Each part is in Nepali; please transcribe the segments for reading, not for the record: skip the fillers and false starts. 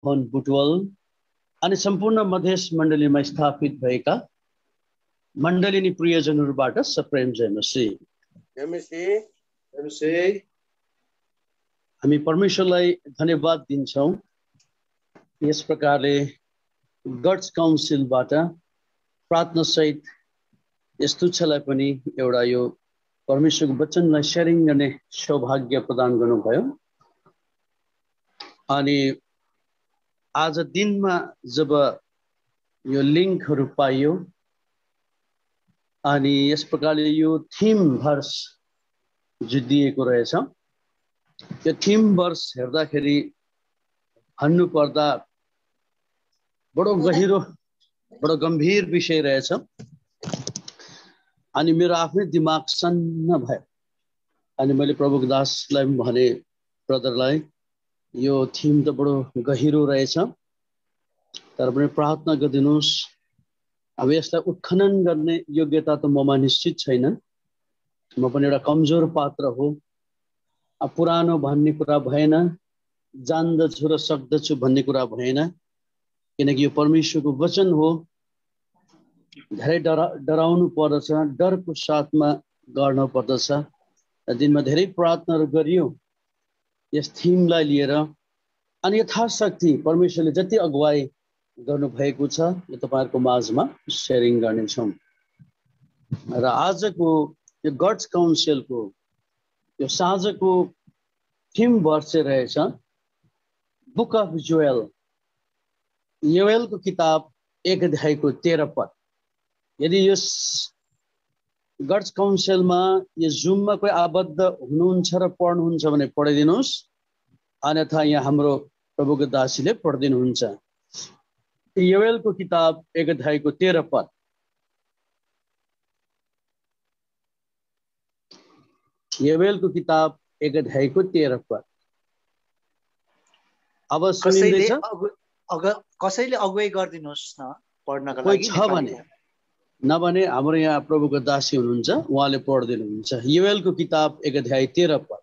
भवन बुटवल अनि सम्पूर्ण मधेस मण्डलीमा स्थापित भएका मण्डलिनी प्रियजनहरूबाट सप्रेम जयमसी। हामी परमेश्वरलाई धन्यवाद दिन्छौं। यस प्रकारले गड्स काउन्सिलबाट प्रार्थना सहित यस तुच्छलाई पनि एउटा यो परमेश्वरको वचनलाई शेयरिङ गर्ने सौभाग्य प्रदान गर्नुभयो। अनि आज दिनमा जब यो लिङ्कहरू पाइयो अनि यस प्रकारले यो थीम भर्स जो दिएको रहेछ, यो थीम भर्स हेर्दाखेरि भन्नु पर्दा बडो गहिरो बडो गम्भीर विषय रहेछ। अनि मेरो आफ्नै दिमाग सन्न भयो। अनि मैले प्रभुको दासलाई भने, ब्रदरलाई, यो थीम त बडो गहिरो रहेछ, तर पनि प्रार्थना गरिदिनुस्। अब यसलाई उत्खनन गर्ने योग्यता त ममा निश्चित छैन। म पनि एउटा कमजोर पात्र हो। अब पुरानो भन्ने कुरा भएन, जान्दछु र सक्दछु भन्ने कुरा भएन, किनकि यो परमेश्वरको वचन हो। धेरै डराउनु पर्दछ, डरको साथमा गर्न पर्दछ। दिनमा धेरै प्रार्थनाहरू गरियो यस थीमलाई लिएर। अनि यथाशक्ति परमेश्वरले जति अगुवाई गर्नु भएको छ यो तपाईहरुको माझमा शेयरिङ गर्नेछौं। र आजको यो गड्स काउन्सिलको यो साँझको थीम भर्स रहेछ बुक अफ जोएल, योएलको किताब 1 अध्यायको 13 पद। यदि यस गड्स काउन्सिलमा यो जुममा कोही आबद्ध हुनुहुन्छ र पढ्नुहुन्छ भने पढिदिनुस्, अन्यथा यहाँ हाम्रो प्रभुको दासीले पढिदिनुहुन्छ। योएलको किताब 1 अध्यायको 13 पद। योएलको किताब 1 अध्यायको 13 पद। अब सुनिँदैछ? कसैले अगुवाई गरिदिनुस् न पढ्नका कोही लागि। छ भने, नभने हाम्रो यहाँ प्रभुको दासी हुनुहुन्छ, उहाँले पढिदिनुहुन्छ। योएलको किताब 1 अध्याय 13 पद।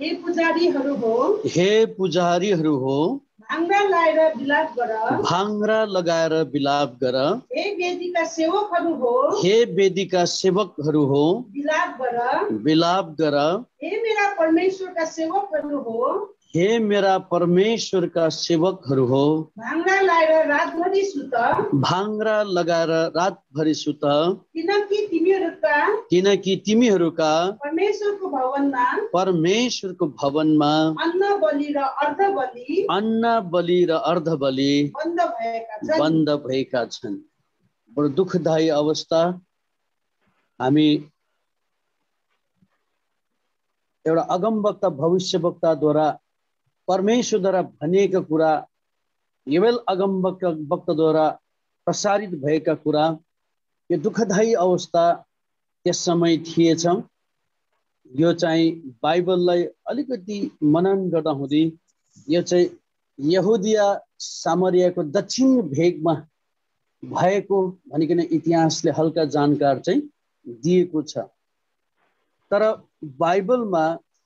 हे पुजारीहरू हो, हे पुजारीहरू हो, भाङ्रा लगाएर बिलाप गर, भाङ्रा लगाएर बिलाप गर। हे वेदीका सेवकहरू हो, हे वेदीका सेवकहरू हो, बिलाप गर, बिलाप गर। हे मेरा परमेश्वरका सेवकहरू हो, हे मेरा परमेश्वरका सेवकहरू हो, भाङ्रा लगाएर रातभरि सुत, भाङ्रा लगाएर रातभरि सुत, किनकि तिमीहरूका परमेश्वरको भवनमा अन्न बलि र अर्धबलि बन्द भएका छन्। बडो दुःखदायी अवस्था। हामी एउटा अगमवक्ता भविष्यवक्ताद्वारा परमेश्वरद्वारा भनिएका कुरा, योएल अगमवक्ताद्वारा प्रसारित भएका कुरा, यो दुःखदायी अवस्था त्यस समय थिएछ। यो चाहिँ बाइबललाई अलिकति मनन गर्दा हुँदै यो चाहिँ यहुदिया सामरियाको दक्षिण भेगमा भएको भनिकन इतिहासले हल्का जानकार चाहिँ दिएको छ। तर बाइबलमा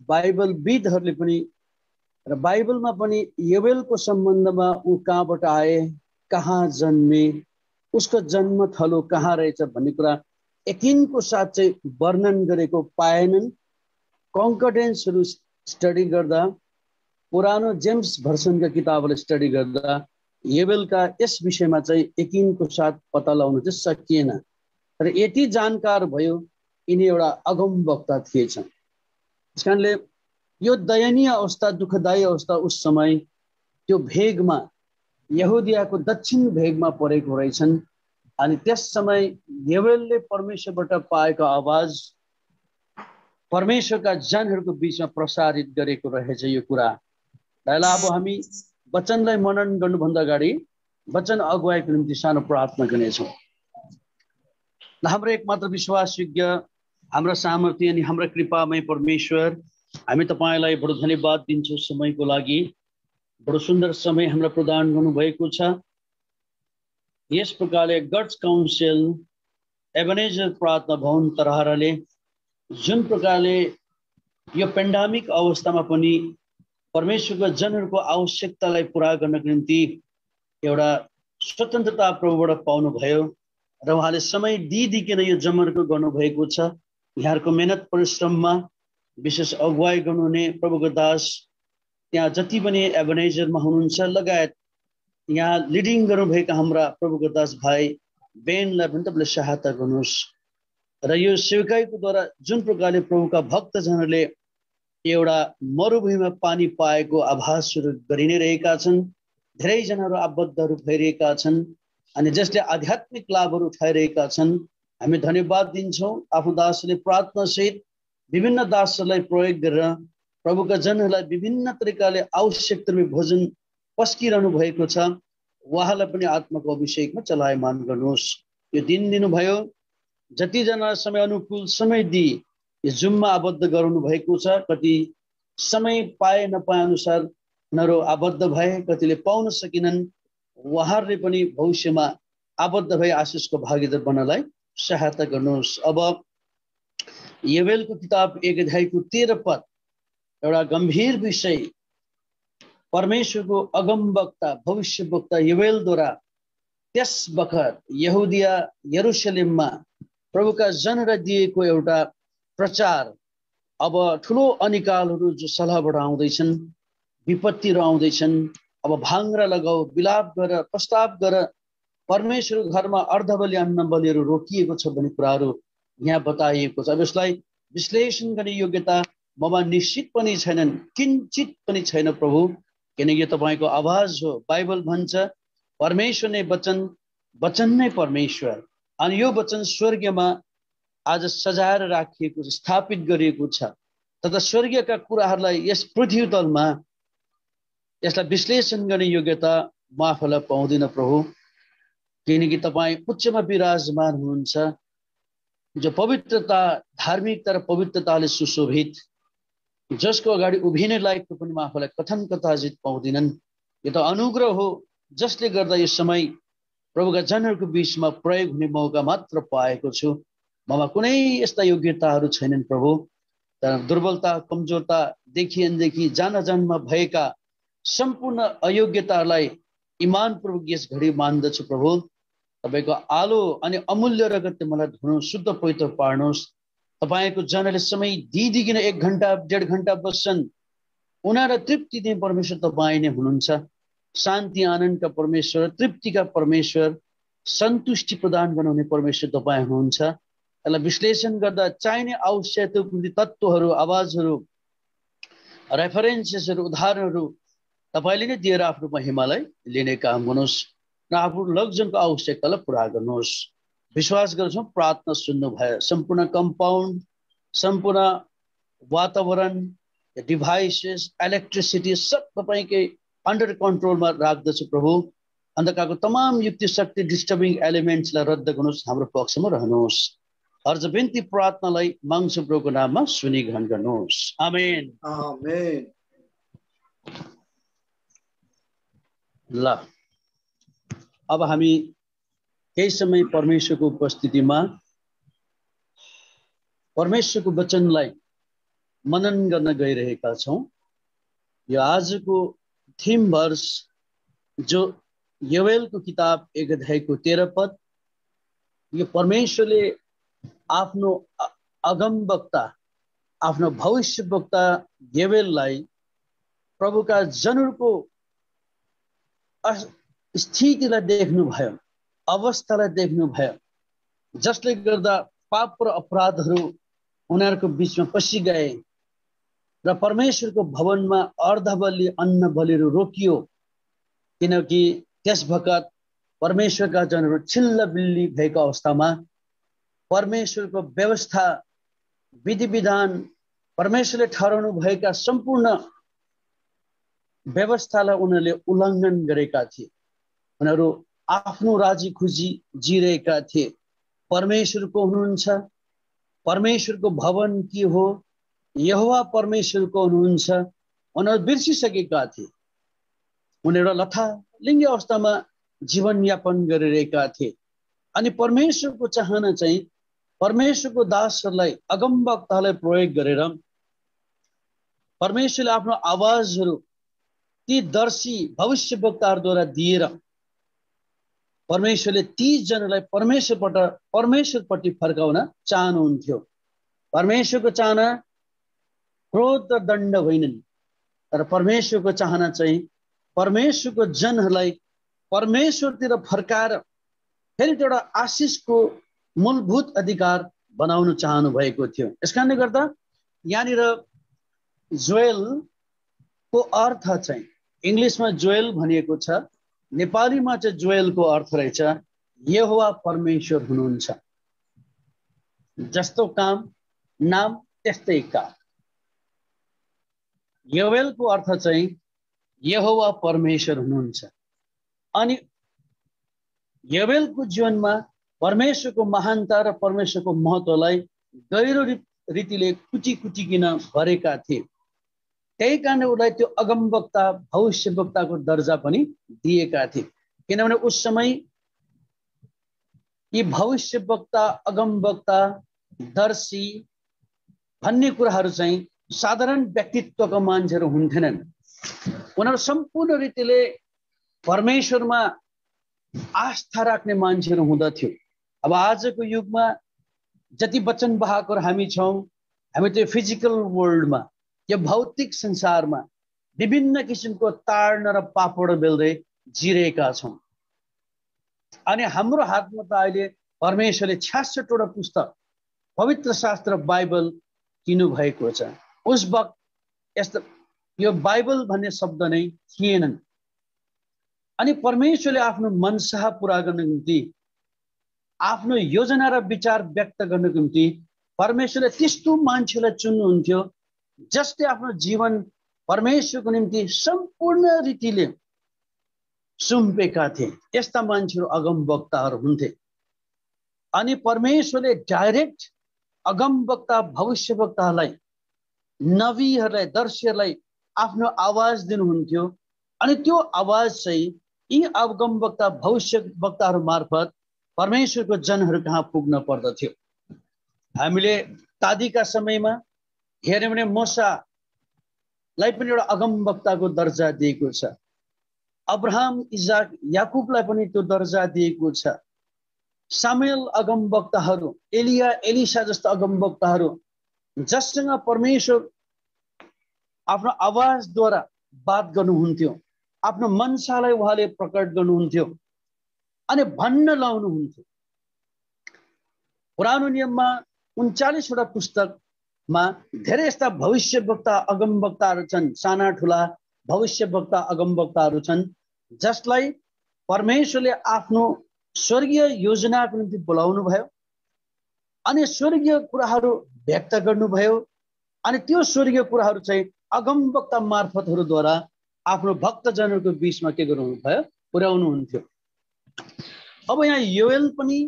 बाइबलविदहरूले पनि र बाइबलमा पनि योएलको सम्बन्धमा ऊ कहाँबाट आए, कहाँ जन्मे, उसको जन्म थलो कहाँ रहेछ भन्ने कुरा यकिनको साथ चाहिँ वर्णन गरेको पाएनन्। कन्कर्डेन्सहरू स्टडी गर्दा, पुरानो जेम्स भर्सनका किताबले स्टडी गर्दा योएलका यस विषयमा चाहिँ यकिनको साथ पत्ता लगाउन चाहिँ सकिएन। तर यति जानकार भयो यिनी एउटा अगम वक्ता थिएछन्। त्यसकारणले यो दयनीय अवस्था, दुःखदायी अवस्था उस समय त्यो भेगमा, यहुदियाको दक्षिण भेगमा परेको रहेछन्। अनि त्यस समय योएलले परमेश्वरबाट पाएको आवाज परमेश्वरका जनहरूको बीचमा प्रसारित गरेको रहेछ यो कुरा। अब हामी वचनलाई मनन गर्नुभन्दा अगाडि वचन अगुवाईको निम्ति सानो प्रार्थना गर्नेछौँ। हाम्रो एकमात्र विश्वासयोग्य, हाम्रा सामर्थ्य अनि हाम्रा कृपामय परमेश्वर, हामी तपाईलाई बडो धन्यवाद दिन्छौँ समयको लागि। बडो सुन्दर समय हाम्रो प्रदान गर्नुभएको छ। यस प्रकारले गड्स काउन्सिल एबनेजर प्रार्थना भवन तरहराले जुन प्रकारले यो पेन्डामिक अवस्थामा पनि परमेश्वरका जनहरूको आवश्यकतालाई पूरा गर्नको निम्ति एउटा स्वतन्त्रता प्रभुबाट पाउनु भयो र उहाँले समय दिइदिकन यो जमर्को गर्नुभएको छ। यहाँहरूको मेहनत परिश्रममा विशेष अगुवाई गर्नुहुने प्रभुको दास त्यहाँ जति पनि एबनेजरमा हुनुहुन्छ लगायत यहाँ लिडिङ गर्नुभएका हाम्रा प्रभुको दास भाइ बेनलाई पनि तपाईँले सहायता गर्नुहोस् र यो सेवकाईको द्वारा जुन प्रकारले प्रभुका भक्तजनहरूले एउटा मरुभूमिमा पानी पाएको आभासहरू गरि नै रहेका छन्। धेरैजनाहरू आबद्धहरू भइरहेका छन् अनि जसले आध्यात्मिक लाभहरू उठाइरहेका छन्। हामी धन्यवाद दिन्छौँ। आफ्नो दासले प्रार्थनासहित विभिन्न दासहरूलाई प्रयोग गरेर प्रभुका जनहरूलाई विभिन्न तरिकाले आवश्यकतामा भोजन पस्किरहनु भएको छ। उहाँलाई पनि आत्माको अभिषेकमा चलायमान गर्नुहोस्। यो दिन दिनुभयो, जतिजना समय अनुकूल समय दिई यो जुममा आबद्ध गराउनु भएको छ। कति समय पाए नपाए अनुसार उनीहरू आबद्ध भए, कतिले पाउन सकेनन्। उहाँहरूले पनि भविष्यमा आबद्ध भई आशिषको भागीदार बन्नलाई सहायता गर्नुहोस्। अब योवेलको किताब 1 अध्यायको 13 पद एउटा गम्भीर विषय, परमेश्वरको अगमवक्ता भविष्यवक्ता योवेलद्वारा त्यस बखत यहुदिया यरुशलेममा प्रभुका जनलाई दिएको एउटा प्रचार। अब ठुलो अनिकालहरू जो सलहबाट आउँदैछन्, विपत्तिहरू आउँदैछन्। अब भाङ्रा लगाऊ, विलाप गर, प्रस्ताव गर, परमेश्वरको घरमा अर्धबलि अन्न बलिहरू रोकिएको छ भन्ने कुराहरू यहाँ बताइएको छ। अब यसलाई विश्लेषण गर्ने योग्यता ममा निश्चित पनि छैनन्, किञ्चित पनि छैन प्रभु, किनकि यो तपाईँको आवाज हो। बाइबल भन्छ परमेश्वर नै वचन, वचन नै परमेश्वर, अनि यो वचन स्वर्गमा आज सजाएर राखिएको छ, स्थापित गरिएको छ। तथा स्वर्गीयका कुराहरूलाई यस पृथ्वी तलमा यसलाई विश्लेषण गर्ने योग्यता म आफूलाई पाउँदिन प्रभु, किनकि तपाईँ उच्चमा विराजमान हुनुहुन्छ, जो पवित्रता, धार्मिकता र पवित्रताले सुशोभित, जसको अगाडि उभिने लायकको पनि म आफूलाई कथन कथाजित पाउँदिनन्। यो त अनुग्रह हो, जसले गर्दा यो समय प्रभुका जनहरूको बिचमा प्रयोग हुने मौका मात्र पाएको छु। ममा कुनै यस्ता योग्यताहरू छैनन् प्रभु। तर दुर्बलता, कमजोरता, देखि जान जानमा भएका सम्पूर्ण अयोग्यताहरूलाई इमानपूर्वक यस घडी मान्दछु प्रभु। तपाईँको आलो अनि अमूल्य रगतले मलाई धुनु, शुद्ध पवित्र पार्नुहोस्। तपाईँको जनले समय दिइदिकन 1 घण्टा 1.5 घण्टा बस्छन्, उनीहरूलाई तृप्ति दिने परमेश्वर तपाईँ नै हुनुहुन्छ। शान्ति आनन्दका परमेश्वर, तृप्तिका परमेश्वर, सन्तुष्टि प्रदान गर्नुहुने परमेश्वर तपाईँ हुनुहुन्छ। यसलाई विश्लेषण गर्दा चाहिने आवश्यक तत्त्वहरू, आवाजहरू, रेफरेन्सेसहरू, उदाहरणहरू तपाईँले नै दिएर आफ्नो महिमालाई लिने काम गर्नुहोस् र आफ्नो लग्जनको आवश्यकतालाई पुरा गर्नुहोस्। विश्वास गर्छौँ प्रार्थना सुन्नुभयो। सम्पूर्ण कम्पाउन्ड, सम्पूर्ण वातावरण, डिभाइसेस, इलेक्ट्रिसिटी सब तपाईँकै अन्डर कन्ट्रोलमा राख्दछु प्रभु। अन्धकारको तमाम युक्ति शक्ति, डिस्टर्बिङ एलिमेन्ट्सलाई रद्द गर्नुहोस्, हाम्रो पक्षमा रहनुहोस्। अर्ज बिन्ती प्रार्थनालाई माग्छु प्रभुको नाममा सुनि ग्रहण गर्नुहोस्। आमेन। आमेन। ल, अब हामी केही समय परमेश्वरको उपस्थितिमा परमेश्वरको वचनलाई मनन गर्न गइरहेका छौँ। यो आजको थीम वर्स जो योवेलको किताब 1 अध्यायको 13 पद, यो परमेश्वरले आफ्नो अगमवक्ता, आफ्नो भविष्यवक्ता योवेललाई प्रभुका जनहरूको स्थितिलाई देख्नुभयो, अवस्थालाई देख्नुभयो, जसले गर्दा पाप र अपराधहरू उनीहरूको बिचमा पसि गए र परमेश्वरको भवनमा अर्धबलि अन्न बलिहरू रोकियो, किनकि त्यस बखत परमेश्वरका जनहरू छिल्लबिल्ली भएको अवस्थामा परमेश्वरको व्यवस्था, विधि विधान, परमेश्वरले ठहराउनु भएका सम्पूर्ण व्यवस्थालाई उनीहरूले उल्लङ्घन गरेका थिए। उनीहरू आफ्नो राजी खुजी जिरहेका थिए। परमेश्वरको हुनुहुन्छ, परमेश्वरको भवन के हो, यहोवा परमेश्वरको हुनुहुन्छ, उनीहरू बिर्सिसकेका थिए। उनीहरू लथालिङ्गे अवस्थामा जीवनयापन गरिरहेका थिए। अनि परमेश्वरको चाहना चाहिँ परमेश्वरको दासहरूलाई, अगमवक्तालाई प्रयोग गरेर परमेश्वरले आफ्नो आवाजहरू ती दर्शी भविष्यवक्ताहरूद्वारा दिएर परमेश्वरले ती जनलाई परमेश्वरपट्टि फर्काउन चाहनुहुन्थ्यो। परमेश्वरको चाहना क्रोध र दण्ड होइन नि, तर परमेश्वरको चाहना चाहिँ परमेश्वरको जनहरूलाई परमेश्वरतिर फर्काएर फेरि एउटा आशिषको मूलभूत अधिकार बनाउन चाहनु भएको थियो। यसकारणले गर्दा यहाँनिर जोएलको अर्थ चाहिँ इङ्ग्लिसमा जोएल भनिएको छ, नेपालीमा चाहिँ जोएलको अर्थ रहेछ यहोवा परमेश्वर हुनुहुन्छ। जस्तो काम नाम त्यस्तै काम। योवेलको अर्थ चाहिँ यहोवा परमेश्वर हुनुहुन्छ। अनि योवेलको जीवनमा परमेश्वरको महानता र परमेश्वरको महत्त्वलाई गहिरो रीतिले कुटिकिन भरेका थिए। त्यही कारण उसलाई त्यो अगमवक्ता भविष्यवक्ताको दर्जा पनि दिएका थिए, किनभने उस समय यी भविष्यवक्ता अगमवक्ता दर्शी भन्ने कुराहरू चाहिँ साधारण व्यक्तित्वका मान्छेहरू हुन्थेनन्। उनीहरू सम्पूर्ण रीतिले परमेश्वरमा आस्था राख्ने मान्छेहरू हुँदथ्यो। अब आजको युगमा जति वचन वाहकहरू हामी छौँ, हामी त्यो फिजिकल वर्ल्डमा, यो भौतिक संसारमा विभिन्न किसिमको ताड्न र पापड बेल्दै जिरेका छौँ। अनि हाम्रो हातमा त अहिले परमेश्वरले 66वटा पुस्तक पवित्र शास्त्र बाइबल दिनु भएको छ। उस वक्त यस्तो यो बाइबल भन्ने शब्द नै थिएनन्। अनि परमेश्वरले आफ्नो मनसा पुरा गर्नको निम्ति, आफ्नो योजना र विचार व्यक्त गर्नको निम्ति परमेश्वरले त्यस्तो मान्छेलाई चुन्नुहुन्थ्यो जसले आफ्नो जीवन परमेश्वरको निम्ति सम्पूर्ण रीतिले सुम्पेका थिए। यस्ता मान्छेहरू अगमवक्ताहरू हुन्थे। अनि परमेश्वरले डाइरेक्ट अगमवक्ता भविष्यवक्ताहरूलाई, नबीहरूलाई, दर्शीहरूलाई आफ्नो आवाज दिनुहुन्थ्यो। अनि त्यो आवाज चाहिँ यी अगमवक्ता भविष्यवक्ताहरू मार्फत परमेश्वरको जनहरू कहाँ पुग्न पर्दथ्यो। हामीले तादीका समयमा हेर्यौँ भने मूसालाई पनि एउटा अगमवक्ताको दर्जा दिएको छ। अब्राहम, इजाक, याकुबलाई पनि त्यो दर्जा दिएको छ। सामुएल अगमवक्ताहरू, एलिया, एलिसा जस्ता अगमवक्ताहरू जससँग परमेश्वर आफ्नो आवाजद्वारा बात गर्नुहुन्थ्यो, आफ्नो मनसालाई उहाँले प्रकट गर्नुहुन्थ्यो अनि भन्न लाउनुहुन्थ्यो। पुरानो नियममा 39वटा पुस्तकमा धेरै यस्ता भविष्यवक्ता अगमवक्ताहरू छन्, साना ठुला भविष्यवक्ता अगमवक्ताहरू छन् जसलाई परमेश्वरले आफ्नो स्वर्गीय योजनाको निम्ति बोलाउनु भयो अनि स्वर्गीय कुराहरू व्यक्त गर्नुभयो। अनि त्यो स्वर्गीय कुराहरू चाहिँ अगमवक्ता मार्फतहरूद्वारा आफ्नो भक्तजनहरूको बीचमा के गर्नुभयो, पुर्याउनुहुन्थ्यो। अब यहाँ योएल पनि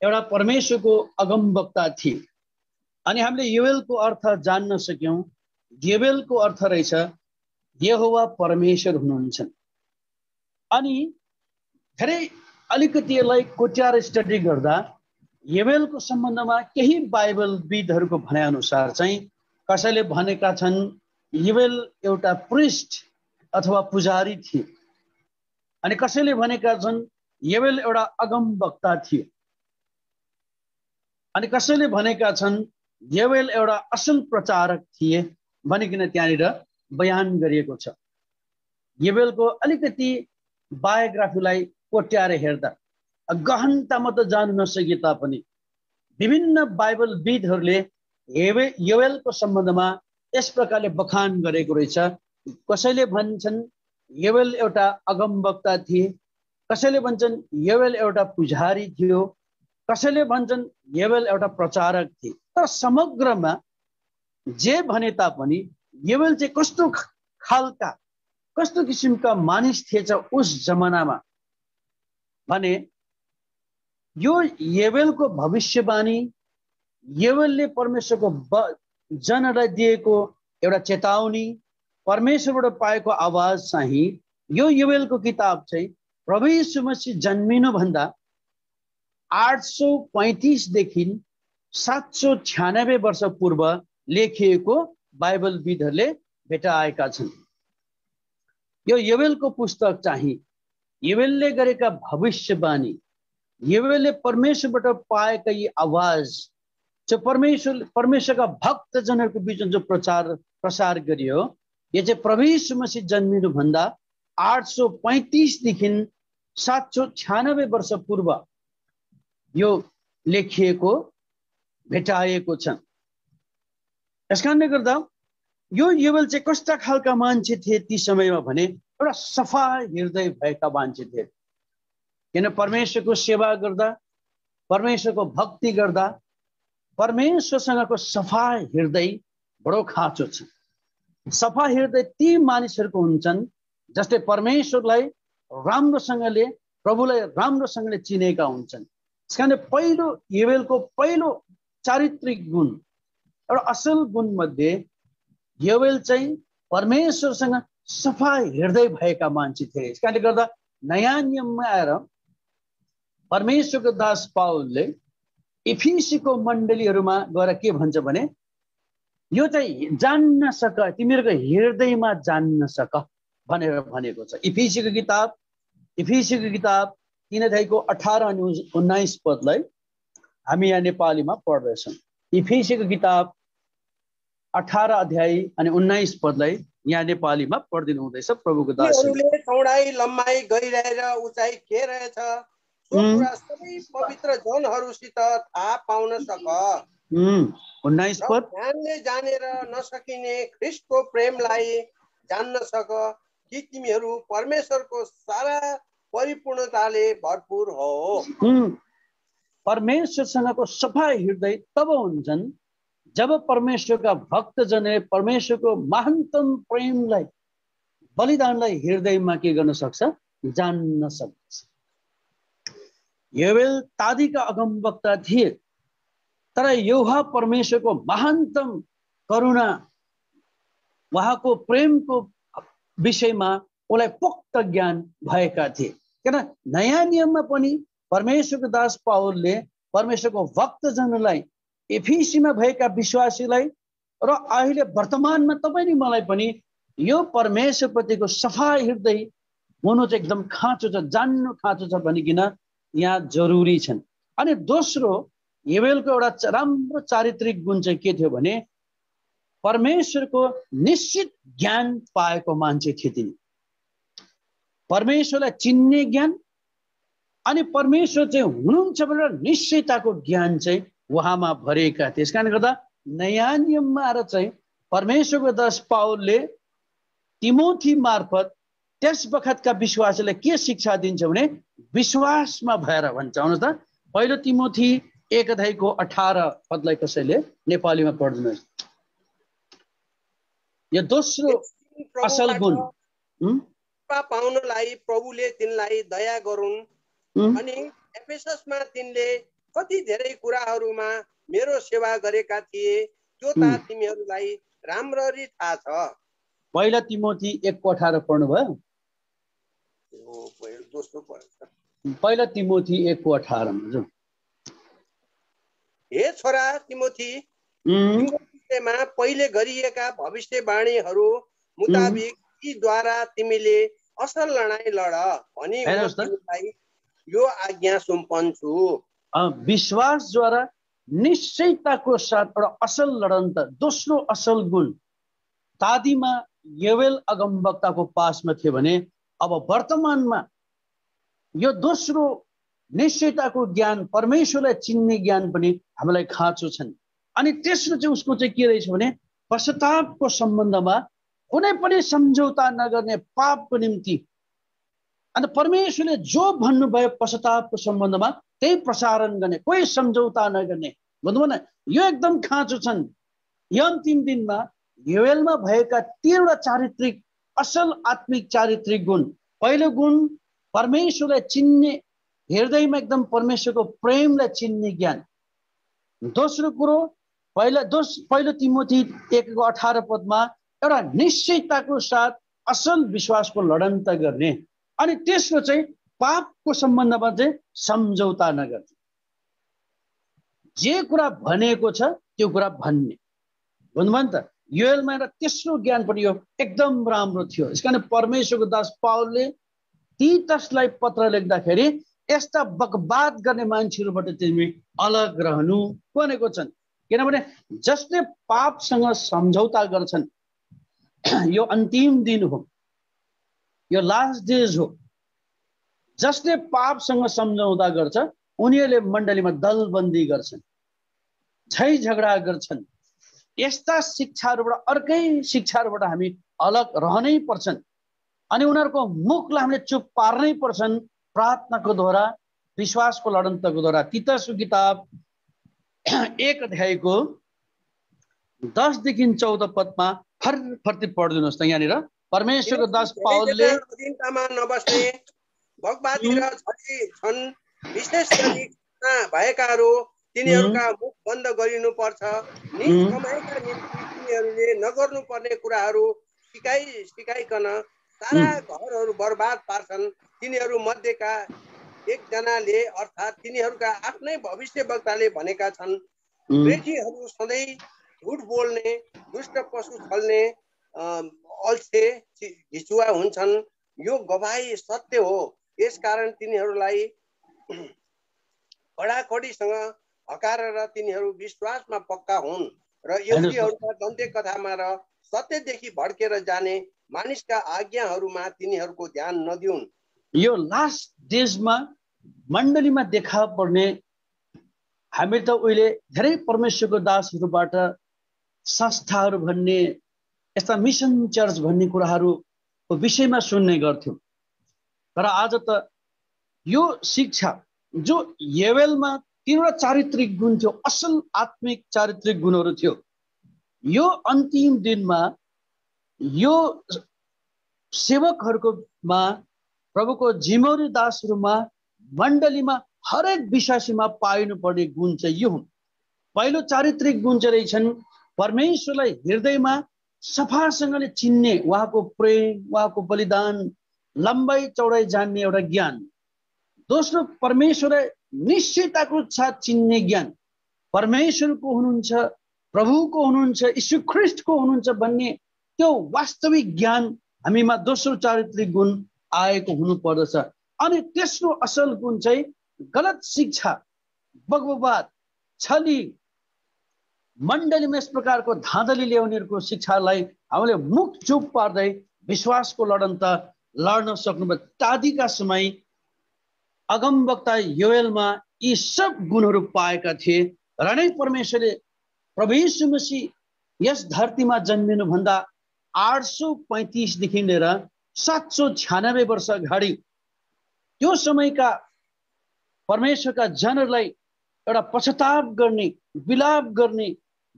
एउटा परमेश्वरको अगमवक्ता थिए। अनि हामीले योएलको अर्थ जान्न सक्यौँ। योएलको अर्थ रहेछ यहोवा परमेश्वर हुनुहुन्छ। अनि धेरै अलिकति यसलाई कोट्याएर स्टडी गर्दा योएलको सम्बन्धमा केही बाइबलविदहरूको भनाइअनुसार चाहिँ कसैले भनेका छन् योएल एउटा प्रिस्ट अथवा पुजारी थिए, अनि कसैले भनेका छन् योएल एउटा अगमवक्ता थिए, अनि कसैले भनेका छन् योएल एउटा असल प्रचारक थिए भनिकन त्यहाँनिर बयान गरिएको छ। योएलको अलिकति बायोग्राफीलाई कोट्याएर हेर्दा गहनतामा त जानु नसके तापनि विभिन्न बाइबलविदहरूले योएलको सम्बन्धमा यस प्रकारले बखान गरेको रहेछ। कसैले भन्छन् योएल एउटा अगमवक्ता थिए, कसैले भन्छन् योएल एउटा पुजारी थियो, कसैले भन्छन् योएल एउटा प्रचारक थिए। तर समग्रमा जे भने तापनि योएल चाहिँ कस्तो खालका, कस्तो किसिमका मानिस थिएछ उस जमानामा भने यो योएलको भविष्यवाणी, योएलले परमेश्वरको जनहरूलाई दिएको एउटा चेतावनी, परमेश्वरबाट पाएको आवाज चाहिँ यो योएलको किताब चाहिँ प्रभु यीशु मसीह जन्मिनुभन्दा 835 देखि 796 वर्ष पूर्व लेखिएको बाइबलविदहरूले भेटाएका छन्। यो योवेलको पुस्तक चाहिँ योवेलले गरेका भविष्यवाणी, योवेलले परमेश्वरबाट पाएका यी आवाज जो परमेश्वरका भक्तजनहरूको बीचमा जो प्रसार गरियो, यो चाहिँ प्रभु यीशु मसीह जन्मिनुभन्दा 835 देखि 796 वर्ष पूर्व यो लेखिएको भेटाएको छ। यसकारणले गर्दा यो योवेल चाहिँ कस्ता खालका मान्छे थिए ती समयमा भने एउटा सफा हृदय भएका मान्छे थिए। किन परमेश्वरको सेवा गर्दा, परमेश्वरको भक्ति गर्दा परमेश्वरसँगको सफा हृदय बडो खाँचो छ। सफा हृदय ती मानिसहरूको हुन्छन् जसले परमेश्वरलाई राम्रोसँगले, प्रभुलाई राम्रोसँगले चिनेका हुन्छन्। त्यसकारण पहिलो योवेलको पहिलो चारित्रिक गुण, एउटा असल गुण मध्ये योवेल चाहिँ परमेश्वरसँग सफा हृदय भएका मान्छे थिए। यसकारणले गर्दा नयाँ नियममा आएर परमेश्वरको दास पाउलले इफिसीको मण्डलीहरूमा गएर के भन्छ भने यो चाहिँ जान्न सक, तिमीहरूको हृदयमा जान्न सक भनेर भनेको छ। इफिसीको किताब 3 अध्यायको 18 अनि 19 पदलाई हामी यहाँ नेपालीमा पढ्दैछौँ। इफिसीको किताब 18 अध्याय अनि 19 पदलाई यहाँ नेपालीमा पढिदिनु हुँदैछ प्रभुको दासले। चौडाई लम्बाई गहिराई र उचाइ के रहेछ सो कुरा सबै पवित्र जनहरूसित थाहा पाउन सक। 19 पद, ध्यानले जानेर नसकिने ख्रीष्टको प्रेमलाई जान्न सक कि तिमीहरू परमेश्वरको सारा परिपूर्णताले भरपूर हो। परमेश्वरसँगको सफा हृदय तब हुन्छन् जब परमेश्वरका भक्तजनले परमेश्वरको महानतम प्रेमलाई, बलिदानलाई हृदयमा के गर्न सक्छ, जान्न सक्छ। योवेल तादीका अगमवक्ता थिए, तर यहोवा परमेश्वरको महानतम करुणा, उहाँको प्रेमको विषयमा उलाई पोक्त ज्ञान भएका थिए। किन नयाँ नियममा पनि परमेश्वरको दास पाउलले परमेश्वरको भक्तजनलाई, एफिसीमा भएका विश्वासीलाई र अहिले वर्तमानमा तपाईँ नि मलाई पनि यो परमेश्वरप्रतिको सफा हृदय हुनु चाहिँ एकदम खाँचो छ, जान्नु खाँचो छ भनिकन यहाँ जरुरी छन्। अनि दोस्रो योवेलको एउटा राम्रो चारित्रिक गुण चाहिँ के थियो भने परमेश्वरको निश्चित ज्ञान पाएको मान्छे थिए तिनी। परमेश्वरलाई चिन्ने ज्ञान अनि परमेश्वर चाहिँ हुनुहुन्छ भनेर निश्चयताको ज्ञान चाहिँ उहाँमा भरेका थिए। यसकारणले गर्दा नयाँ नियममा आएर चाहिँ परमेश्वरको दास पाउलले तिमोथी मार्फत त्यस बखतका विश्वासीलाई के शिक्षा दिन्छ भने विश्वासमा भएर भन्छ। आउनुहोस् त, पहिलो तिमोथी 1 अध्यायको 18 पदलाई कसैले नेपालीमा पढ्दिनुहोस्। यो दोस्रो असल गुण पाउनलाई प्रभुले तिनलाई दया गरून्। अनि एफेससमा तिनले कति धेरै कुराहरूमा मेरो सेवा गरेका थिए, त्यो त तिमीहरूलाई राम्ररी थाहा छ। पहिला तिमोथी 1:18 पढ्नुभयो? पहिला तिमोथी 1:18 हे छोरा तिमोथी, तिम्रो विषयमा पहिले गरिएका भविष्यवाणीहरू मुताबिक यीद्वारा तिमीले असल लडाई लड भनी तिमीलाई यो आज्ञा सुम्पन्छु। विश्वासद्वारा निश्चयताको साथ एउटा असल लडन्त, दोस्रो असल गुण तादीमा योवेल अगमवक्ताको पासमा थियो भने अब वर्तमानमा यो दोस्रो निश्चयताको ज्ञान, परमेश्वरलाई चिन्ने ज्ञान पनि हामीलाई खाँचो छन्। अनि तेस्रो चाहिँ उसको चाहिँ के रहेछ भने पश्चातापको सम्बन्धमा कुनै पनि सम्झौता नगर्ने, पापको निम्ति अनि परमेश्वरले जो भन्नुभयो पश्चातापको सम्बन्धमा त्यही प्रसारण गर्ने, कोही सम्झौता नगर्ने। बुझ्नुभयो न, यो एकदम खाँचो छन्। यो अन्तिम दिनमा योवेलमा भएका 13 चारित्रिक असल आत्मिक चारित्रिक गुण। पहिलो गुण परमेश्वरलाई चिन्ने, हृदयमा एकदम परमेश्वरको प्रेमलाई चिन्ने ज्ञान। दोस्रो कुरो पहिलो तिमोथी 1:18 पदमा एउटा निश्चयताको साथ असल विश्वासको लडन्त गर्ने। अनि तेस्रो चाहिँ पापको सम्बन्धमा चाहिँ सम्झौता नगर्ने, जे कुरा भनेको छ त्यो कुरा भन्ने। बुझ्नुभयो नि त, योएलमा एउटा तेस्रो ज्ञान पनि यो एकदम राम्रो थियो। यसकारण परमेश्वरको दास पावलले तीतसलाई पत्र लेख्दाखेरि यस्ता बकवाद गर्ने मान्छेहरूबाट तिमी अलग रहनु भनेको छन्। किनभने जसले पापसँग सम्झौता गर्छन्, यो अन्तिम दिन हो, यो लास्ट डेज हो। जसले पापसँग सम्झौता गर्छ उनीहरूले मण्डलीमा दलबन्दी गर्छन्, झै झगडा गर्छन्। यस्ता शिक्षाहरूबाट, अर्कै शिक्षाहरूबाट हामी अलग रहनै पर्छन् अनि उनीहरूको मुखलाई हामीले चुप पार्नै पर्छन् प्रार्थनाको द्वारा, विश्वासको लडन्तको द्वारा। तीतसको किताब 1 अध्यायको 10 देखि 14 पदमा फर्ती पढिदिनुहोस् त। यहाँनिर परमेश्वरको दास पावलले अधीनतामा नबस्ने भगवादी र छली छन्, विशेष गरी भएकाहरू तिनीहरूका मुख बन्द गरिनु पर्छ। निज कमाइका निम्ति तिनीहरूले नगर्नु पर्ने कुराहरू सिकाइकन सारा घरहरू बर्बाद पार्छन्। तिनीहरू मध्येका एकजनाले अर्थात् तिनीहरूका आफ्नै भविष्यवक्ताले भनेका छन्, बेटीहरू सधैँ झुट बोल्ने, दुष्ट पशु छल्ने, अल्छे घिचुवा हुन्छन्। यो गवाही सत्य हो। यसकारण तिनीहरूलाई कडाकडीसँग हकारेर तिनीहरू विश्वासमा पक्का हुन् र यहुदीहरूका दन्त्य कथामा र सत्यदेखि भड्केर जाने मानिसका आज्ञाहरूमा तिनीहरूको ध्यान नदिउन्। यो लास्ट डेजमा मण्डलीमा देखा पर्ने, हामी त उहिले धेरै परमेश्वरको दासहरूबाट संस्थाहरू भन्ने, यस्ता मिसन चर्च भन्ने कुराहरूको विषयमा सुन्ने गर्थ्यौँ। तर आज त यो शिक्षा जो योएलमा 3 चारित्रिक गुण थियो, असल आत्मिक चारित्रिक गुणहरू थियो, यो अन्तिम दिनमा यो सेवकहरूकोमा, प्रभुको जिम्मेवारी दासहरूमा, मण्डलीमा हरेक विश्वासीमा पाइनुपर्ने गुण चाहिँ यो हो। पहिलो चारित्रिक गुण चाहिँ रहेछन् परमेश्वरलाई हृदयमा सफासँगले चिन्ने, उहाँको प्रेम, उहाँको बलिदान, लम्बाइ चौडाइ जान्ने एउटा ज्ञान। दोस्रो, परमेश्वरलाई निश्चयताको साथ चिन्ने ज्ञान, परमेश्वरको हुनुहुन्छ, प्रभुको हुनुहुन्छ, यीशु ख्रीष्टको हुनुहुन्छ भन्ने त्यो वास्तविक ज्ञान हामीमा दोस्रो चारित्रिक गुण आएको हुनु पर्दछ। अनि तेस्रो असल गुण चाहिँ गलत शिक्षा, बकवाद, छली, मण्डलीमा यस प्रकारको धाँधली ल्याउनेहरूको शिक्षालाई हामीले मुख चुप पार्दै विश्वासको लडन्त लड्न सक्नुपर्छ। आदिका समय अगमवक्ता योएलमा यी सब गुणहरू पाएका थिए र नै परमेश्वरले प्रभु यीशु मसीह यस धरतीमा जन्मिनुभन्दा 835 देखि लिएर 796 वर्ष अगाडि त्यो समयका परमेश्वरका जनहरूलाई एउटा पश्चाताप गर्ने, विलाप गर्ने,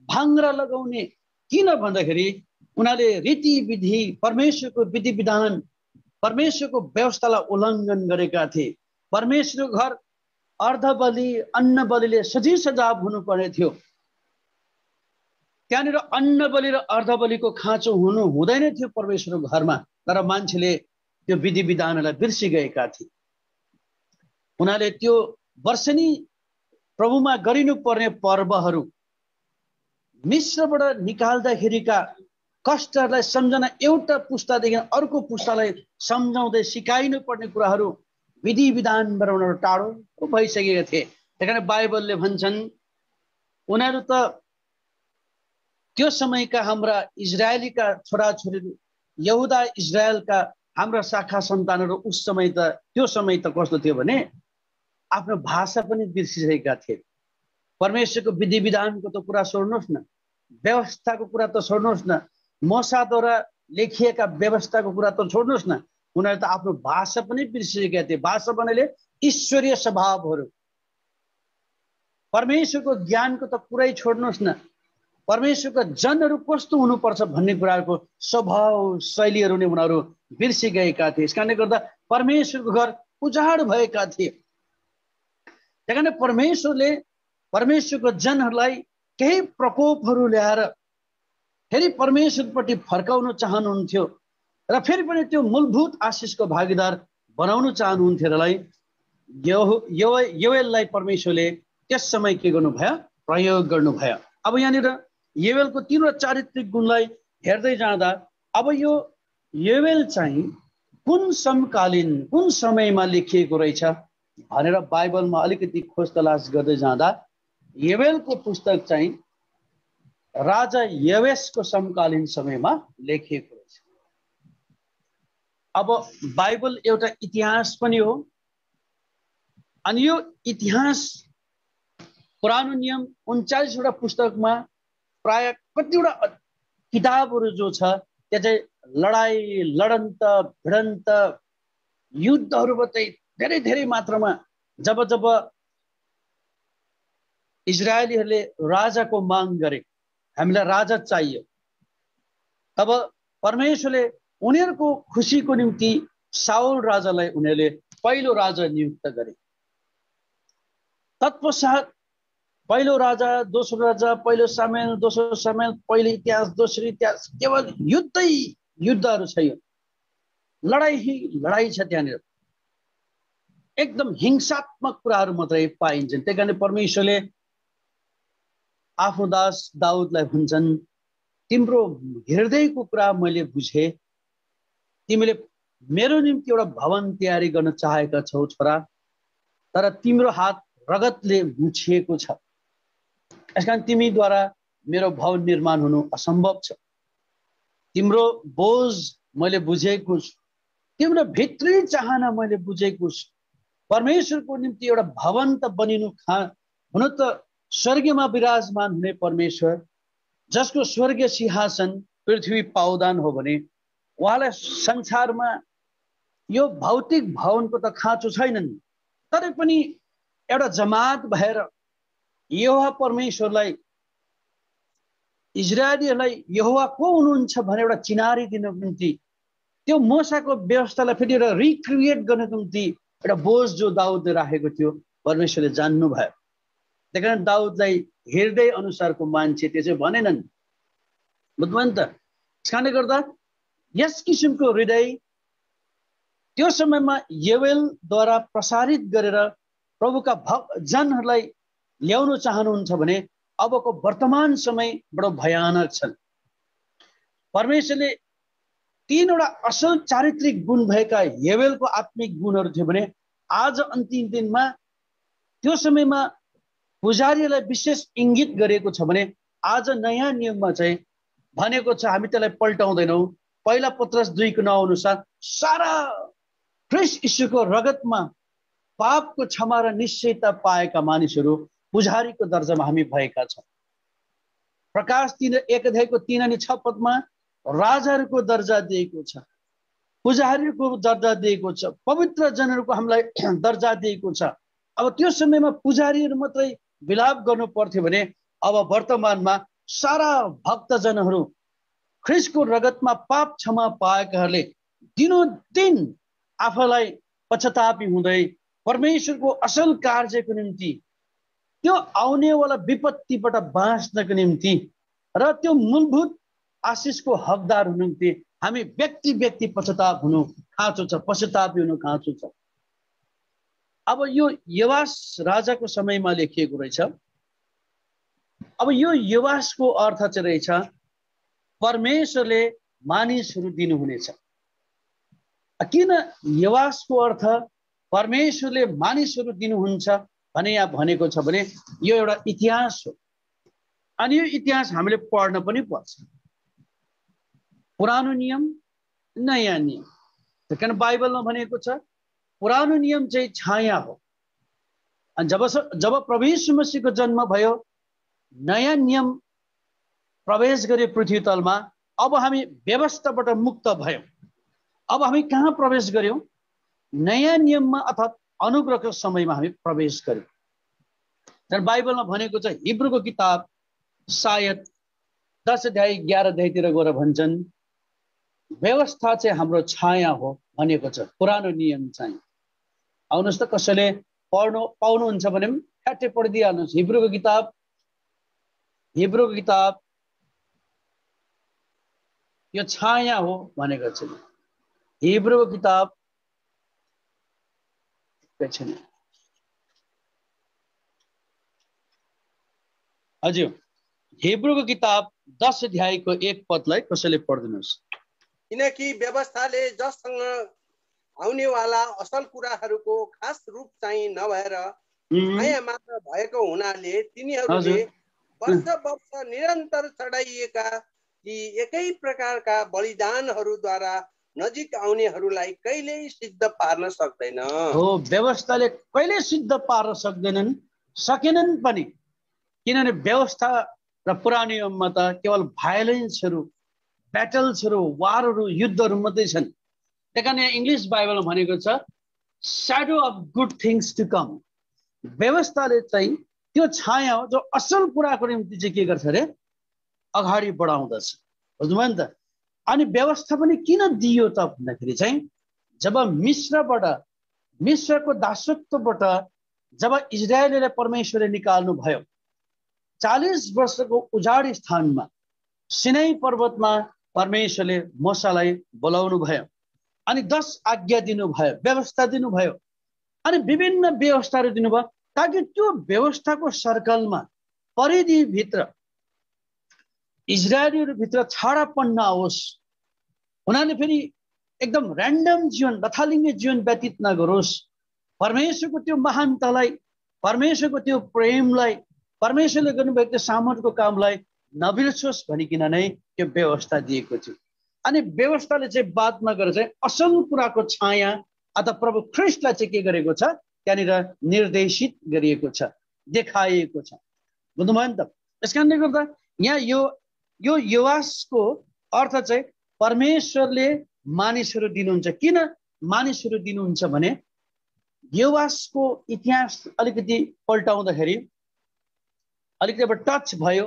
भाङ्रा लगाउने। किन भन्दाखेरि उनीहरूले रीतिविधि, परमेश्वरको विधि विधान, परमेश्वरको व्यवस्थालाई उल्लङ्घन गरेका थिए। परमेश्वरको घर अर्ध बलि, अन्न बलिले सजाव हुनुपर्ने थियो। त्यहाँनिर अन्न बलि र अर्ध बलिको खाँचो हुनु हुँदैन थियो परमेश्वरको घरमा। तर मान्छेले त्यो विधि विधानलाई बिर्सिगएका थिए। उनीहरूले त्यो वर्षनी प्रभुमा गरिनुपर्ने पर्वहरू, मिश्रबाट निकाल्दाखेरिका कष्टहरूलाई सम्झना, एउटा पुस्तादेखि अर्को पुस्तालाई सम्झाउँदै सिकाइनु पर्ने कुराहरू, विधि विधानबाट उनीहरू टाढो भइसकेका थिए। त्यही कारण बाइबलले भन्छन् उनीहरू त त्यो समयका हाम्रा इजरायलीका छोराछोरीहरू, यहुदा इजरायलका हाम्रा शाखा सन्तानहरू उस समय त, त्यो समय त कस्तो थियो भने आफ्नो भाषा पनि बिर्सिसकेका थिए। परमेश्वरको विधि विधानको त कुरा छोड्नुहोस् न, व्यवस्थाको कुरा त छोड्नुहोस् न, मूसाद्वारा लेखिएका व्यवस्थाको कुरा त छोड्नुहोस् न, उनीहरू त आफ्नो भाषा पनि बिर्सिसकेका थिए। भाषा भन्नाले ईश्वरीय स्वभावहरू, परमेश्वरको ज्ञानको त कुरै छोड्नुहोस् न, परमेश्वरका जनहरू कस्तो हुनुपर्छ भन्ने कुराको स्वभाव शैलीहरू नै उनीहरू बिर्सिगएका थिए। यस कारणले गर्दा परमेश्वरको घर उजाड भएका थिए। त्यही कारण परमेश्वरले परमेश्वरको जनहरूलाई केही प्रकोपहरू ल्याएर फेरि परमेश्वरपट्टि फर्काउन चाहनुहुन्थ्यो र फेरि पनि त्यो मूलभूत आशिषको भागीदार बनाउन चाहनुहुन्थ्यो। योएललाई परमेश्वरले त्यस समय के गर्नुभयो? प्रयोग गर्नुभयो। अब यहाँनिर यवेलको तीव्र चारित्रिक गुणलाई हेर्दै जाँदा अब यो यवेल चाहिँ कुन समकालीन कुन समयमा लेखिएको रहेछ भनेर बाइबलमा अलिकति खोज तलास गर्दै जाँदा यवेलको पुस्तक चाहिँ राजा यवेशको समकालीन समयमा लेखिएको रहेछ। अब बाइबल एउटा इतिहास पनि हो अनि यो इतिहास पुरानो नियम 39 वटा पुस्तकमा प्राय कतिवटा किताबहरू जो छ त्यो चाहिँ लडाई लडन्त भिडन्त युद्धहरू चाहिँ धेरै धेरै मात्रामा जब जब इजरायलीहरूले राजाको माग गरे, हामीलाई राजा चाहियो, तब परमेश्वरले उनीहरूको खुसीको निम्ति साउल राजालाई उनीहरूले पहिलो राजा नियुक्त गरे। तत्पश्चात पहिलो राजा, दोस्रो राजा, पहिलो सामेल, दोस्रो सामेल, पहिलो इतिहास, दोस्रो इतिहास, केवल युद्धहरू छ। यो लडाई छ, त्यहाँनिर एकदम हिंसात्मक कुराहरू मात्रै पाइन्छन्। त्यही कारण परमेश्वरले आफ्नो दास दाउदलाई भन्छन्, तिम्रो हृदयको कुरा मैले बुझे, तिमीले मेरो निम्ति एउटा भवन तयारी गर्न चाहेका छौ छोरा, तर तिम्रो हात रगतले मुछिएको छ, यसकारण तिमीद्वारा मेरो भवन निर्माण हुनु असम्भव छ। तिम्रो बोझ मैले बुझेको छु, तिम्रो भित्री चाहना मैले बुझेको छु। परमेश्वरको निम्ति एउटा भवन त बनिनु हुन त स्वर्गमा विराजमान हुने परमेश्वर, जसको स्वर्गीय सिंहासन पृथ्वी पावदान हो भने उहाँलाई संसारमा यो भौतिक भवनको त खाँचो छैनन्, तर पनि एउटा जमात भएर यहोवा परमेश्वरलाई, इजरायलीहरूलाई यहोवा को हुनुहुन्छ भनेर एउटा चिनारी दिनको निम्ति, त्यो मोसाको व्यवस्थालाई फेरि एउटा रिक्रिएट गर्नको निम्ति एउटा बोझ जो दाउदले राखेको थियो परमेश्वरले जान्नु भयो। त्यही कारण दाउदलाई हृदय अनुसारको मान्छे त्यो चाहिँ भनेनन्, बुझ्नुभयो नि त। त्यस कारणले गर्दा यस किसिमको हृदय त्यो समयमा यवेलद्वारा प्रसारित गरेर प्रभुका जनहरूलाई ल्याउन चाहनुहुन्छ भने अबको वर्तमान समय बडो भयानक छ। परमेश्वरले तीनवटा असल चारित्रिक गुण भएका यवेलको आत्मिक गुणहरू थियो भने आज अन्तिम दिनमा त्यो समयमा पुजारीलाई विशेष इंगित गरेको छ भने आज नयाँ नियममा चाहिँ भनेको छ, हामी त्यसलाई पल्टाउँदैनौँ। पहिला पत्रस 2:9 अनुसार सारा ख्रीष्ट यीशुको रगतमा पापको क्षमा र निश्चयता पाएका मानिसहरू पुजारीको दर्जामा हामी भएका छौँ। प्रकाश 1:3-6 राजाहरूको दर्जा दिएको छ, पुजारीहरूको दर्जा दिएको छ, पवित्र जनहरूको हामीलाई दर्जा दिएको छ। अब त्यो समयमा पुजारीहरू मात्रै विलाप गर्नु पर्थ्यो भने अब वर्तमानमा सारा भक्तजनहरू ख्रीष्टको रगतमा पाप क्षमा पाएकाहरूले दिनोदिन आफूलाई पश्चातापी हुँदै परमेश्वरको असल कार्यको निम्ति, त्यो आउनेवाला विपत्तिबाट बाँच्नको निम्ति र त्यो मूलभूत आशिषको हकदार हुनु निम्ति हामी व्यक्ति पश्चाताप हुनु खाँचो छ, पश्चातापी हुनु खाँचो छ। अब यो यवास राजाको समयमा लेखिएको रहेछ। अब यो यवासको अर्थ चाहिँ रहेछ परमेश्वरले मानिसहरू दिनुहुनेछ। किन यवासको अर्थ परमेश्वरले मानिसहरू दिनुहुन्छ भने यहाँ भनेको छ भने यो एउटा इतिहास हो अनि यो इतिहास हामीले पढ्न पनि पर्छ। पुरानो नियम, नयाँ नियम। किन बाइबलमा भनेको छ पुरानो नियम चाहिँ छाया हो अनि जब प्रभु यीशु मसीहको जन्म भयो, नयाँ नियम प्रवेश गरे पृथ्वी तलमा, अब हामी व्यवस्थाबाट मुक्त भयौँ। अब हामी कहाँ प्रवेश गर्यौँ? नयाँ नियममा अर्थात् अनुग्रहको समयमा हामी प्रवेश गर्यौँ। तर बाइबलमा भनेको छ, हिब्रूको किताब सायद 10:11 गएर भन्छन् व्यवस्था चाहिँ हाम्रो छाया हो भनेको छ, पुरानो नियम चाहिँ। आउनुहोस् त कसैले पढ्नु पाउनुहुन्छ भने ठ्याट्टै पढिदिइहाल्नुहोस्। हिब्रूको किताब यो छाया हो भनेको छ। हिब्रूको किताब हजुर हिब्रूको किताब 10 अध्यायको 1 पदलाई कसैले पढिदिनुहोस्। किनकि व्यवस्थाले जससँग आउनेवाला असल कुराहरूको खास रूप चाहिँ नभएर छाया मात्र भएको हुनाले तिनीहरूले वर्ष वर्ष निरन्तर चढाइएका ती एकै प्रकारका बलिदानहरूद्वारा नजिक आउनेहरूलाई कहिल्यै सिद्ध पार्न सक्दैन। हो, व्यवस्थाले कहिल्यै सिद्ध पार्न सकेनन् पनि, किनभने व्यवस्था र पुरानो नियममा त केवल भायोलेन्सहरू, ब्याटल्सहरू, वारहरू, युद्धहरू मात्रै छन्। त्यही कारण इङ्ग्लिस बाइबलमा भनेको छ shadow of good things to come. व्यवस्थाले चाहिँ त्यो छाया हो जो असल कुराको निम्ति चाहिँ के गर्छ अरे, अगाडि बढाउँदछ। बुझ्नुभयो नि त। अनि व्यवस्था पनि किन दियो त भन्दाखेरि चाहिँ जब मिश्रको दासत्वबाट जब इजरायलीलाई परमेश्वरले निकाल्नु भयो, 40 वर्षको उजाड स्थानमा सिनाई पर्वतमा परमेश्वरले मूसालाई बोलाउनु भयो अनि 10 आज्ञा दिनुभयो, व्यवस्था दिनुभयो अनि विभिन्न व्यवस्थाहरू दिनुभयो ताकि त्यो व्यवस्थाको सर्कलमा परिधिभित्र इजरायलीहरूभित्र छाडापन नहोस्, उनीहरूले फेरि एकदम ऱ्यान्डम जीवन, लथालिङ्गे जीवन व्यतीत नगरोस्। परमेश्वरको त्यो महानतालाई, परमेश्वरको त्यो प्रेमलाई, परमेश्वरले गर्नुभएको त्यो सामर्थ्यको कामलाई नबिर्सोस् भनिकन नै त्यो व्यवस्था दिएको थियो। अनि व्यवस्थाले चाहिँ बादमा गएर चाहिँ असल कुराको छाया अथवा प्रभु ख्रीष्टलाई चाहिँ के गरेको छ, त्यहाँनिर निर्देशित गरिएको छ, देखाइएको छ। बुझ्नुभयो नि त। यस कारणले गर्दा यहाँ यो योआसको अर्थ चाहिँ परमेश्वरले मानिसहरू दिनुहुन्छ। किन मानिसहरू दिनुहुन्छ भने योआसको इतिहास अलिकति पल्टाउँदाखेरि अलिकति अब टच भयो।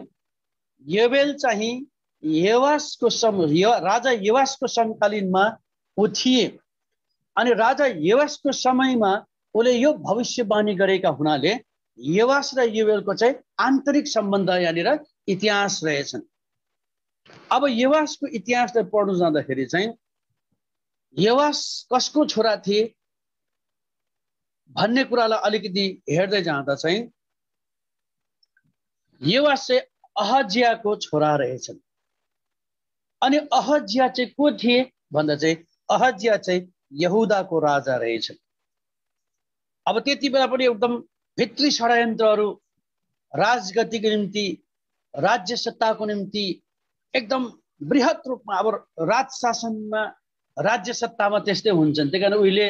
योबेल चाहिँ राजा योआसको समकालीनमा ऊ थिए अनि राजा योआसको समयमा उसले यो भविष्यवाणी गरेका हुनाले योआस र योबेलको चाहिँ आन्तरिक सम्बन्ध यहाँनिर इतिहास रहेछन्। अब योआसको इतिहासलाई पढ्नु जाँदाखेरि चाहिँ योआस कसको छोरा थिए भन्ने कुरालाई अलिकति हेर्दै जाँदा चाहिँ योआस चाहिँ अहजियाको छोरा रहेछन्। अनि अहजिया चाहिँ को थिए भन्दा चाहिँ अहजिया चाहिँ यहुदाको राजा रहेछन्। अब त्यति बेला पनि एकदम भित्री षड्यन्त्रहरू राजगतिको निम्ति, राज्य सत्ताको निम्ति एकदम बृहत रूपमा, अब राज शासनमा, राज्य सत्तामा त्यस्तै हुन्छन्। त्यही कारण उहिले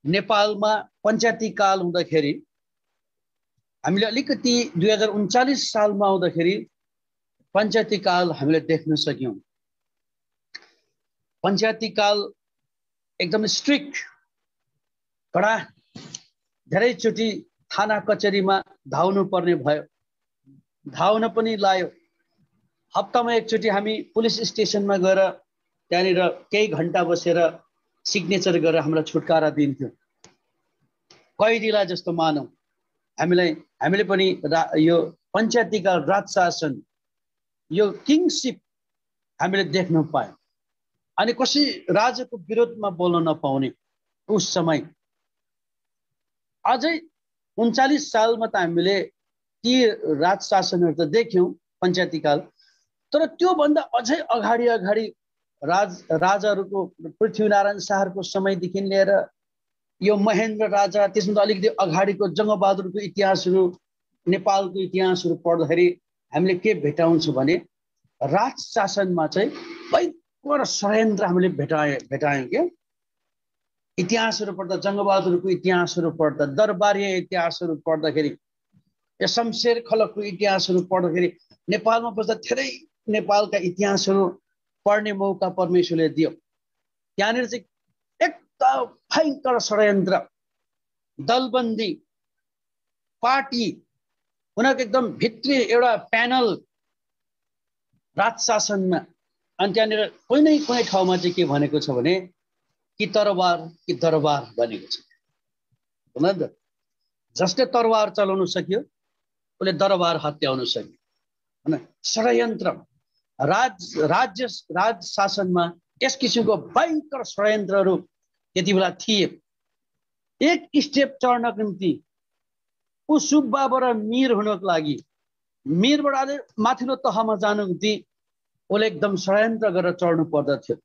नेपालमा पञ्चायती काल हुँदाखेरि हामीले अलिकति 2039 सालमा आउँदाखेरि पञ्चायती काल हामीले देख्न सक्यौं। पञ्चायती काल एकदम स्ट्रिक्ट, कडा, धेरैचोटि थाना कचेरीमा धाउनु पर्ने भयो, धाउन पनि लायो। हप्तामा एकचोटि हामी पुलिस स्टेसनमा गएर त्यहाँनिर केही घण्टा बसेर सिग्नेचर गरेर हामीलाई छुटकारा दिन्थ्यो। कैदीलाई जस्तो मानौँ हामीले पनि यो पञ्चायतीका राज शासन, यो किङशिप हामीले देख्न पायौँ। अनि कसै राजाको विरोधमा बोल्न नपाउने उस समय। अझै 39 सालमा त हामीले ती राज शासनहरू त देख्यौँ पञ्चायती काल। तर त्योभन्दा अझै अगाडि राजाहरूको पृथ्वीनारायण शाहको समयदेखि लिएर यो महेन्द्र राजा, त्यसभन्दा अलिकति अगाडिको जङ्गबहादुरको इतिहासहरू, नेपालको इतिहासहरू पढ्दाखेरि हामीले के भेटाउँछौँ भने राज शासनमा चाहिँ भयङ्कर षड्यन्त्र हामीले भेटायौँ के। इतिहासहरू पढ्दा, जङ्गबहादुरको इतिहासहरू पढ्दा, दरबारीय इतिहासहरू पढ्दाखेरि, या शमशेर खलकको इतिहासहरू पढ्दाखेरि नेपालमा बस्दा धेरै नेपालका इतिहासहरू पढ्ने मौका परमेश्वरले दियो। त्यहाँनिर चाहिँ एकदम भयङ्कर षड्यन्त्र, दलबन्दी, पार्टी, उनीहरूको एकदम भित्री एउटा प्यानल राज शासनमा। अनि त्यहाँनिर कुनै न कुनै ठाउँमा चाहिँ के भनेको छ भने कि तरवार कि दरबार भनेको छ। होइन त, जसले तरवार चलाउन सक्यो उसले दरबार हत्याउन सक्यो। होइन, षड्यन्त्र राज शासनमा यस किसिमको भयङ्कर षड्यन्त्रहरू त्यति बेला थिए। एक स्टेप चढ्नको निम्ति ऊ सुब्बाबाट मीर हुनको लागि मीरबाट माथिल्लो तहमा जानु ती उसले एकदम षड्यन्त्र गरेर चढ्नु पर्दथ्यो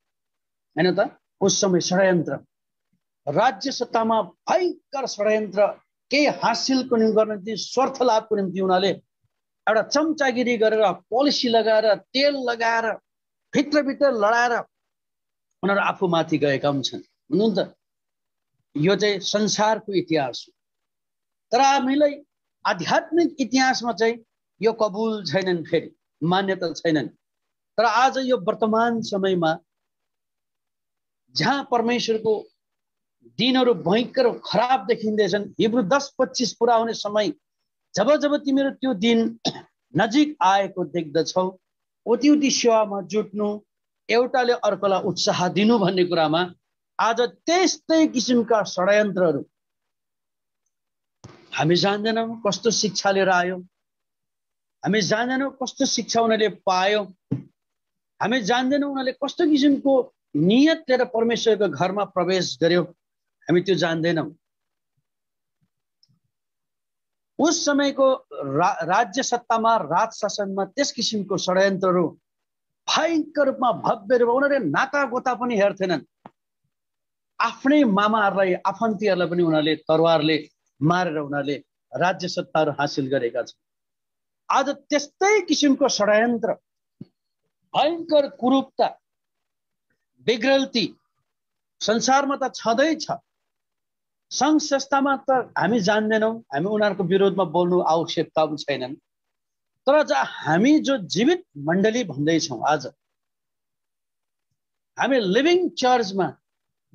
हैन त। उस समय षड्यन्त्र, राज्य सत्तामा भयंकर षड्यन्त्र, केही हासिलको निम्ति गर्न निम्ति, स्वार्थ लाभको निम्ति उनीहरूले एउटा चम्चागिरी गरेर, पोलिसी लगाएर, तेल लगाएर, भित्रभित्र लडाएर उनीहरू आफूमाथि गएका हुन्छन्। हुनु त यो चाहिँ संसारको इतिहास हो। तर हामीलाई आध्यात्मिक इतिहासमा चाहिँ यो कबुल छैनन्, फेरि मान्यता छैनन्। तर आज यो वर्तमान समयमा जहाँ परमेश्वरको दिनहरू भयंकर खराब देखिँदैछन्, हिब्रू 10:25 पुरा हुने समय, जब जब तिमीहरू त्यो दिन नजिक आएको देख्दछौ, उति उति सेवामा जुट्नु, एउटाले अर्कोलाई उत्साह दिनु भन्ने कुरामा आज त्यस्तै किसिमका षड्यन्त्रहरू हामी जान्दैनौँ कस्तो शिक्षा लिएर आयो, हामी जान्दैनौँ कस्तो शिक्षा उनीहरूले पायो, हामी जान्दैनौँ उनीहरूले कस्तो किसिमको नियत लिएर परमेश्वरको घरमा प्रवेश गर्यो, हामी त्यो जान्दैनौँ। उस समयको राज्य सत्तामा, राज शासनमा त्यस किसिमको षड्यन्त्रहरू भयंकर रूपमा भव्य रूपमा, उनीहरूले नाता गोता पनि हेर्थेनन्। आफ्नै मामाहरूलाई, आफन्तीहरूलाई पनि उनीहरूले तरवारले मारेर उनीहरूले राज्य सत्ताहरू हासिल गरेका छन्। आज त्यस्तै किसिमको षड्यन्त्र, भयंकर कुरूपता, विग्रल्ती संसारमा त छँदैछ। सङ्घ संस्थामा त हामी जान्दैनौँ, हामी उनीहरूको विरोधमा बोल्नु आवश्यकता पनि छैनन्। तर हामी जो जीवित मण्डली भन्दैछौँ, आज हामी लिभिङ चर्चमा,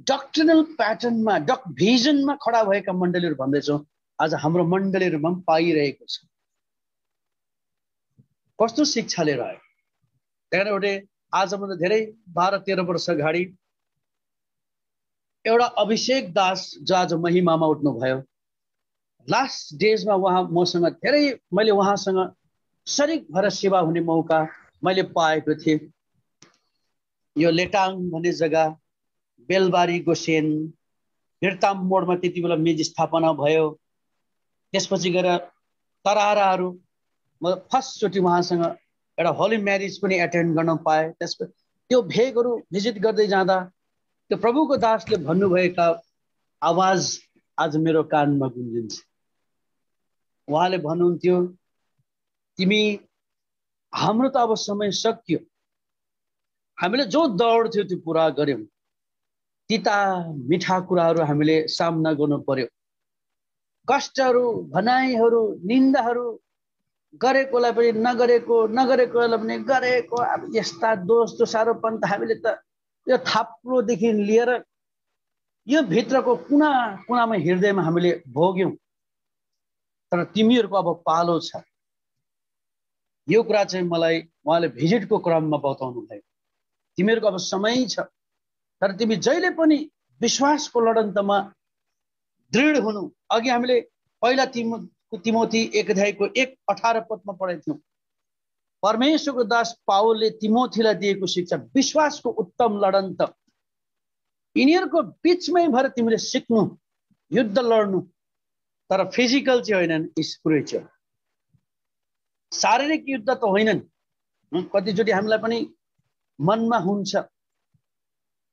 डक्ट्रिनल प्याटर्नमा, भिजनमा खडा भएका मण्डलीहरू भन्दैछौँ। आज हाम्रो मण्डलीहरूमा पनि पाइरहेको छ। कस्तो शिक्षा लिएर आयो? त्यहाँ एउटा आजभन्दा धेरै 12-13 वर्ष अगाडि एउटा अभिषेक दास जो आज महिमामा उठ्नुभयो, लास्ट डेजमा उहाँ मसँग धेरै, मैले उहाँसँग शरीक भएर सेवा हुने मौका मैले पाएको थिएँ। यो लेटाङ भन्ने जग्गा, बेलबारी गोसेन, बिरताम मोडमा त्यति बेला मेज स्थापना भयो। त्यसपछि गएर तराराहरू, म फर्स्टचोटि उहाँसँग एउटा होली म्यारिज पनि एटेन्ड गर्न पाएँ। त्यसपछि त्यो भेगहरू भिजिट गर्दै जाँदा त्यो प्रभुको दासले भन्नुभएका आवाज आज मेरो कानमा गुन्जिन्छ। उहाँले भन्नुहुन्थ्यो, तिमी, हाम्रो त अब समय सकियो, हामीले जो दौड थियो त्यो पुरा गर्यौँ, तिता मिठा कुराहरू हामीले सामना गर्नु पर्यो, कष्टहरू, भनाइहरू, निन्दाहरू, गरेकोलाई पनि नगरेकोलाई पनि गरेको, अब यस्ता दोष दोषारोपण त हामीले त यो थाप्रोदेखि लिएर यो भित्रको कुना कुनामा, हृदयमा हामीले भोग्यौँ। तर तिमीहरूको अब पालो छ। यो कुरा चाहिँ मलाई उहाँले भिजिटको क्रममा बताउनु भयो। तिमीहरूको अब समय छ, तर तिमी जहिले पनि विश्वासको लडन्तमा दृढ हुनु। अघि हामीले पहिला तिमोथी 1:1-18 पढेको थियौँ। परमेश्वरको दास पावलले तिमोथीलाई दिएको शिक्षा, विश्वासको उत्तम लडन्त, यिनीहरूको बिचमै भएर तिमीले सिक्नु, युद्ध लड्नु, तर फिजिकल चाहिँ होइनन्, स्पिरिचुअल। शारीरिक युद्ध त होइनन्। कतिचोटि हामीलाई पनि मनमा हुन्छ,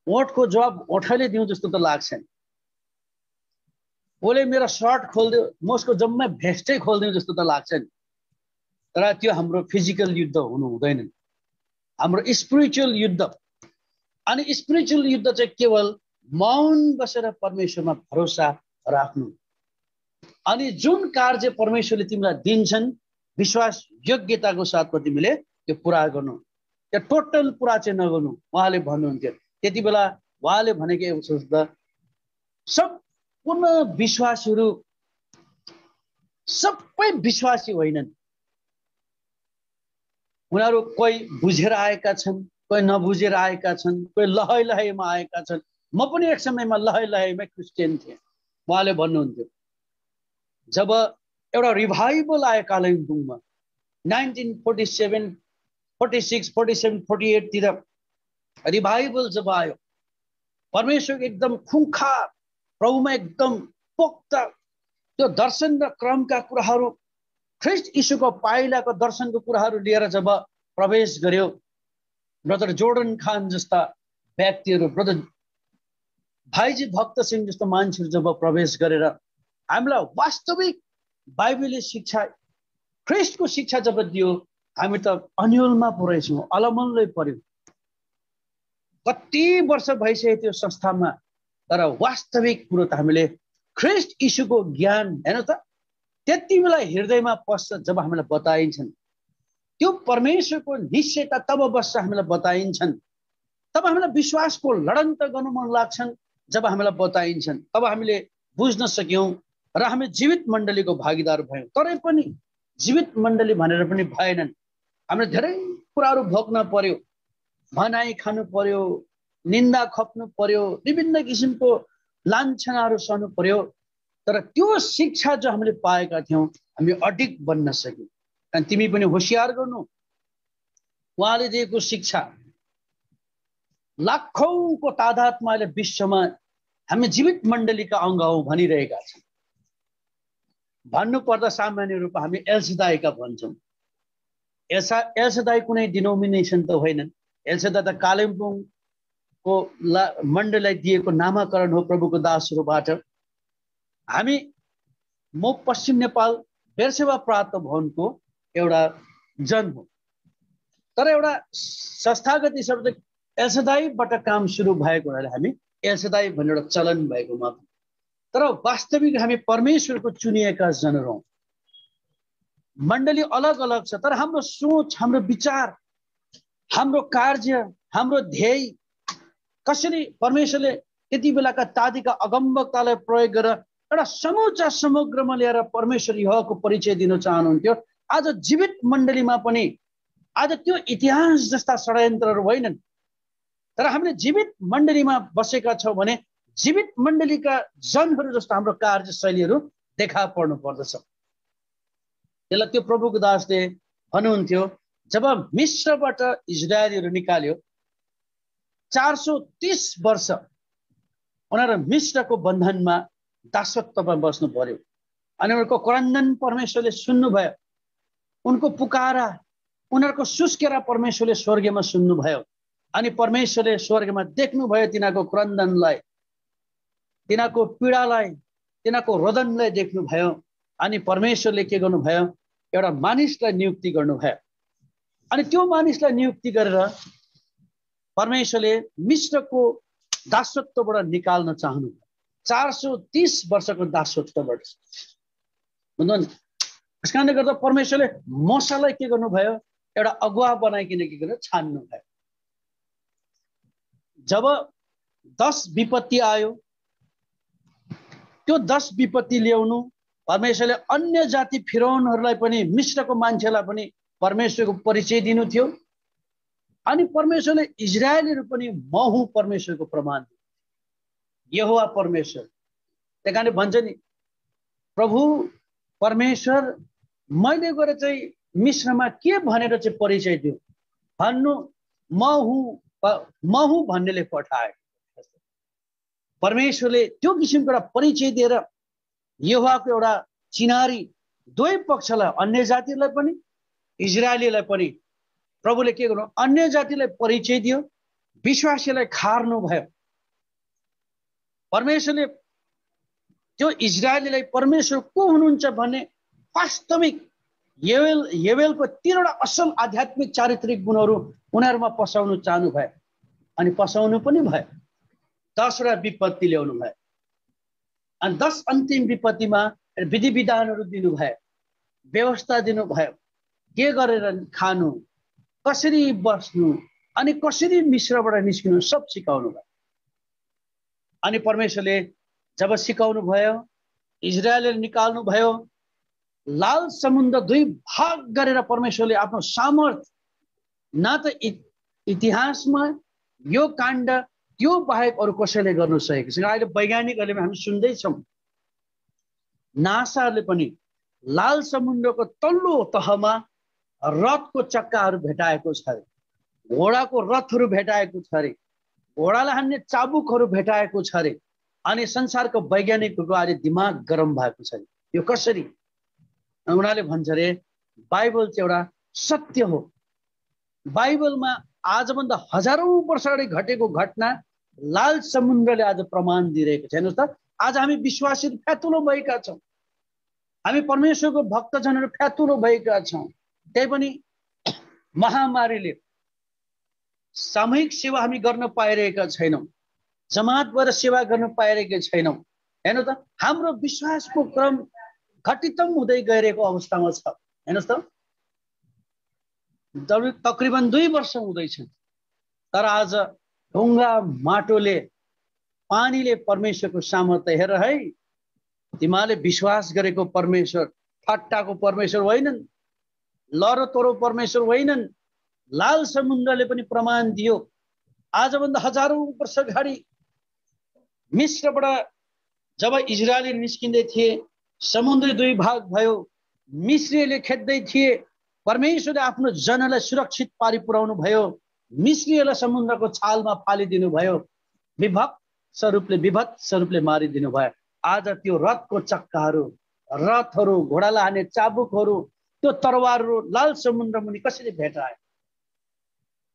ओठको जवाब ओठैले दिउँ जस्तो त लाग्छ नि, ओले मेरो सर्ट खोलिदियो, म उसको जम्मै भेस्टै खोलिदिउँ जस्तो त लाग्छ नि। तर त्यो हाम्रो फिजिकल युद्ध हुनु हुँदैन, हाम्रो स्पिरिचुअल युद्ध। अनि स्पिरिचुअल युद्ध चाहिँ केवल मौन बसेर परमेश्वरमा भरोसा राख्नु, अनि जुन कार्य परमेश्वरले तिमीलाई दिन्छन् विश्वास योग्यताको साथमा तिमीले त्यो पुरा गर्नु, त्यो टोटल पुरा चाहिँ नगर्नु। उहाँले भन्नुहुन्थ्यो त्यति बेला, उहाँले भनेको एउटा शब्द, सम्पूर्ण विश्वासीहरू सबै विश्वासी होइनन्, उनीहरू कोही बुझेर आएका छन्, कोही नबुझेर आएका छन्, कोही लहै लहैमा आएका छन्। म पनि एक समयमा लहै लहैमा क्रिस्चियन थिएँ। उहाँले भन्नुहुन्थ्यो, जब एउटा रिभाइभल आयो कालिम्पोङमा 1947, 46, 47, 48 तिर रिभाइभल जब आयो, परमेश्वर एकदम खुङ्खार, प्रभुमा एकदम पोख्त त्यो दर्शन र क्रमका कुराहरू ख्रिस्ट यीशुको पाइलाको दर्शनको कुराहरू लिएर जब प्रवेश गर्यो, ब्रदर जोर्डन खान जस्ता व्यक्तिहरू, ब्रदर भाइजी भक्त सिंह जस्तो मान्छेहरू जब प्रवेश गरेर हामीलाई वास्तविक बाइबलले शिक्षा, ख्रिस्टको शिक्षा जब दियो, हामी त अन्यलमा परेछौँ, अलमल्लै पर्यो। कति वर्ष भइसक्यो त्यो संस्थामा, तर वास्तविक कुरो त हामीले ख्रिस्ट यीशुको ज्ञान हेर्नु त त्यति बेला हृदयमा पस्छ जब हामीलाई बताइन्छन्। त्यो परमेश्वरको निश्चयता तब बस्छ हामीलाई बताइन्छन्। तब हामीलाई विश्वासको लडन त गर्नु मन लाग्छन् जब हामीलाई बताइन्छन्। तब हामीले बुझ्न सक्यौँ र हामी जीवित मण्डलीको भागीदार भयौँ। तरै पनि जीवित मण्डली भनेर पनि भएनन्। हामीले धेरै कुराहरू भोग्न पर्यो, भनाइ खानु पर्यो, निन्दा खप्नु पर्यो, विभिन्न किसिमको लान्छनाहरू सहनु पर्यो। तर त्यो शिक्षा जो हामीले पाएका थियौँ, हामी अडिग बन्न सक्यौँ। अनि तिमी पनि होसियार गर्नु, उहाँले दिएको शिक्षा लाखौंको तादादमा अहिले विश्वमा हामी जीवित मण्डलीका अङ्ग हौँ भनिरहेका छौँ। भन्नुपर्दा सामान्य रूपमा हामी एलसेदाईका भन्छौँ। एलसेदाई कुनै डिनोमिनेसन त होइनन्। एलसेदाई त कालिम्पोङको मण्डलीलाई दिएको नामाकरण हो प्रभुको दासहरूबाट। म पश्चिम नेपाल बेरसेवा प्राप्त भवनको एउटा जन हो। तर एउटा संस्थागत हिसाबले एलसेदाईबाट काम सुरु भएको हुनाले हामी एलसेदाई भन्ने एउटा चलन भएको मात्र। तर वास्तविक हामी परमेश्वरको चुनिएका जनहरू हौँ। मण्डली अलग अलग छ, तर हाम्रो सोच, हाम्रो विचार, हाम्रो कार्य, हाम्रो ध्येय कसरी परमेश्वरले त्यति बेलाका तादीका अगमवक्तालाई प्रयोग गरेर एउटा समूचा समग्रमा ल्याएर परमेश्वर यहोवाको परिचय दिन चाहनुहुन्थ्यो। आज जीवित मण्डलीमा पनि आज त्यो इतिहास जस्ता षड्यन्त्रहरू होइनन्। तर हामीले जीवित मण्डलीमा बसेका छौँ भने जीवित मण्डलीका जनहरू जस्तो हाम्रो कार्यशैलीहरू देखा पर्नु पर्दछ। त्यसलाई त्यो प्रभुको दासले भन्नुहुन्थ्यो, जब मिस्रबाट इजरायलीहरू निकाल्यो 430 वर्ष उनीहरू मिस्रको बन्धनमा दासत्वमा बस्नु पर्यो। अनि उनीहरूको क्रन्दन परमेश्वरले सुन्नुभयो, उनको पुकारा, उनीहरूको सुस्केरा परमेश्वरले स्वर्गमा सुन्नुभयो। अनि परमेश्वरले स्वर्गमा देख्नुभयो तिनीहरूको क्रन्दनलाई, तिनीहरूको पीडालाई, तिनीहरूको रोदनलाई देख्नुभयो। अनि परमेश्वरले के गर्नुभयो, एउटा मानिसलाई नियुक्ति गर्नुभयो। अनि त्यो मानिसलाई नियुक्ति गरेर परमेश्वरले मिस्रको दासत्वबाट निकाल्न चाहनुभयो। 430 वर्षको दासत्वबाट। त्यस कारणले गर्दा परमेश्वरले मूसालाई के गर्नुभयो, एउटा अगुवा बनाइकन के गरेर छान्नुभयो। जब 10 विपत्ति आयो, त्यो 10 विपत्ति ल्याउनु परमेश्वरले अन्य जाति फिरौनहरूलाई पनि, मिस्रको मान्छेलाई पनि परमेश्वरको परिचय दिनु थियो। अनि परमेश्वरले इजरायलीहरू पनि म हुँ परमेश्वरको प्रमाण दियो, यहोवा परमेश्वर। त्यही कारणले भन्छ नि, प्रभु परमेश्वर मैले गएर चाहिँ मिस्रमा के भनेर चाहिँ परिचय दियो भन्नु, म हुँ भन्नेले पठाए। परमेश्वरले त्यो किसिमको एउटा परिचय दिएर यहोवाको एउटा चिनारी दुवै पक्षलाई, अन्य जातिलाई पनि इजरायलीलाई पनि प्रभुले के गर्नु, अन्य जातिलाई परिचय दियो, विश्वासीलाई खार्नु भयो। परमेश्वरले त्यो इजरायलीलाई परमेश्वर को हुनुहुन्छ भन्ने वास्तविक यवेलको 3वटा असल आध्यात्मिक चारित्रिक गुणहरू उनीहरूमा पसाउनु चाहनु भयो। अनि पसाउनु पनि भयो। 10वटा विपत्ति ल्याउनु भयो। अनि 10 अन्तिम विपत्तिमा विधि विधानहरू दिनुभयो, व्यवस्था दिनुभयो, के गरेर खानु, कसरी बस्नु, अनि कसरी मिस्रबाट निस्किनु, सब सिकाउनु भयो। अनि परमेश्वरले जब सिकाउनु भयो, इजरायलले निकाल्नु भयो, लाल समुद्र 2 भाग गरेर परमेश्वरले आफ्नो सामर्थ्य, न त इतिहासमा यो काण्ड त्यो बाहेक अरू कसैले गर्नु सकेको छैन। अहिले वैज्ञानिकहरूले हामी सुन्दैछौँ, नासाले पनि लाल समुद्रको तल्लो तहमा रथको चक्काहरू भेटाएको छ अरे, घोडाको रथहरू भेटाएको छ अरे, घोडालाई हान्ने चाबुकहरू भेटाएको छ अरे। अनि संसारको वैज्ञानिकहरूको अहिले दिमाग गरम भएको छ। यो कसरी? उनीहरूले भन्छ रे बाइबल चाहिँ एउटा सत्य हो। बाइबलमा आजभन्दा हजारौं वर्ष अगाडि घटेको घटना लाल समुद्रले आज प्रमाण दिइरहेको छ। हेर्नुहोस् त, आज हामी विश्वासीहरू फ्यातुलो भएका छौँ, हामी परमेश्वरको भक्तजनहरू फ्यातुलो भएका छौँ। त्यही पनि महामारीले सामूहिक सेवा हामी गर्न पाइरहेका छैनौँ, जमात भएर सेवा गर्न पाइरहेका छैनौँ। हेर्नु त, हाम्रो विश्वासको क्रम घटितम हुँदै गइरहेको अवस्थामा छ। हेर्नुहोस् त, तकरिबन 2 वर्ष हुँदैछ, तर आज ढुङ्गा माटोले पानीले परमेश्वरको सामर्थ्य हेर है, तिमीले विश्वास गरेको परमेश्वर ठट्टाको परमेश्वर होइनन्, लरतोरो परमेश्वर होइनन्। लाल समुद्रले पनि प्रमाण दियो। आजभन्दा हजारौं वर्ष अगाडि मिस्रबाट जब इजरायली निस्किँदै थिए, समुद्र 2 भाग भयो, मिस्रीले खेद्दै थिए, परमेश्वरले आफ्नो जनलाई सुरक्षित पारी पुर्याउनु भयो, मिस्रीलाई समुद्रको छालमा फालिदिनु भयो, विभत्स रूपले मारिदिनु भयो। आज त्यो रथको चक्काहरू, रथहरू, घोडालाई हान्ने चाबुकहरू, त्यो तरवारहरू लाल समुद्र मुनि कसरी भेटाए।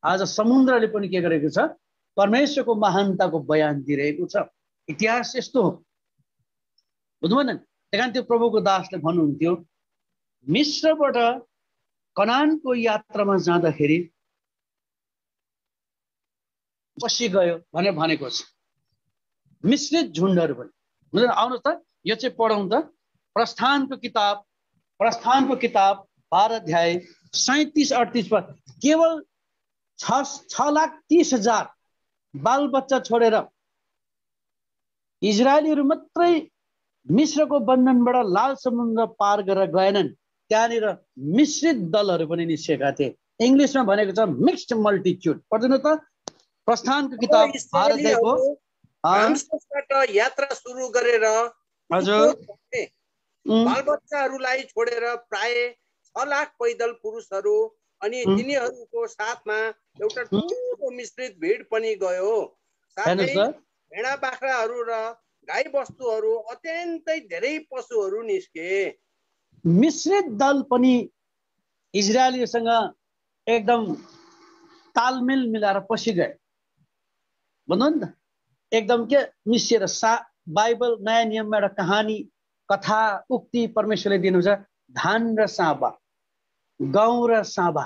आज समुद्रले पनि के गरेको छ, परमेश्वरको महानताको बयान दिइरहेको छ। इतिहास यस्तो हो, बुझ्नुभयो न। त्यही त्यो प्रभुको दासले भन्नुहुन्थ्यो, मिस्रबाट कनानको यात्रामा जाँदाखेरि पछि गयो भनेर भनेको छ। मिश्रित झुन्डहरू पनि बुझ्नु। आउनुहोस् त, यो चाहिँ पढौँ त। प्रस्थानको किताब 12 अध्याय 37-38 पर केवल 6,30,000 बाल बच्चा छोडेर इजरायलीहरू मात्रै मिश्रको बन्धनबाट लाल समुद्र पार गरेर गएनन्। त्यहाँनिर मिश्रित दलहरू पनि निस्केका थिए। इङ्ग्लिसमा भनेको छ मिक्स्ड मल्टिट्युड। पढ्दिनु त, प्रस्थानको किताब 12 अध्यायको यात्रा सुरु गरेर हजुर बालबच्चाहरूलाई छोडेर प्राय 6 लाख पैदल पुरुषहरू अनि तिनीहरूको साथमा एउटा ठुलो मिश्रित भिड पनि गयो। साथै भेडा बाख्राहरू र गाई बस्तुहरू, अत्यन्तै धेरै पशुहरू निस्के। मिश्रित दल पनि इजरायलीसँग एकदम तालमेल मिलाएर पछि गए। भन्नु नि त, एकदम के मिसिएर। बाइबल नयाँ नियममा एउटा कहानी, कथा, उक्ति परमेश्वरले दिनुहुन्छ, धान र साँबा, गहुँ र साँबा,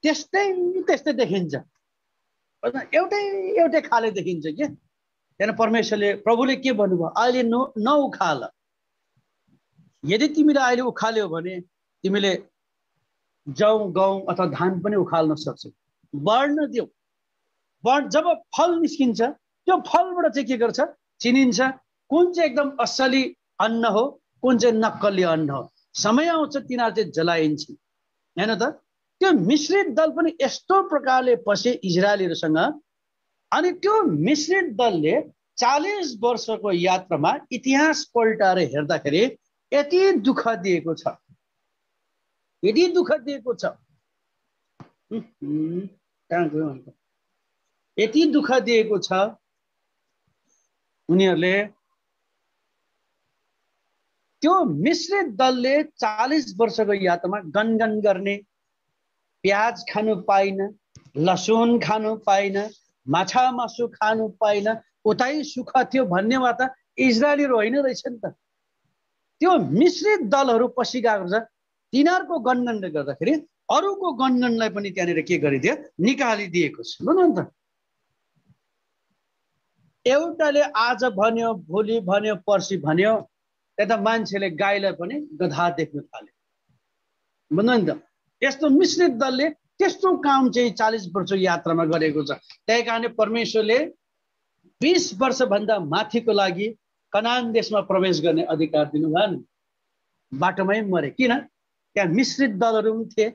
त्यस्तै देखिन्छ। एउटै खाले देखिन्छ के। त्यहाँ परमेश्वरले, प्रभुले के भन्नुभयो, अहिले नउखाल। यदि तिमीले अहिले उखाल्यौ भने तिमीले जौ, गहुँ अथवा धान पनि उखाल्न सक्छौ। बढ्न दिऊ। जब फल निस्किन्छ, त्यो फलबाट चाहिँ के गर्छ, चिनिन्छ कुन चाहिँ एकदम असली अन्न हो, कुन चाहिँ नक्कली अन्न हो। समय आउँछ तिनीहरू चाहिँ जलाइन्छ। हैन त, त्यो मिश्रित दल पनि यस्तो प्रकारले पसे इजरायलीहरूसँग। अनि त्यो मिश्रित दलले 40 वर्षको यात्रामा इतिहास पल्टाएर हेर्दाखेरि यति दुःख दिएको छ, यति दुःख दिएको छ, यति दुःख दिएको छ। उनीहरूले त्यो मिश्रित दलले 40 वर्षको यात्रामा गनगन गर्ने, प्याज खानु पाइन, लसुन खानु पाइन, माछा मासु खानु पाइन, उतै सुख थियो भन्ने वा त इजरायलीहरू होइन रहेछ नि त। त्यो मिश्रित दलहरू पछि गएको छ। तिनीहरूको गनगनले गर्दाखेरि अरूको गनगनलाई पनि त्यहाँनिर के गरिदियो, निकालिदिएको छ। बुझ्नु नि त, एउटाले आज भन्यो, भोलि भन्यो, पर्सि भन्यो, त्यता मान्छेले गाईलाई पनि गधा देख्न थाल्यो। बुझ्नु नि त, यस्तो मिश्रित दलले त्यस्तो काम चाहिँ 40 वर्ष यात्रामा गरेको छ। त्यही कारणले परमेश्वरले 20 वर्षभन्दा माथिको लागि कनान देशमा प्रवेश गर्ने अधिकार दिनुभएन। बाटोमै मरे। किन? त्यहाँ मिश्रित दलहरू पनि थिए।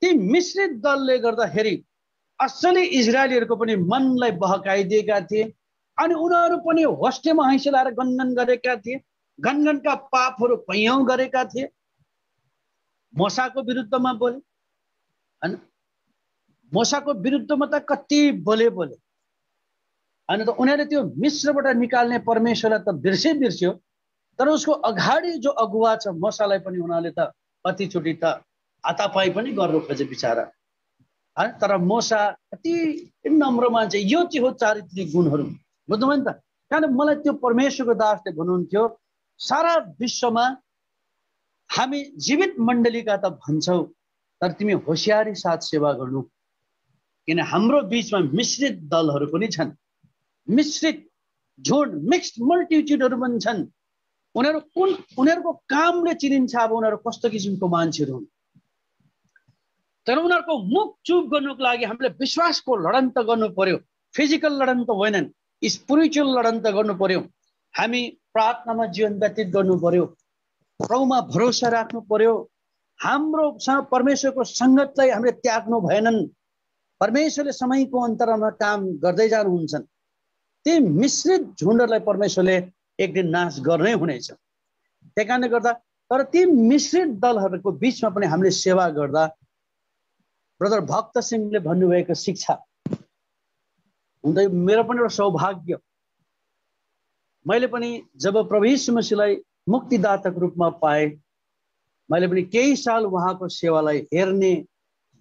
ती मिश्रित दलले गर्दाखेरि असली इजरायलीहरूको पनि मनलाई बहकाइदिएका थिए। अनि उनीहरू पनि होस्टेमा हैँसे लाएर गनगन गरेका थिए। गनगनका पापहरू कैयौं गरेका थिए। मोसाको विरुद्धमा बोले, हैन? मोसाको विरुद्धमा त कति बोले। अनि त उनीहरूले त्यो मिश्रबाट निकाल्ने परमेश्वरलाई त बिर्स्यो। तर उसको अगाडि जो अगुवा छ मोसालाई पनि उनीहरूले त कतिचोटि त हातापाई पनि गर्नु खोजे बिचारा। तर मोसा कति नम्र मान्छे, यो चाहिँ हो चारित्रिक गुणहरू, बुझ्नुभयो नि त। कारण मलाई त्यो परमेश्वरको दासले भन्नुहुन्थ्यो सारा विश्वमा हामी जीवित मण्डलीका त भन्छौ, तर तिमी होशियारी साथ सेवा गर्नु, किन हाम्रो बीचमा मिश्रित दलहरू पनि छन्, मिश्रित झुन्ड मिक्स्ड मल्टिट्युडहरू पनि छन्। उनीहरूको कामले चिनिन्छ अब उनीहरू कस्तो किसिमको मान्छेहरू हुन्। तर उनीहरूको मुख चुप गर्नुको लागि हामीले विश्वासको लडन त गर्नु पर्यो, फिजिकल लडन त होइनन्, स्पिरिचुअल लडन त गर्नु पर्यो। हामी प्रार्थनामा जीवन व्यतीत गर्नु पर्यो, प्रभुमा भरोसा राख्नु पर्यो, हाम्रोसँग परमेश्वरको सङ्गतलाई हामीले त्याग्नु भएनन्। परमेश्वरले समयको अन्तरालमा काम गर्दै जानुहुन्छन्। ती मिश्रित झुन्डहरूलाई परमेश्वरले एक दिन नाश गर्नै हुनेछ। त्यही कारणले गर्दा तर ती मिश्रित दलहरूको बिचमा पनि हामीले सेवा गर्दा ब्रदर भक्त सिंहले भन्नुभएको शिक्षा हुँदा मेरो पनि एउटा सौभाग्य, मैले पनि जब प्रभु यीशु मसीहलाई मुक्तिदाताको रूपमा पाएँ, मैले पनि केही साल उहाँको सेवालाई हेर्ने,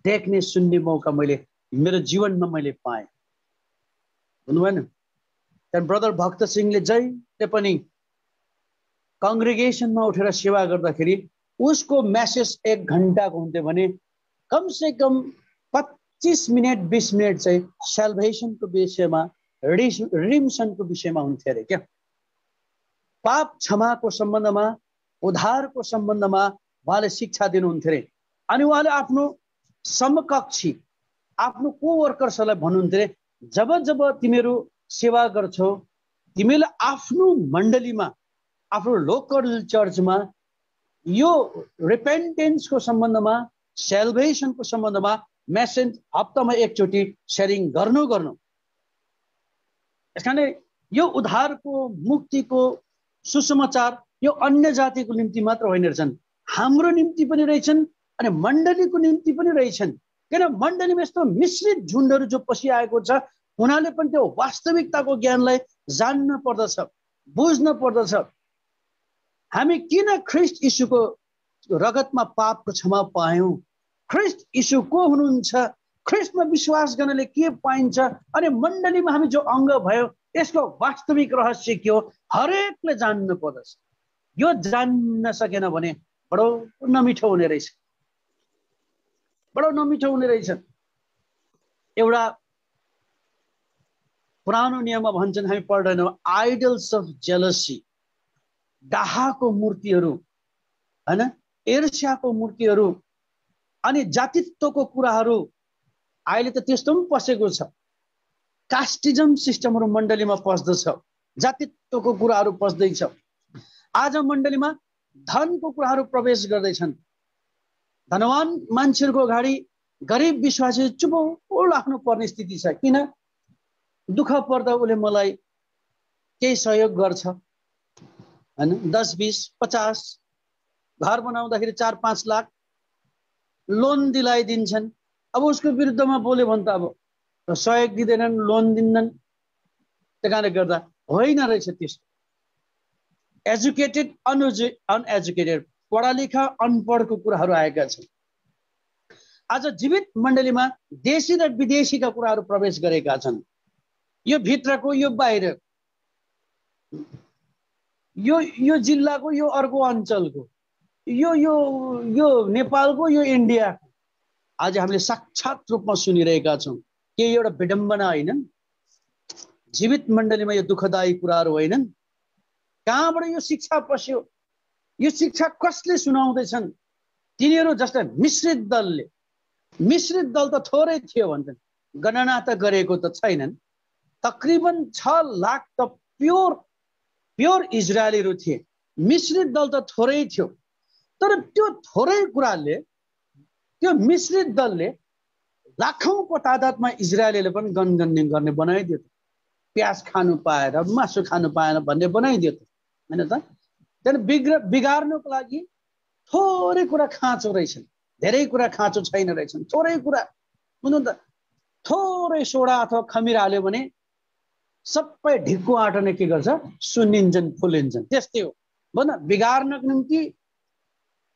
देख्ने, सुन्ने मौका मैले मेरो जीवनमा मैले पाएँ, बुझ्नुभएन। त्यहाँदेखि ब्रदर भक्त सिंहले जहिले पनि कङ्ग्रिगेसनमा उठेर सेवा गर्दाखेरि उसको मेसेज 1 घन्टाको हुन्थ्यो भने कमसे कम 25 मिनट 20 मिनट चाहिँ सेल्भेसनको विषयमा, रिडिम्सनको विषयमा हुन्थ्यो अरे क्या। पाप क्षमाको सम्बन्धमा, उद्धारको सम्बन्धमा उहाँले शिक्षा दिनुहुन्थ्यो अरे। अनि उहाँले आफ्नो समकक्षी, आफ्नो कोवर्कर्सहरूलाई भन्नुहुन्थ्यो अरे, जब जब तिमीहरू सेवा गर्छौ, तिमीले आफ्नो मण्डलीमा, आफ्नो लोकल चर्चमा यो रिपेन्टेन्सको सम्बन्धमा, सेल्भेसनको सम्बन्धमा मेसेज हप्तामा एकचोटि सेयरिङ गर्नु। यसकारणले यो उद्धारको, मुक्तिको सुसमाचार यो अन्य जातिको निम्ति मात्र होइन रहेछन्, हाम्रो निम्ति पनि रहेछन् अनि मण्डलीको निम्ति पनि रहेछन्। किन मण्डलीमा यस्तो मिश्रित झुन्डहरू जो पसिआएको छ, उनीहरूले पनि त्यो वास्तविकताको ज्ञानलाई जान्न पर्दछ, बुझ्न पर्दछ। हामी किन ख्रीष्ट यीशुको रगतमा पापको क्षमा पायौं, ख्रीष्ट यीशु को हुनुहुन्छ, ख्रीष्टमा विश्वास गर्नले के पाइन्छ, अनि मण्डलीमा हामी जो अङ्ग भयो यसको वास्तविक रहस्य के हो, हरेकले जान्न पर्दछ। यो जान्न सकेन भने बडो नमिठो हुने रहेछ, बडो नमिठो हुने रहेछ। एउटा पुरानो नियममा भन्छन्, हामी पढ्दैनौँ, आइडल्स अफ जेलसी, डाहाको मूर्तिहरू हैन, ईर्ष्याको मूर्तिहरू अनि जातित्वको कुराहरू अहिले त त्यस्तो पनि पसेको छ। कास्टिजम सिस्टमहरू मण्डलीमा पस्दछ, जातित्वको कुराहरू पस्दैछ। आज मण्डलीमा धनको कुराहरू प्रवेश गर्दैछन्। धनवान मान्छेहरूको अगाडि गरिब विश्वासी चुप लाग्नु पर्ने स्थिति छ। किन? दुःख पर्दा उसले मलाई केही सहयोग गर्छ हैन, 10, 20, 50 घर बनाउँदाखेरि 4-5 लाख लोन दिलाइदिन्छन्। अब उसको विरुद्धमा बोल्यो भने त अब सहयोग दिँदैनन्, लोन दिन्नन्। त्यही कारणले गर्दा होइन रहेछ त्यस्तो। एजुकेटेड अनएजुकेटेड, पढा लेखा अनपढको कुराहरू आएका छन्। आज जीवित मण्डलीमा देशी र विदेशीका कुराहरू प्रवेश गरेका छन्। यो भित्रको, यो बाहिर, यो जिल्लाको, यो अर्को अञ्चलको, यो नेपालको, यो इन्डियाको। आज हामीले साक्षात रूपमा सुनिरहेका छौँ। के एउटा विडम्बना होइन? जीवित मण्डलीमा यो दुःखदायी कुराहरू होइनन्? कहाँबाट यो शिक्षा पस्यो? यो शिक्षा कसले सुनाउँदैछन्? तिनीहरू जस्तै मिश्रित दलले। मिश्रित दल त थोरै थियो भन्छन्, गणना त गरेको त छैनन्। तकरिबन 6 लाख त प्योर इजरायलीहरू थिए। मिश्रित दल त थोरै थियो। तर त्यो थोरै कुराले, त्यो मिश्रित दलले लाखौंको तादादमा इजरायलीले पनि गनगन्ने गर्ने बनाइदियो। प्याज खानु पाएर मासु खानु पाएन भन्ने बनाइदियो त, हैन त? त्यहाँदेखि बिगार्नुको लागि थोरै कुरा खाँचो रहेछन्, धेरै कुरा खाँचो छैन रहेछन्। थोरै कुरा बुझ्नु त, थोरै सोडा अथवा खमिर हाल्यो भने सबै ढिक्को आँटा नै के गर्छ? सुनिन्छन्, फुलिन्छन्। त्यस्तै हो भन बिगार्नको निम्ति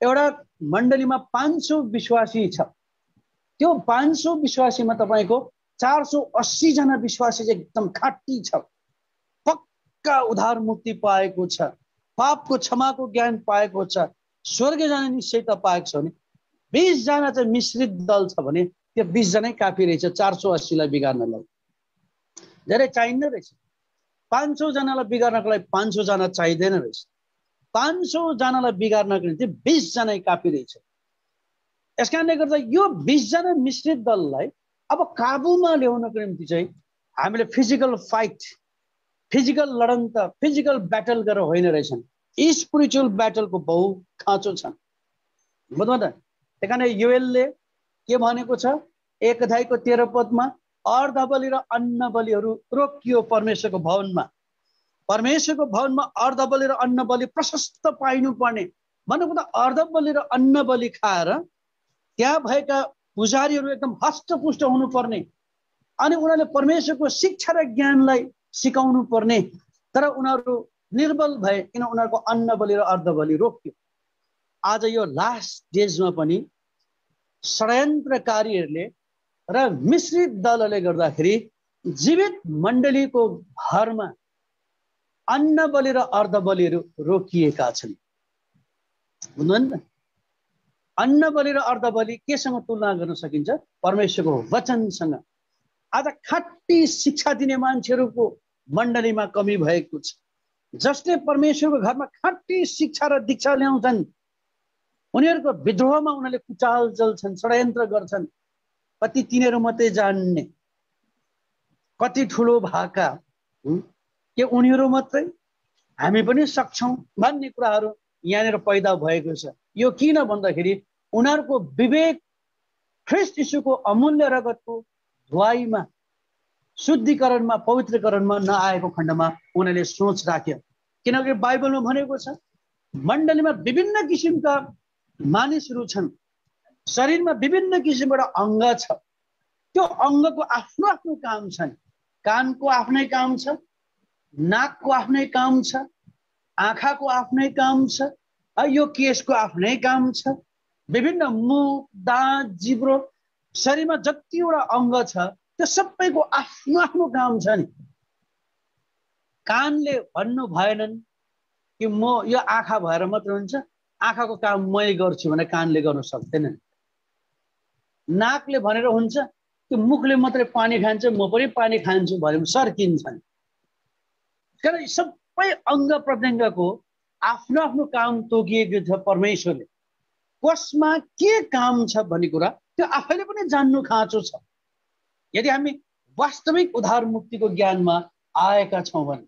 एउटा मण्डलीमा 500 विश्वासी छ। त्यो 500 विश्वासीमा तपाईको 480 जना विश्वासी चाहिँ एकदम खाटी छ, पक्का उद्धार मुक्ति पाएको छ, पापको क्षमाको ज्ञान पाएको छ, स्वर्ग जाने निश्चयता पाएको छ भने 20 जना चाहिँ मिश्रित दल छ भने त्यो 20 जनै काफी रहेछ 480 लाई बिगार्नलाई। धेरै चाहिँदैन रहेछ। 500 जनालाई बिगार्नको लागि 500 जना चाहिँदैन रहेछ। 500 जनालाई बिगार्नको निम्ति 20 जनै काफी रहेछ। यसकारणले गर्दा यो 20 जना मिश्रित दललाई अब काबुमा ल्याउनको निम्ति चाहिँ हामीले फिजिकल फाइट, फिजिकल लडन्त, फिजिकल ब्याटल गरेर होइन रहेछन्, स्पिरिचुअल ब्याटलको बहु खाँचो छ। बुझ्नु त? त्यही योएलले के भनेको छ 1 अध्यायको 13 पदमा, अर्ध बलि र अन्न बलिहरू रोकियो परमेश्वरको भवनमा। परमेश्वरको भवनमा अर्ध बलि र अन्न बलि प्रशस्त पाइनु पर्ने भनेको त अर्ध बलि र अन्न बलि खाएर त्यहाँ भएका पुजारीहरू एकदम हष्टपुष्ट हुनुपर्ने अनि उनीहरूले परमेश्वरको शिक्षा र ज्ञानलाई सिकाउनु पर्ने। तर उनीहरू निर्बल भए किन उनीहरूको अन्न बलि र अर्ध बलि रोक्यो। आज यो लास्ट डेजमा पनि षड्यन्त्रकारीहरूले र मिश्रित दलहरूले गर्दाखेरि जीवित मण्डलीको घरमा अन्न बलि र अर्ध बलिहरू रोकिएका छन्। बुझ्नु नि? अन्न बलि र अर्ध बलि केसँग तुलना गर्न सकिन्छ? परमेश्वरको वचनसँग। आज खट्टी शिक्षा दिने मान्छेहरूको मण्डलीमा कमी भएको छ। जसले परमेश्वरको घरमा खट्टी शिक्षा र दीक्षा ल्याउँछन् उनीहरूको विद्रोहमा उनीहरूले कुचाल चल्छन्, षड्यन्त्र गर्छन्। कति तिनीहरू मात्रै जान्ने, कति ठुलो भाका के उनीहरू मात्रै, हामी पनि सक्छौँ भन्ने कुराहरू यहाँनिर पैदा भएको छ। यो किन भन्दाखेरि उनीहरूको विवेक ख्रीष्ट यीशुको अमूल्य रगतको धुवाईमा, शुद्धिकरणमा, पवित्रकरणमा नआएको खण्डमा उनीहरूले सोच राख्यो। किनकि बाइबलमा भनेको छ मण्डलीमा विभिन्न किसिमका मानिसहरू छन्, शरीरमा विभिन्न किसिमबाट अङ्ग छ। त्यो अङ्गको आफ्नो आफ्नो काम छन्। कानको आफ्नै काम छ, नाकको आफ्नै काम छ, आँखाको आफ्नै काम छ, यो केशको आफ्नै काम छ। विभिन्न मुख, दाँत, जिब्रो, शरीरमा जतिवटा अङ्ग छ त्यो सबैको आफ्नो आफ्नो काम छ नि। कानले भन्नु भएनन् कि म यो आँखा भएर मात्र हुन्छ, आँखाको काम मैले गर्छु भने कानले गर्न सक्दैन। नाकले भनेर हुन्छ कि मुखले मात्रै पानी खान्छ, म पनि पानी खान्छु भने सर्किन्छन्। कारण सबै अङ्ग प्रत्यङ्गको आफ्नो आफ्नो काम तोकिएको छ। परमेश्वरले कसमा के काम छ भन्ने कुरा त्यो आफैले पनि जान्नु खाँचो छ। यदि हामी वास्तविक उद्धार मुक्तिको ज्ञानमा आएका छौँ भने,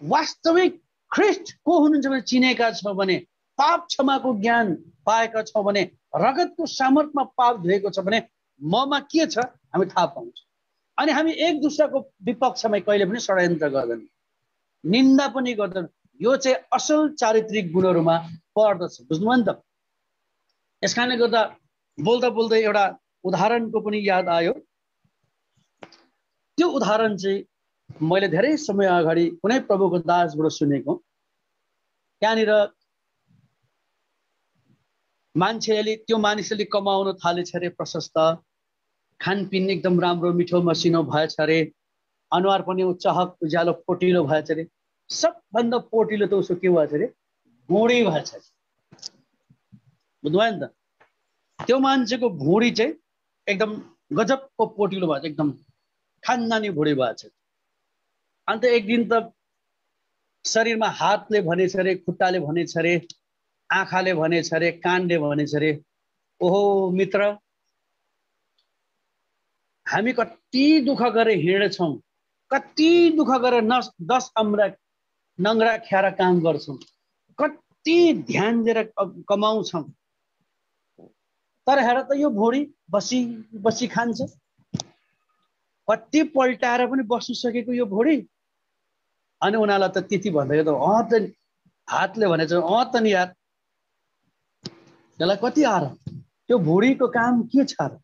वास्तविक ख्रीष्ट को हुनुहुन्छ भने चिनेका छौँ भने, पाप क्षमाको ज्ञान पाएका छौँ भने, रगतको सामर्थ्यमा पाप धोएको छ भने ममा के छ हामी थाहा पाउँछौँ। अनि हामी एक दुसराको विपक्षमा कहिले पनि षड्यन्त्र गर्दैन, निन्दा पनि गर्दैन। यो चाहिँ असल चारित्रिक गुणहरूमा पर्दछ। बुझ्नुभयो नि त? यसकारणले गर्दा बोल्दा बोल्दै एउटा उदाहरणको पनि याद आयो। त्यो उदाहरण चाहिँ मैले धेरै समय अगाडि कुनै प्रभुको दासबाट सुनेको। त्यहाँनिर त्यो मानिसले कमाउन थालेछ अरे, प्रशस्त खानपिन एकदम राम्रो मिठो मसिनो भएछ अरे, अनुहार पनि चहक उज्यालो पोटिलो भएछ अरे। सबभन्दा पोटिलो त उसको के भएछ अरे? भुँडी भएछ। बुझ्नुभयो नि त? त्यो मान्छेको भुँडी चाहिँ एकदम गजबको पोटिलो भएछ, एकदम खानदानी भुँडी भएछ। अन्त एक दिन त शरीरमा हातले भनेछ अरे, खुट्टाले भनेछ अरे, आँखाले भनेछ अरे, कानले भनेछ अरे, ओहो मित्र, हामी कति दुःख गरेर हिँड्छौँ, कति दुःख गरेर 10 नङ्ग्रा ख्याएर काम गर्छौँ, कति ध्यान दिएर कमाउँछौँ, तर हेर त यो भुँडी बसी बसी खान्छ। कति पल्टाएर पनि बस्नु सकेको यो भुँडी। अनि उनीहरूलाई त त्यति भन्दा त हातले भनेछ त नि यार, त्यसलाई कति आएर त्यो भुँडीको काम के छ र?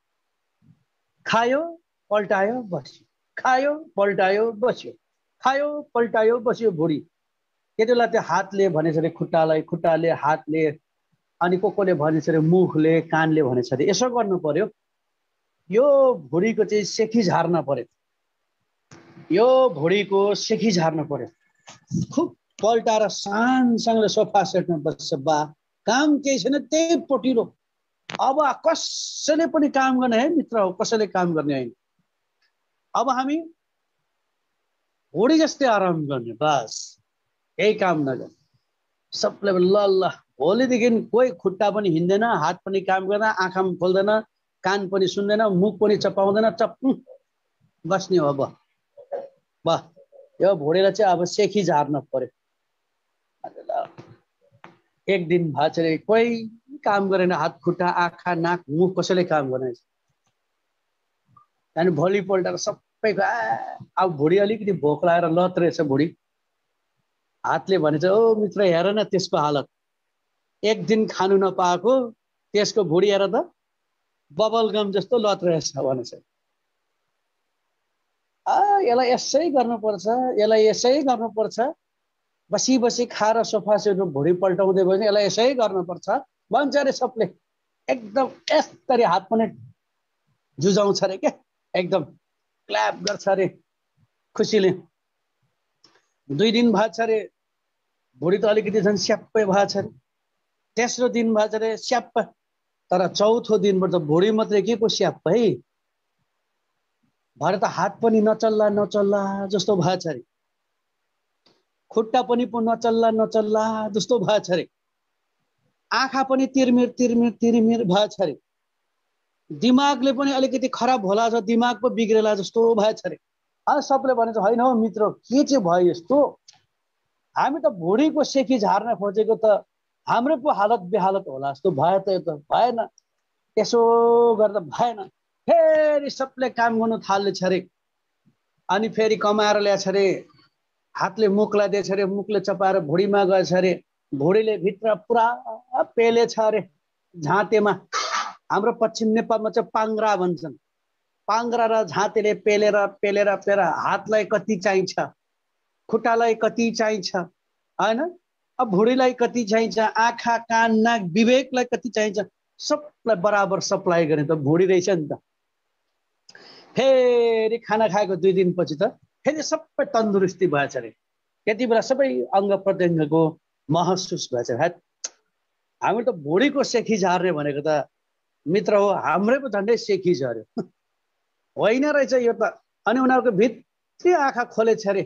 खायो पल्टायो बस्यो, खायो पल्टायो बस्यो, खायो पल्टायो बस्यो भुँडी। त्यति बेला त्यो हातले भनेछ अरे खुट्टालाई, खुट्टाले हातले, अनि कोले भनेछ अरे मुखले, कानले भनेछ अरे यसो गर्नु पर्यो। यो भुँडीको चाहिँ सेखी झार्न पर्यो, यो भुँडीको सेखी झार्न पर्यो। खुब पल्टाएर सानसँगले सोफा सेटमा बस्छ। बा काम केही छैन, त्यही पटिलो। अब कसैले पनि काम गर्ने है मित्र हो, कसैले काम गर्ने होइन। अब हामी भुँडी जस्तै आराम गर्ने, बस केही काम नगर्ने। सबले ल ल भोलिदेखि कोही खुट्टा पनि हिँड्दैन, हात पनि काम गर्दैन, आँखा पनि खोल्दैन, कान पनि सुन्दैन, मुख पनि चपाउँदैन, चप बस्ने हो। अब वाह, यो भुँडीलाई चाहिँ अब सेखी झार्न पर्यो। एक दिन भएको छ कोही काम गरेन, हात खुट्टा आँखा नाक मुख कसैले काम गरेन। त्यहाँदेखि भोलिपल्ट सबैको अब भुँडी अलिकति भोक लागेर लत रहेछ भुँडी। हातले भनेछ ओ मित्र हेर न त्यसको हालत, एक दिन खानु नपाएको त्यसको भुँडी हेर त, बबल गम जस्तो लत रहेछ भनेछ। यसलाई यसै गर्नुपर्छ, यसलाई यसै गर्नुपर्छ। बसी बसी खाएर सोफा सेटमा भुँडी पल्टाउँदै भयो भने यसलाई यसै गर्नुपर्छ भन्छ अरे सबले। एकदम यसरी हात पनि जुझाउँछ अरे क्या, एकदम क्ल्याप गर्छ अरे खुसीले। 2 दिन भएको छ अरे भुँडी त अलिकति झन् स्याप्पै भएको छ अरे। तेस्रो दिन भएको छ अरे स्याप्प, तर चौथो दिनबाट त भुँडी मात्रै के को स्याप्प है, भरे त हात पनि नचल्ला नचल्ला जस्तो भएको छ अरे, खुट्टा पनि नचल्ला नचल्ला जस्तो भएको छ अरे, आँखा पनि तिरमिर तिरमिर तिरमिर भएको छ अरे, दिमागले पनि अलिकति खराब होला छ, दिमाग पो बिग्रेला जस्तो भएको छ अरे। सबले भनेछ होइन हौ मित्र के चाहिँ भयो यस्तो, हामी त भुँडीको सेखी झार्न खोजेको त हाम्रो पो हालत बेहालत होला जस्तो भयो त, यो त भएन, यसो गर्दा भएन। फेरि सबले काम गर्नु थाल्छ अरे, अनि फेरि कमाएर ल्याएछ अरे, हातले मुखलाई दिएछ अरे, मुखले चपाएर भुँडीमा गएछ अरे, भुँडीले भित्र पुरा पेलेछ अरे झाँतेमा। हाम्रो पश्चिम नेपालमा चाहिँ पाङ्ग्रा भन्छन्, पाङ्ग्रा र झाँतेले पेलेर पेलेर पेलेर हातलाई कति चाहिन्छ, खुट्टालाई कति चाहिन्छ होइन, अब भुँडीलाई कति चाहिन्छ, आँखा कान नाक विवेकलाई कति चाहिन्छ, सबलाई बराबर सप्लाई गर्ने त भुँडी रहेछ नि त। फेरि खाना खाएको 2 दिनपछि त फेरि सबै तन्दुरुस्ती भएछ अरे। त्यति बेला सबै अङ्ग प्रत्यङ्गको महसुस भएछ। हामी त भुँडीको सेखी झार्ने भनेको त मित्र हो, हाम्रै पो झन्डै सेखी झर्यो होइन रहेछ यो त। अनि उनीहरूको भित्री आँखा खोलेछ अरे,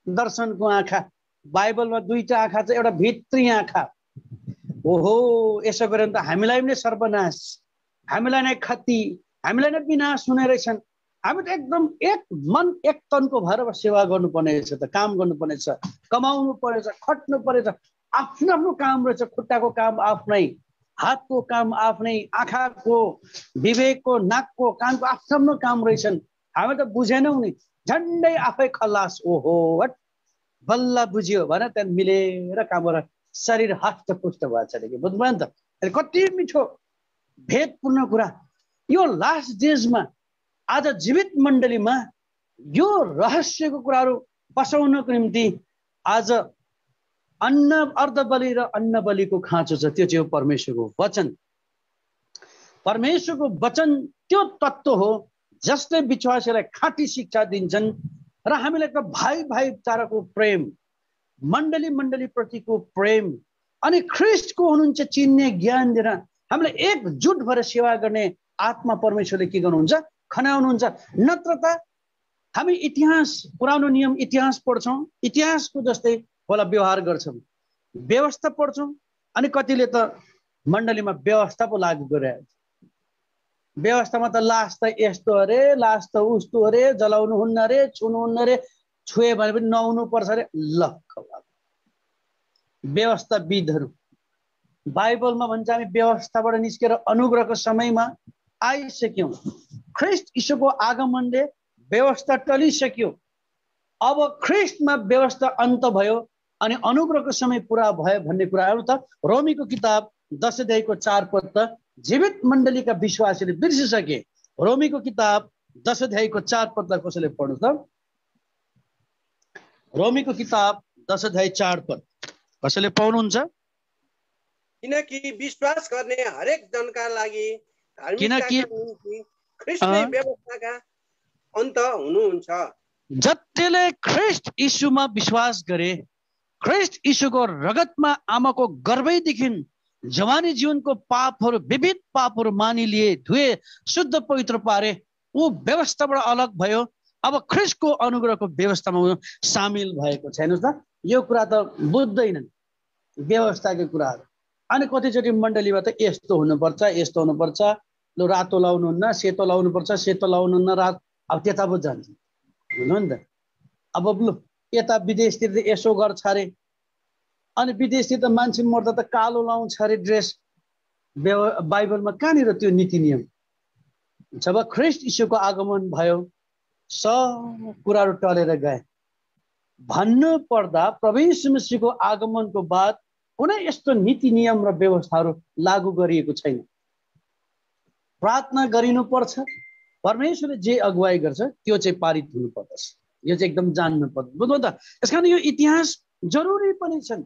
दर्शनको आँखा। बाइबलमा 2टा आँखा छ, एउटा भित्री आँखा। ओहो यसो गऱ्यो भने त हामीलाई पनि सर्वनाश, हामीलाई नै क्षति, हामीलाई नै विनाश हुने रहेछन्। हामी त एकदम एक मन एक तनको भएर सेवा गर्नुपर्ने रहेछ त, काम गर्नुपर्ने छ, कमाउनु पर्नेछ, खट्नु पर्नेछ। आफ्नो आफ्नो काम रहेछ, खुट्टाको काम आफ्नै, हातको काम आफ्नै, आँखाको विवेकको नाकको कानको आफ्नो आफ्नो काम रहेछन्। हामी त बुझेनौँ नि, झन्डै आफै खल्लास। ओहो हट बल्ल बुझ्यो भने त्यहाँ मिलेर काम गरेर शरीर हष्टपुष्ट भएछ अरे। बुझ्नुभयो नि त, कति मिठो भेदपूर्ण कुरा। यो लास्ट डेजमा आज जीवित मण्डलीमा यो रहस्यको कुराहरू बसाउनको निम्ति आज अन्न अर्धबलि र अन्न बलिको खाँचो छ। त्यो चाहिँ परमेश्वरको वचन। परमेश्वरको वचन त्यो तत्त्व हो जसले विश्वासीलाई खाँटी शिक्षा दिन्छन् र हामीलाई त भाइ भाइचाराको प्रेम, मण्डली मण्डली प्रतिको प्रेम अनि ख्रिस्टको हुनुहुन्छ चिन्ने ज्ञान दिएर हामीलाई एकजुट भएर सेवा गर्ने आत्मा परमेश्वरले के गर्नुहुन्छ, खनाउनुहुन्छ। नत्र त हामी इतिहास, पुरानो नियम इतिहास पढ्छौँ, इतिहासको जस्तै होला व्यवहार गर्छौँ, व्यवस्था पढ्छौँ, अनि कतिले त मण्डलीमा व्यवस्था पो लागू गरिरहेको छ। व्यवस्थामा त लास त यस्तो अरे, लास त उस्तो अरे, जलाउनु हुन्न अरे, छुनु हुन्न अरे, छुए भने पनि नहुनु पर्छ अरे। ल व्यवस्थाविदहरू बाइबलमा भन्छ हामी व्यवस्थाबाट निस्केर अनुग्रहको समयमा आइसक्यौँ। ख्रिस्ट यीशुको आगमनले व्यवस्था टलिसक्यो। अब ख्रिस्टमा व्यवस्था अन्त भयो अनि अनुग्रहको समय पुरा भयो भन्ने कुराहरू त रोमीको किताब 10 अध्यायको 4 पद त जीवित मण्डलीका विश्वासीले बिर्सिसके। रोमीको किताब 10 अध्यायको 4 पदलाई कसैले पढ्नु त? रोमीको किताब 10 अध्याय 4 पद। कसैले पाउनुहुन्छ? किनकि विश्वास गर्ने हरेक जनका लागि किनकि धार्मिकताका निम्ति ख्रीष्टले व्यवस्थाका अन्त हुनुहुन्छ। जतिले ख्रीष्ट यीशुमा विश्वास गरे, ख्रीष्ट यीशुको रगतमा आमाको गर्भैदेखि जवानी जीवनको पापहरू, विविध पापहरू मानिलिए, धुए, शुद्ध पवित्र पारे, ऊ व्यवस्थाबाट अलग भयो। अब ख्रीष्टको अनुग्रहको व्यवस्थामा सामेल भएको छ। हेर्नुहोस् त, यो कुरा त बुझ्दैनन् व्यवस्थाको कुराहरू। अनि कतिचोटि मण्डलीमा त यस्तो हुनुपर्छ, यस्तो हुनुपर्छ, लु रातो लाउनुहुन्न, सेतो लाउनुपर्छ, सेतो लाउनुहुन्न, रात, अब त्यता पो जान्छ हुनु नि त। अब लु यता विदेशतिर त यसो गर्छ अरे, अनि विदेशतिर त मान्छे मर्दा त कालो लाउँछ अरे ड्रेस। बाइबलमा कहाँनिर त्यो नीति नियम? जब ख्रीष्ट यीशुको आगमन भयो, सब कुराहरू टलेर गए। भन्नु पर्दा प्रभु यीशु मसीहको आगमनको बाद कुनै यस्तो नीति नियम र व्यवस्थाहरू लागू गरिएको छैन। प्रार्थना गरिनुपर्छ, परमेश्वरले जे अगुवाई गर्छ त्यो चाहिँ पारित हुनुपर्दछ। यो चाहिँ एकदम जान्नु पर्छ, बुझ्नु त। यसकारण यो इतिहास जरुरी पनि छन्।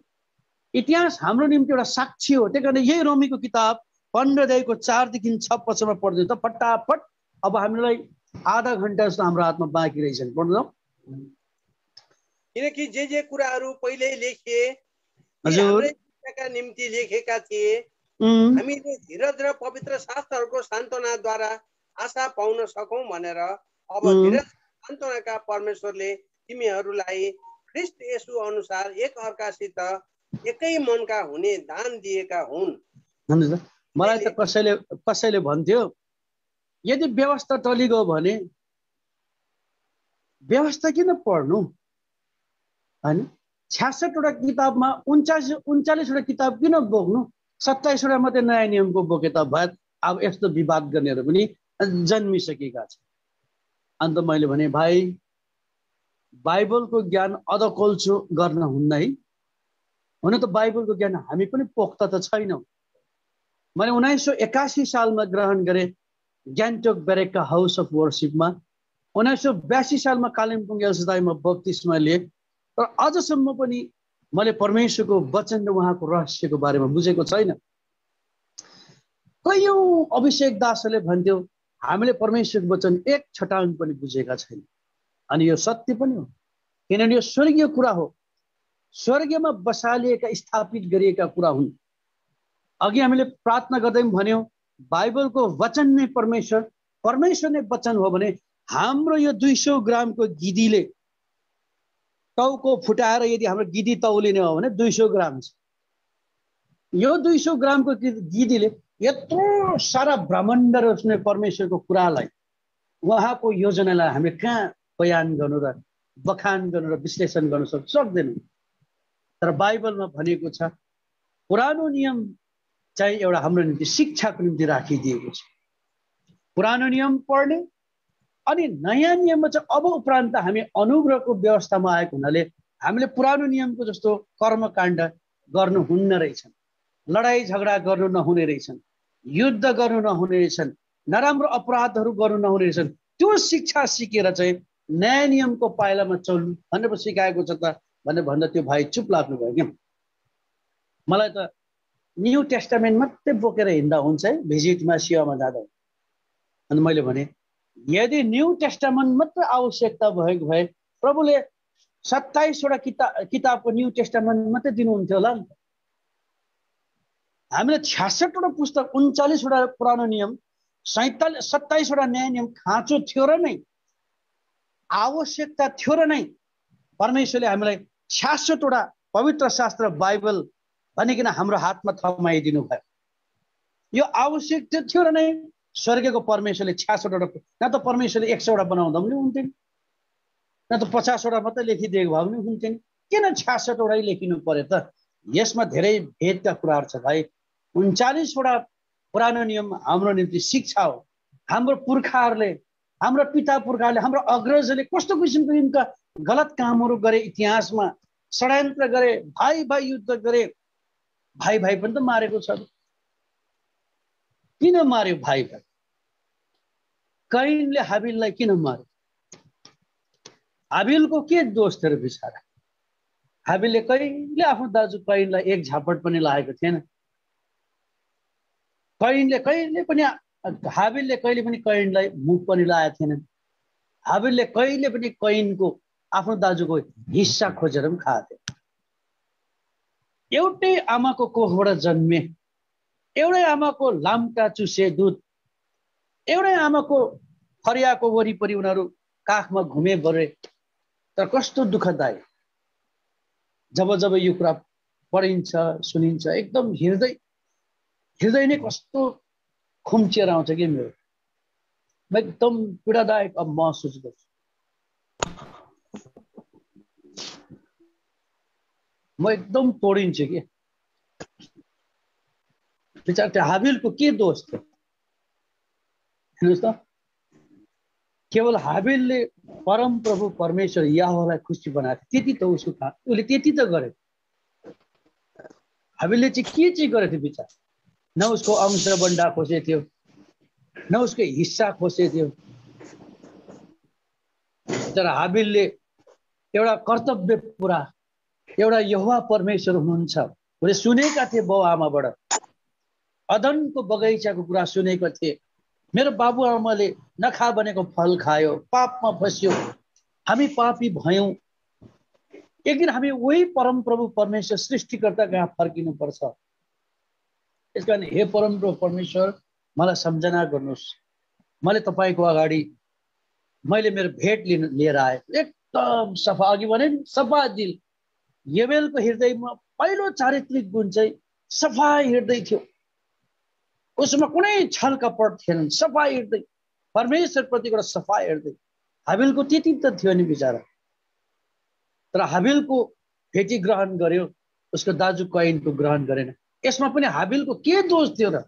इतिहास हाम्रो निम्ति एउटा साक्षी हो। त्यही कारण यही रोमीको किताब 15 अध्यायको 4 देखि 6 पदमा पढ्दै त फटाफट। अब हामीलाई आधा घण्टा जस्तो हाम्रो हातमा बाँकी रहेछन्, पढ्नु। किनकि जे कुराहरू पहिले लेखिए हजुर का निम्ति लेखेका थिए, हामीले धीरज र पवित्र शास्त्रहरूको सान्त्वनाद्वारा आशा पाउन सकौं भनेर अब धीरज सान्त्वनाका परमेश्वरले तिमीहरूलाई ख्रीष्ट येशू अनुसार एक अर्कासित एकै मनका हुने दान दिएका हुन्। मलाई त कसैले भन्थ्यो, यदि व्यवस्था टलिगयो भने व्यवस्था किन पढ्नु हैन? 66 वटा किताबमा 39 वटा किताब किन बोक्नु? 27 वटा मात्रै नयाँ नियमको बोके त भए। अब यस्तो विवाद गर्नेहरू पनि जन्मिसकेका छन्। अन्त मैले भने, भाइ बाइबलको ज्ञान अधकल्चो गर्न हुन्न है। हुन त बाइबलको ज्ञान हामी पनि पोख्ता त छैनौँ। मैले 1981 सालमा ग्रहण गरेँ ग्यान्टोक बेरेकका हाउस अफ वर्सिपमा। 1982 सालमा कालिम्पोङ एलसीदाईमा बप्तिस्मा लिएँ। र अझसम्म पनि मैले परमेश्वरको वचन र उहाँको रहस्यको बारेमा बुझेको छैन। कयौं अभिषेक दासहरूले भन्थ्यो हामीले परमेश्वरको वचन एक छटाङ पनि बुझेका छैन। अनि यो सत्य पनि हो, किनभने यो स्वर्गीय कुरा हो, स्वर्गमा बसालिएका स्थापित गरिएका कुरा हुन्। अघि हामीले प्रार्थना गर्दै भन्यौं बाइबलको वचन नै परमेश्वर नै वचन हो भने हाम्रो यो 200 ग्रामको गिदीले टाउको फुटाएर यदि हाम्रो गिदी तौलिने हो भने 200 ग्राम छ। यो 200 ग्रामको गिदीले यत्रो सारा ब्रह्माण्ड र उसले परमेश्वरको कुरालाई, उहाँको योजनालाई हामीले कहाँ बयान गर्नु र बखान गर्नु र विश्लेषण गर्न सक्दैनौँ। तर बाइबलमा भनेको छ, पुरानो नियम चाहिँ एउटा हाम्रो निम्ति शिक्षाको निम्ति राखिदिएको छ। पुरानो नियम पढ्ने अनि नयाँ नियममा चाहिँ अब उपरान्त हामी अनुग्रहको व्यवस्थामा आएको हुनाले हामीले पुरानो नियमको जस्तो कर्मकाण्ड गर्नुहुन्न रहेछन्, लडाई झगडा गर्नु नहुने रहेछन्, युद्ध गर्नु नहुने रहेछन्, नराम्रो अपराधहरू गर्नु नहुने रहेछन्। त्यो शिक्षा सिकेर चाहिँ नयाँ नियमको पाइलामा चल्नु भनेर सिकाएको छ त भनेर भन्दा त्यो भाइ चुप लाग्नु भयो क्या। मलाई त न्यू टेस्टामेन्ट मात्रै बोकेर हिँड्दा हुन्छ है भिजिटमा, सेवामा जाँदा। अनि मैले भने यदि न्यू टेस्टामेन्ट मात्रै आवश्यकता भएको भए प्रभुले 27 वटा किताबको न्यू टेस्टामेन्ट मात्रै दिनुहुन्थ्यो होला नि त। हामीले 66 वटा पुस्तक, 39 वटा पुरानो नियम, 27 वटा नयाँ नियम खाँचो थियो र नै, आवश्यकता थियो र नै परमेश्वरले हामीलाई 66 वटा पवित्र शास्त्र बाइबल भनिकन हाम्रो हातमा थमाइदिनु भयो। यो आवश्यक थियो र नै स्वर्गको परमेश्वरले 66 वटा, न त परमेश्वरले 100 वटा बनाउँदा पनि हुन्थ्यो, न त 50 वटा मात्रै लेखिदिएको भए पनि हुन्थ्यो। किन 66 वटै लेखिनु पर्यो त? यसमा धेरै भेदका कुराहरू छ भाइ। 39 वटा पुरानो नियम हाम्रो निम्ति शिक्षा हो। हाम्रो पुर्खाहरूले, हाम्रो पिता पुर्खाहरूले, हाम्रो अग्रजहरूले कस्तो किसिमको यिनका गलत कामहरू गरे, इतिहासमा षड्यन्त्र गरे, भाइ भाइ युद्ध गरे, भाइ भाइ पनि त मारेको छ। किन मार्यो भाइ भाइ? कैनले हाबिललाई किन मार्यो? हाबिलको के दोष थियो र बिचारा? हाबिलले कहिले आफ्नो दाजु कैनलाई एक झापट पनि लागेको थिएन। हाबिलले कहिले पनि कैनलाई मुख पनि लगाएको थिएन। हाबिलले कहिले पनि कैनको आफ्नो दाजुको हिस्सा खोजेर पनि खाएको थिएन। एउटै आमाको कोखबाट जन्मे, एउटै आमाको लाम्टा चुसे दुध, एउटै आमाको फरियाको वरिपरि उनीहरू काखमा घुमे गरे। तर कस्तो दुःखदायी, जब जब यो कुरा पढिन्छ सुनिन्छ एकदम हृदय नै कस्तो खुम्चिएर आउँछ कि मेरो। म एकदम पीडादायक अब महसुस गर्छु। म एकदम तोडिन्छु कि बिचार त्यो हाबिलको के दोष थियो? हेर्नुहोस् त, केवल हाबिलले परम प्रभु परमेश्वर याहवेलाई खुसी बनाएको त्यति त उसको काम, उसले त्यति त गरे। हाबिलले चाहिँ के चाहिँ गरेको थियो बिचार? न उसको अंश बन्डा खोसे थियो, न उसको हिस्सा खोसे थियो। तर हाबिलले एउटा कर्तव्य पुरा, एउटा यहोवा परमेश्वर हुनुहुन्छ उसले सुनेका थिए बाउ आमाबाट, अदनको बगैँचाको कुरा सुनेको थिए। मेरो बाबुआमाले नखा भनेको फल खायो, पापमा फस्यो, हामी पापी भयौं। एक दिन हामी वही परम प्रभु परमेश्वर सृष्टिकर्ता कहाँ फर्किनुपर्छ। यसकारण हे परम प्रभु परमेश्वर, मलाई सम्झना गर्नुहोस्। मैले तपाईँको अगाडि मैले मेरो भेट लिएर आए, एकदम सफा, अघि भने सफा दिल। यबेलको हृदयमा पहिलो चारित्रिक गुण चाहिँ सफा हृदय थियो। उसमा कुनै छल कपट थिएन, सफा हृदय, परमेश्वर प्रतिको सफा हृदय। हाबिलको त्यति त थियो नि बिचारा। तर हाबिलको भेटी ग्रहण गर्यो, उसको दाजु कैनको ग्रहण गरेन। यसमा पनि हाबिलको के दोष थियो र?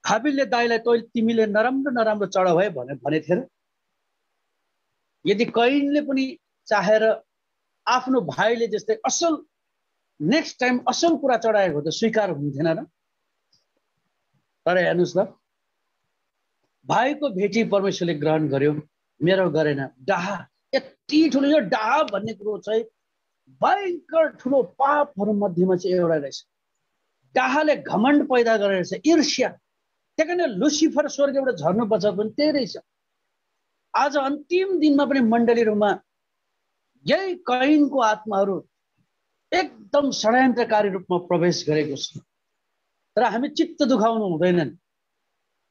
हाबिलले दाइलाई तैँले तिमीले नराम्रो नराम्रो चढाउ है भने थिएन। यदि कैनले पनि चाहेर आफ्नो भाइले जस्तै असल नेक्स्ट टाइम असल कुरा चढाएको त स्वीकार हुन्थेन र? तर हेर्नुहोस् त, भाइको भेटी परमेश्वरले ग्रहण गर्यो, मेरो गरेन। डाहा, यति ठुलो यो डाहा भन्ने कुरो चाहिँ भयङ्कर ठुलो पापहरू मध्येमा चाहिँ एउटा रहेछ। डाहाले घमण्ड पैदा गरेर चाहिँ ईर्ष्या, त्यही कारण लुसिफर स्वर्गबाट झर्नुपर्छ पनि त्यही रहेछ। आज अन्तिम दिनमा पनि मण्डलीहरूमा यही कैनको आत्माहरू एकदम षड्यन्त्रकारी रूपमा प्रवेश गरेको छ। तर हामी चित्त दुखाउनु हुँदैनन्।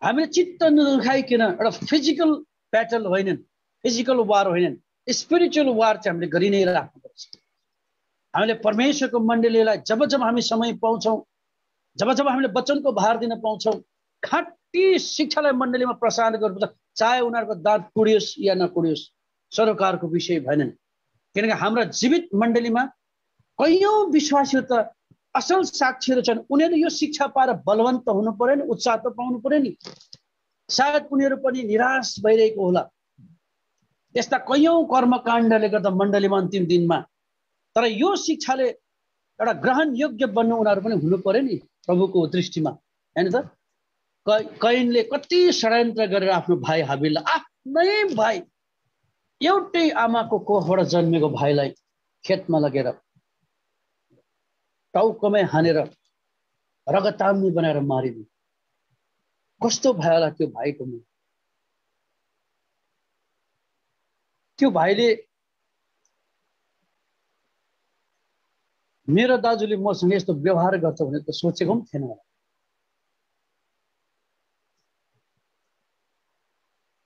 हामीले चित्त नदुखाइकन एउटा फिजिकल ब्याटल होइनन्, फिजिकल वार होइनन्, स्पिरिचुअल वार चाहिँ हामीले गरि नै राख्नुपर्छ। हामीले परमेश्वरको मण्डलीलाई जब जब हामी समय पाउँछौँ, जब जब हामीले वचनको भार दिन पाउँछौँ, खाँटी शिक्षालाई मण्डलीमा प्रसारण गर्नुपर्छ। चाहे उनीहरूको दाँत कुडियोस् या नकुडियोस्, सरोकारको विषय भएनन्। किनकि हाम्रा जीवित मण्डलीमा कैयौं विश्वासीहरू त असल साक्षीहरू छन्। उनीहरू यो शिक्षा पाएर बलवन्त हुनु पर्यो नि, उत्साह त पाउनु पर्यो नि। सायद उनीहरू पनि निराश भइरहेको होला। यस्ता कैयौं कर्मकाण्डले गर्दा मण्डलीमा अन्तिम दिनमा, तर यो शिक्षाले एउटा ग्रहण योग्य बन्नु उनीहरू पनि हुनु पर्यो नि प्रभुको दृष्टिमा। हैन त? कैनले कति षड्यन्त्र गरेर आफ्नो भाइ हाबिललाई, आफ्नै भाइ, एउटै आमाको कोखबाट जन्मेको भाइलाई खेतमा लगेर टाउकोमै हानेर रगताम्नी बनाएर मारिदियो। कस्तो भयो होला त्यो भाइको मन? त्यो भाइले मेरो दाजुले मसँग यस्तो व्यवहार गर्छ भने त सोचेको पनि थिएन होला।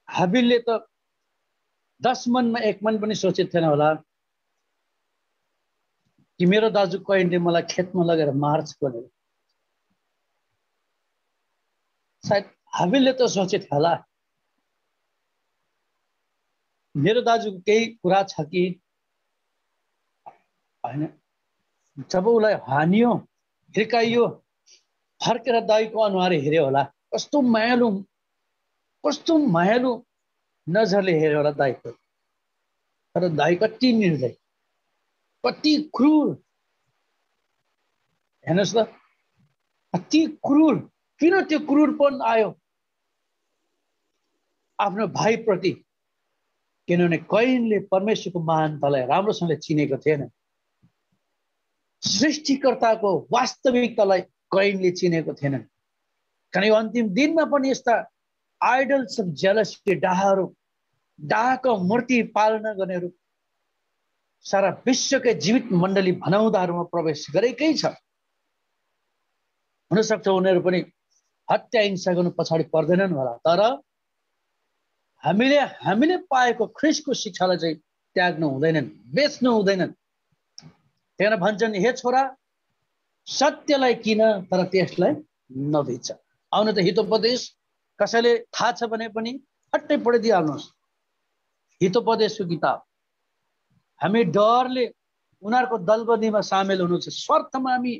हाबिलले त 10 मनमा 1 मन पनि सोचेको थिएन होला कि मेरो दाजु कैनले मलाई खेतमा लगेर मार्छ भनेर। सायद हाबिलले त सोचेको होला मेरो दाजुको केही कुरा छ कि हैन। जब उसलाई हानियो, हिर्काइयो, फर्केर दाइको अनुहार हेर्यो होला, कस्तो मायालु नजरले हेर्यो होला दाइको। तर दाइ कति निर्दय, कति क्रूर। हेर्नुहोस् त, अति क्रूर। किन त्यो क्रूरपन आयो आफ्नो भाइप्रति? किनभने कैनले परमेश्वरको महानतालाई राम्रोसँगले चिनेको थिएन। सृष्टिकर्ताको वास्तविकतालाई कैनले चिनेको थिएन। किनकि अन्तिम दिनमा पनि यस्ता आइडल्स अफ जेलसी, डाहाको मूर्ति पालना गर्नेहरू सारा विश्वकै जीवित मण्डली भनाउँदाहरूमा प्रवेश गरेकै छ। हुनसक्छ उनीहरू पनि हत्या हिंसा गर्नु पछाडि पर्दैनन् होला, तर हामीले पाएको ख्रिस्टको शिक्षालाई चाहिँ त्याग्नु हुँदैनन्, बेच्नु हुँदैनन्। त्यहाँ भन्छन्, हे छोरा सत्यलाई किन तर त्यसलाई नबेच। आउन त हितोपदेश कसैले थाहा छ भने पनि फट्टै पढिदिइहाल्नुहोस्। हितोपदेशको किताब। हामी डरले उनीहरूको दलबन्दीमा सामेल हुनु छ, स्वार्थमा हामी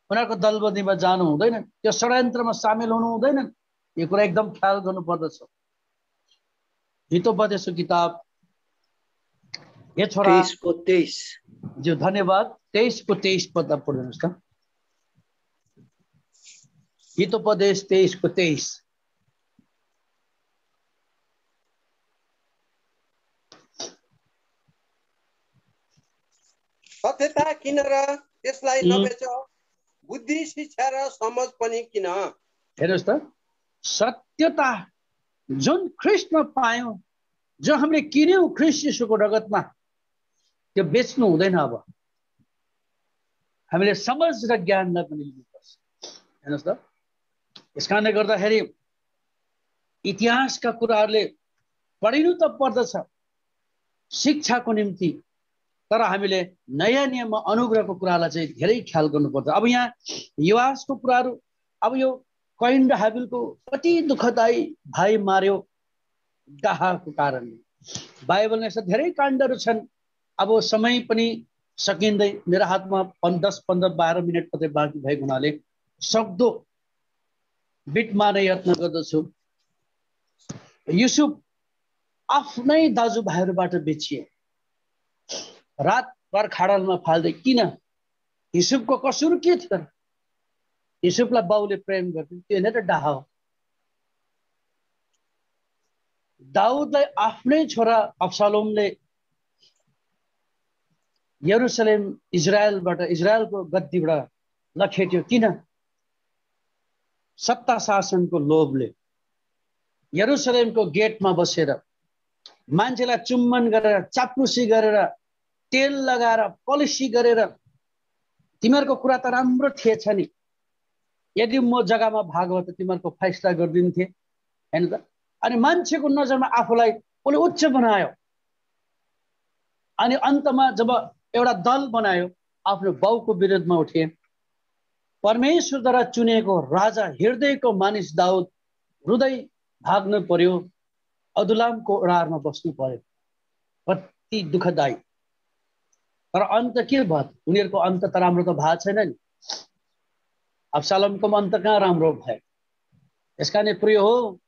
उनीहरूको दलबन्दीमा जानु हुँदैन, त्यो षड्यन्त्रमा सामेल हुनु हुँदैन। यो कुरा एकदम ख्याल गर्नुपर्दछ। हितोपदेशको किताब हे छोरा 23 जो धन्यवाद 23 पद पढ्नुहोस् त। हितोपदेश 23 सत्यता किन र त्यसलाई नबेच, बुद्धि शिक्षा र समझ पनि किन। हेर्नुहोस् त, सत्यता जुन ख्रिस्टमा पायौं, जो हामीले किन्यौं ख्रिस्ट यीशुको रगतमा, त्यो बेच्नु हुँदैन। अब हामीले समझ र ज्ञानलाई पनि लिनुपर्छ। हेर्नुहोस् त, यस कारणले गर्दाखेरि इतिहासका कुराहरूले पढिनु त पर्दछ शिक्षाको निम्ति, तर हामीले नयाँ नियममा अनुग्रहको कुरालाई चाहिँ धेरै ख्याल गर्नुपर्छ। अब यहाँ युवासको कुराहरू, अब यो कैन र हाबिलको कति दुःखदायी भाइ मार्यो डाहाको कारणले। बाइबलमा यस्ता धेरै काण्डहरू छन्। अब समय पनि सकिँदै, मेरो हातमा 10, 15, 12 मिनट मात्रै बाँकी भएको हुनाले सक्दो बिट मार्ने यत्न गर्दछु। युसुफ आफ्नै दाजुभाइहरूबाट बेचिए, रातभर खाडलमा फाल्दै। किन? युसुफको कसुर के थियो? युसुफलाई बाउले प्रेम गर्थ्यो, त्यो नै त डाहा हो। दाउदलाई आफ्नै छोरा अब्सलोमले यरुसलेम इजरायलको गद्दीबाट लखेट्यो। किन? सत्ता शासनको लोभले। यरुसलेमको गेटमा बसेर मान्छेलाई चुम्बन गरेर, चाप्लुसी गरेर, तेल लगाएर, पलिसी गरेर, तिमीहरूको कुरा त राम्रो थिएछ नि, यदि म जग्गामा भाग हो त तिमीहरूको फैसला गरिदिन्थे, हैन त। अनि मान्छेको नजरमा आफूलाई उसले उच्च बनायो, अनि अन्तमा जब एउटा दल बनायो, आफ्नो बाउको विरुद्धमा उठे। परमेश्वरद्वारा चुनेको राजा, हृदयको मानिस दाउद रुँदै भाग्नु पर्यो, अदुलामको ओडारमा बस्नु पर्यो। कति दुःखदायी। तर अन्त के भयो? उनीहरूको अन्त त राम्रो त भएको छैन नि। अब्सलोमको अन्त कहाँ राम्रो भयो? यसकारण प्रिय हो,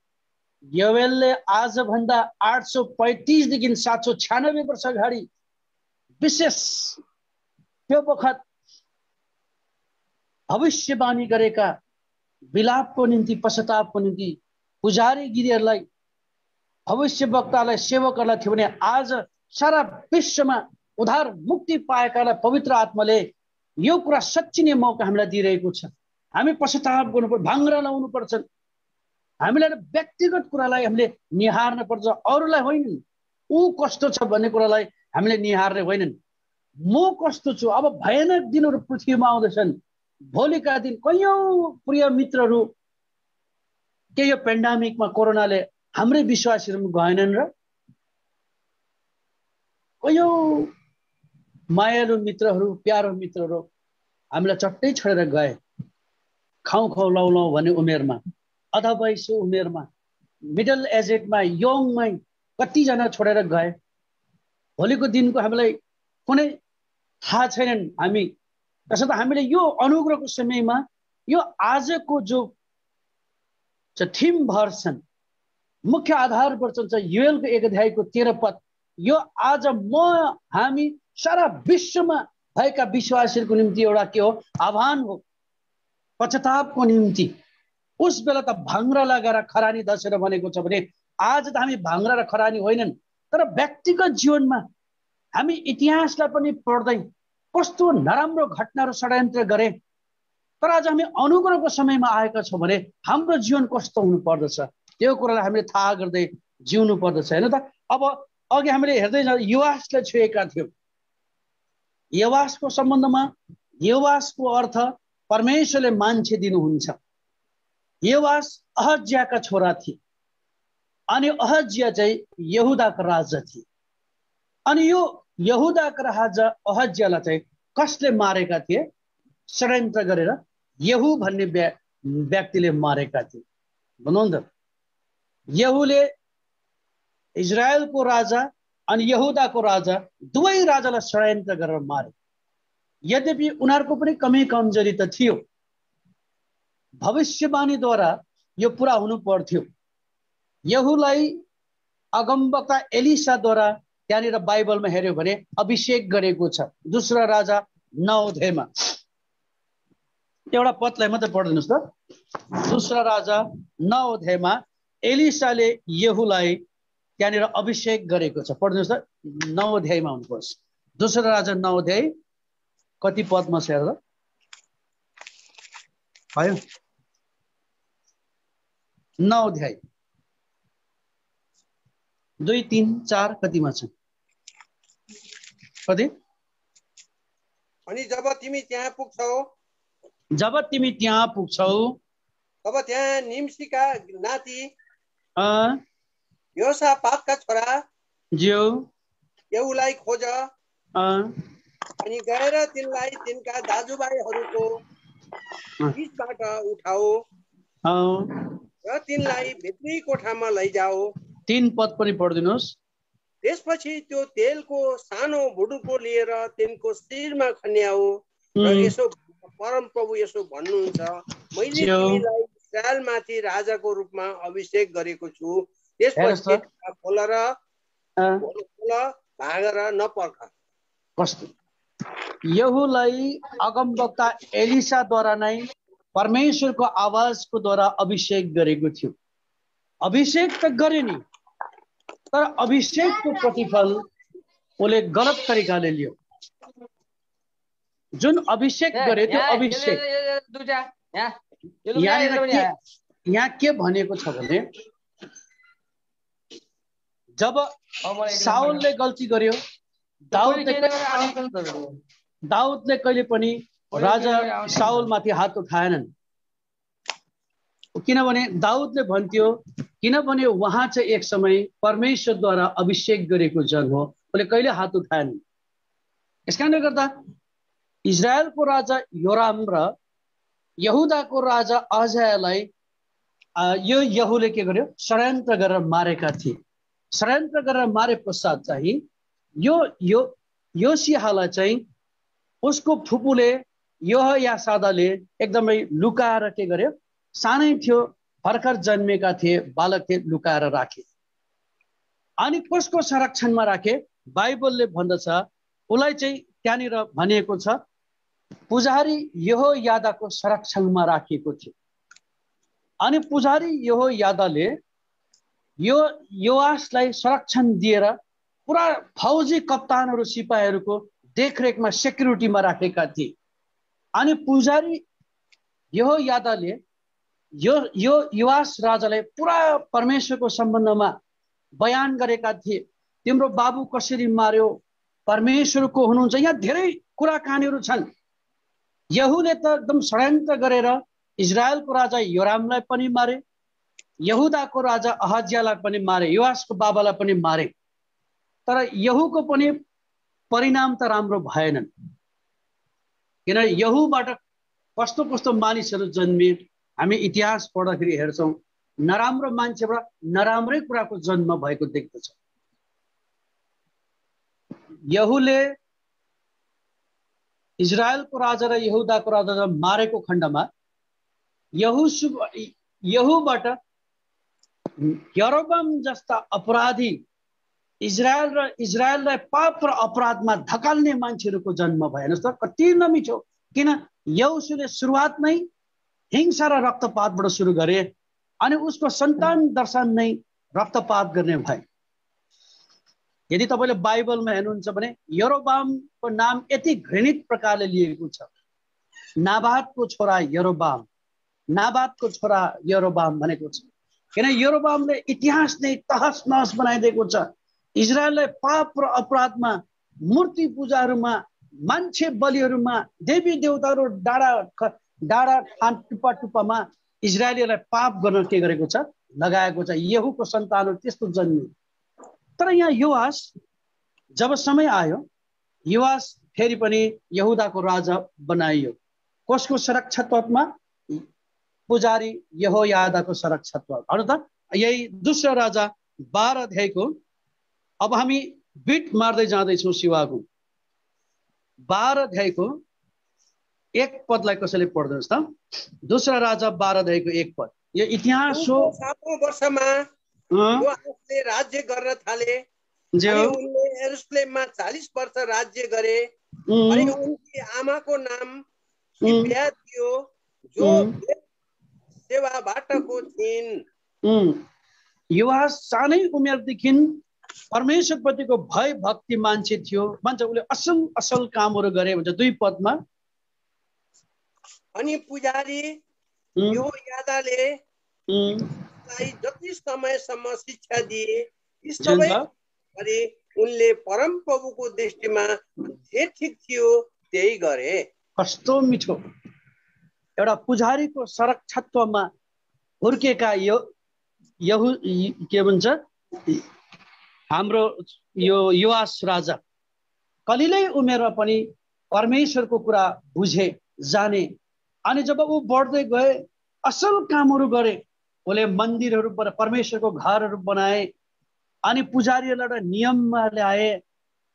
योवेलले आजभन्दा 835 देखि 796 वर्ष अगाडि विशेष त्यो बखत भविष्यवाणी गरेका विलापको निम्ति, पश्चातापको निम्ति पुजारी गिरीहरूलाई, भविष्य वक्तालाई, सेवकहरूलाई थियो भने आज सारा विश्वमा उद्धार मुक्ति पाएकालाई पवित्र आत्माले यो कुरा सच्चिने मौका हामीलाई दिइरहेको छ। हामी पश्चाताप गर्नुपर्छ, भाङ्रा लाउनु पर्छ। हामीलाई व्यक्तिगत कुरालाई हामीले निहार्न पर्छ, अरूलाई होइन। ऊ कस्तो छ भन्ने कुरालाई हामीले निहार्ने होइनन्। म कस्तो छु? अब भयानक दिनहरू पृथ्वीमा आउँदैछन्। भोलिका दिन कयौं प्रिय मित्रहरू के यो पेन्डामिकमा, कोरोनाले हाम्रै विश्वासीहरू गएनन् र? कयौं मायालु मित्रहरू, प्यारो मित्रहरू हामीलाई चट्टै छोडेर गए। खाउँ लाउँ भन्ने उमेरमा, अधा वयसु उमेरमा, मिडल एजेडमा, यङमै कतिजना छोडेर गए। भोलिको दिनको हामीलाई कुनै थाहा छैनन्। हामी त्यसर्थ हामीले यो अनुग्रहको समयमा यो आजको जो थीम भर्सन, मुख्य आधार वचन छ योएलको 1 अध्यायको 13 पद। यो आज हामी सारा विश्वमा भएका विश्वासीहरूको निम्ति एउटा के हो? आह्वान हो, पश्चातापको निम्ति। उस बेला त भाङ्रा लगाएर खरानी दसेर भनेको छ भने आज त हामी भाङ्रा र खरानी होइनन्, तर व्यक्तिगत जीवनमा हामी इतिहासलाई पनि पढ्दै कस्तो नराम्रो घटनाहरू षड्यन्त्र गरे, तर आज हामी अनुग्रहको समयमा आएका छौँ भने हाम्रो जीवन कस्तो हुनु पर्दछ त्यो कुरालाई हामीले थाहा गर्दै जिउनु पर्दछ हैन त। अब अघि हामीले हेर्दै योआसलाई छोएका थियौँ। योआसको सम्बन्धमा योआसको अर्थ परमेश्वरले मान्छे दिनुहुन्छ। योआस अहज्याका छोरा थिए अनि अहज्या चाहिँ यहुदाका राजा थिए। अनि यो यहुदाका राजा अहज्यालाई चाहिँ कसले मारेका थिए? षड्यन्त्र गरेर यहू भन्ने व्यक्तिले मारेका थिए। भनौँ न, यहूले इजरायलको राजा अनि यहुदाको राजा दुवै राजालाई षड्यन्त्र गरेर मारे। यद्यपि उनीहरूको पनि कमी कमजोरी त थियो, भविष्यवाणीद्वारा यो पुरा हुनु पर्थ्यो। यहूलाई अगमवक्ता एलिसाद्वारा त्यहाँनिर बाइबलमा हेर्यो भने अभिषेक गरेको छ। दोस्रो राजा 9 अध्यायमा एउटा पदलाई मात्रै पढ्दिनुहोस् त। दोस्रो राजा 9 अध्यायमा एलिसाले यहूलाई त्यहाँनिर अभिषेक गरेको छ। पढ्दिनुहोस् त, 9 अध्यायमा हुनुपर्छ। दोस्रो राजा 9 अध्याय कति पदमा छ हेर्दा भयो? 9 अध्याय 2, 3, 4 कतिमा छ? कति? अनि जब तिमी त्यहाँ पुग्छौ तब त्यहाँ निम्सीका नाति योसापातका छोरा यहूलाई खोज अनि गएर तिनलाई तिनका दाजुभाइहरूको बीचबाट उठाओ र तिनलाई भित्री कोठामा लैजाओ। 3 पद पनि पढ्दिनुहोस्। त्यसपछि त्यो तेलको सानो बुडुको लिएर तिनको शिरमा खन्याओ र यसो परमप्रभु यसो भन्नुहुन्छ, मैले तिमीलाई इस्राएलमाथि राजाको रूपमा अभिषेक गरेको छु। त्यसपछि खोल भागेर नपर्ख। कस्तो यहूलाई अगमवक्ता एलिसाद्वारा नै परमेश्वरको आवाजको द्वारा अभिषेक गरेको थियो। अभिषेक त गरे नि, तर अभिषेकको प्रतिफल उसले गलत तरिकाले लियो। जुन अभिषेक गरे त्यो अभिषेक यहाँ के भनेको छ भने जब साउलले गल्ती गर्यो, दाउदले कहिले पनि राजा साउलमाथि हात उठाएनन्। किनभने दाउदले भन्थ्यो, किनभने उहाँ चाहिँ एक समय परमेश्वरद्वारा अभिषेक गरेको जन हो, उसले कहिले हात उठाएनन्। यसकारणले गर्दा इजरायलको राजा योराम र यहुदाको राजा अहज्यालाई यो यहूले के गर्यो? षड्यन्त्र गरेर मारेका थिए। षड्यन्त्र गरेर मारे पश्चात चाहिँ योसियाहलाई चाहिँ उसको फुपूले यहोयासादाले एकदमै लुकाएर के गर्यो? सानै थियो, भर्खर जन्मेका थिए, बालक थिए, लुकाएर राखे। अनि कसको संरक्षणमा राखे? बाइबलले भन्दछ उसलाई चाहिँ त्यहाँनिर भनिएको छ पुजारी यहोयादाको संरक्षणमा राखिएको थियो। अनि पुजारी यहोयादाले योआसलाई संरक्षण दिएर पुरा फौजी कप्तानहरू सिपाहीहरूको देखरेखमा सेक्युरिटीमा राखेका थिए। अनि पुजारी यहोयादाले योआस राजालाई पुरा परमेश्वरको सम्बन्धमा बयान गरेका थिए। तिम्रो बाबु कसरी मार्यो, परमेश्वरको हुनुहुन्छ। यहाँ धेरै कुराकानीहरू छन्। यहूले त एकदम षड्यन्त्र गरेर इजरायलको राजा योरामलाई पनि मारे, यहुदाको राजा अहज्यालाई पनि मारे, योआसको बाबालाई पनि मारे। तर यहूको पनि परिणाम त राम्रो भएनन्। किनभने यहूबाट कस्तो कस्तो मानिसहरू जन्मिए हामी इतिहास पढ्दाखेरि हेर्छौँ। नराम्रो मान्छेबाट नराम्रै कुराको जन्म भएको देख्दछ। यहूले इजरायलको राजा र यहुदाको राजा मारेको खण्डमा यहूबाट यरोबाम जस्ता अपराधी इजरायललाई पाप र अपराधमा धकाल्ने मान्छेहरूको जन्म भयो। हेर्नुहोस् त कति नमिठो। किन? यहोशूले सुरुवात नै हिंसा र रक्तपातबाट सुरु गरे अनि उसको सन्तान दर्शन नै रक्तपात गर्ने भए। यदि तपाईले बाइबलमा हेर्नुहुन्छ भने यरोबामको नाम यति घृणित प्रकारले लिएको छ। नाबातको छोरा यरोबाम, नाबातको छोरा यरोबाम भनेको छ। किन यरोबामले इतिहास नै तहस नहस बनाइदिएको छ। इजरायललाई पाप र अपराधमा, मूर्ति पूजाहरूमा, मान्छे बलिहरूमा, देवी देवताहरू डाँडा टुप्पा टुप्पामा इजरायलीलाई पाप गर्न के गरेको छ, लगाएको छ। यहूको सन्तानहरू त्यस्तो जन्मियो। तर यहाँ योआस जब समय आयो, योआस फेरि पनि यहुदाको राजा बनाइयो। कसको सुरक्षात्वमा? पुजारी यहोयादाको सुरक्षात्व। अरू त यही दूसरा राजा 12 अध्यायको, अब हामी बिट मार्दै जाँदैछौँ शिवाको। 12 अध्यायको 1 पदलाई कसैले पढ्नुहोस् त। दूसरा राजा 12 अध्यायको 1 पद। यो इतिहास हो। 7औं वर्षमा योआसले राज्य गर्न थाले। अनि उनले यरुशलेममा 40 वर्ष राज्य गरे। अनि उनकी आमाको नाम सिबिया थियो, जो सेवाबाटको थिइन्। योआस सानै उमेरदेखि परमेश्वरप्रतिको भय भक्ति मान्छे थियो भन्छ। उसले असल असल कामहरू गरे भन्छ 2 पदमा। अनि पुजारी यहोयादाले जति समयसम्म शिक्षा दिए, यी सबै गरे। उनले परमप्रभुको दृष्टिमा जे ठिक थियो त्यही गरे। कस्तो मिठो! एउटा पुजारीको सुरक्षात्वमा हुर्केका के भन्छ हाम्रो यो योआस राजा कलिलै उमेरमा पनि परमेश्वरको कुरा बुझे, जाने। अनि जब ऊ बढ्दै गए, असल कामहरू गरे। उसले मन्दिरहरू, परमेश्वरको घरहरू बनाए। अनि पुजारीहरूलाई एउटा नियममा ल्याए।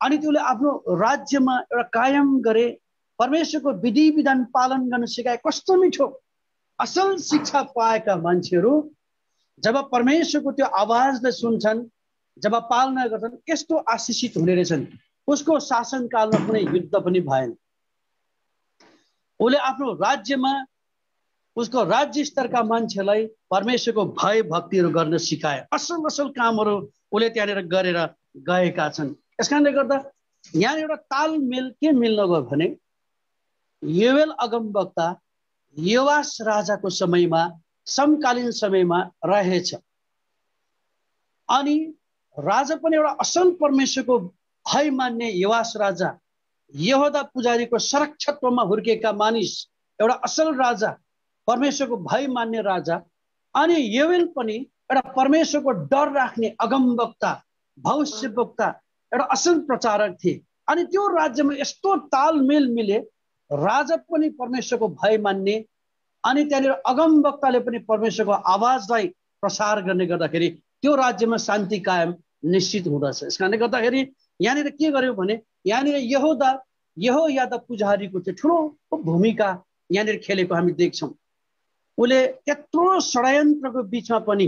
अनि त्यसले आफ्नो राज्यमा एउटा कायम गरे। परमेश्वरको विधि विधान पालन गर्न सिकाए। कस्तो मिठो! असल शिक्षा पाएका मान्छेहरू जब परमेश्वरको त्यो आवाजलाई सुन्छन्, जब पालना गर्छन्, यस्तो आशिषित हुने रहेछन्। उसको शासनकालमा कुनै युद्ध पनि भएन। उसले आफ्नो राज्यमा उसको राज्य स्तरका मान्छेलाई परमेश्वरको भय भक्तिहरू गर्न सिकाए। असल असल कामहरू उसले त्यहाँनिर गरेर गएका छन्। यस कारणले गर्दा यहाँ एउटा तालमेल के मिल्न गयो भने योवेल अगमवक्ता योआस राजाको समयमा, समकालीन समयमा रहेछ। अनि राजा पनि एउटा असल परमेश्वरको भय मान्ने योआस राजा, यहोदा पुजारीको सुरक्षात्वमा हुर्केका मानिस, एउटा असल राजा, परमेश्वरको भय मान्ने राजा। अनि योवेल पनि एउटा परमेश्वरको डर राख्ने अगमवक्ता, भविष्यवक्ता, एउटा असल प्रचारक थिए। अनि त्यो राज्यमा यस्तो तालमेल मिले, राजा पनि परमेश्वरको भय मान्ने, अनि त्यहाँनिर अगमवक्ताले पनि परमेश्वरको आवाजलाई प्रसार गर्ने गर्दाखेरि त्यो राज्यमा शान्ति कायम निश्चित हुँदछ। यस कारणले गर्दाखेरि यहाँनिर के गर्यो भने यहाँनिर यहोयादा पुजारीको चाहिँ ठुलो भूमिका यहाँनिर खेलेको हामी देख्छौँ। उसले त्यत्रो षड्यन्त्रको बिचमा पनि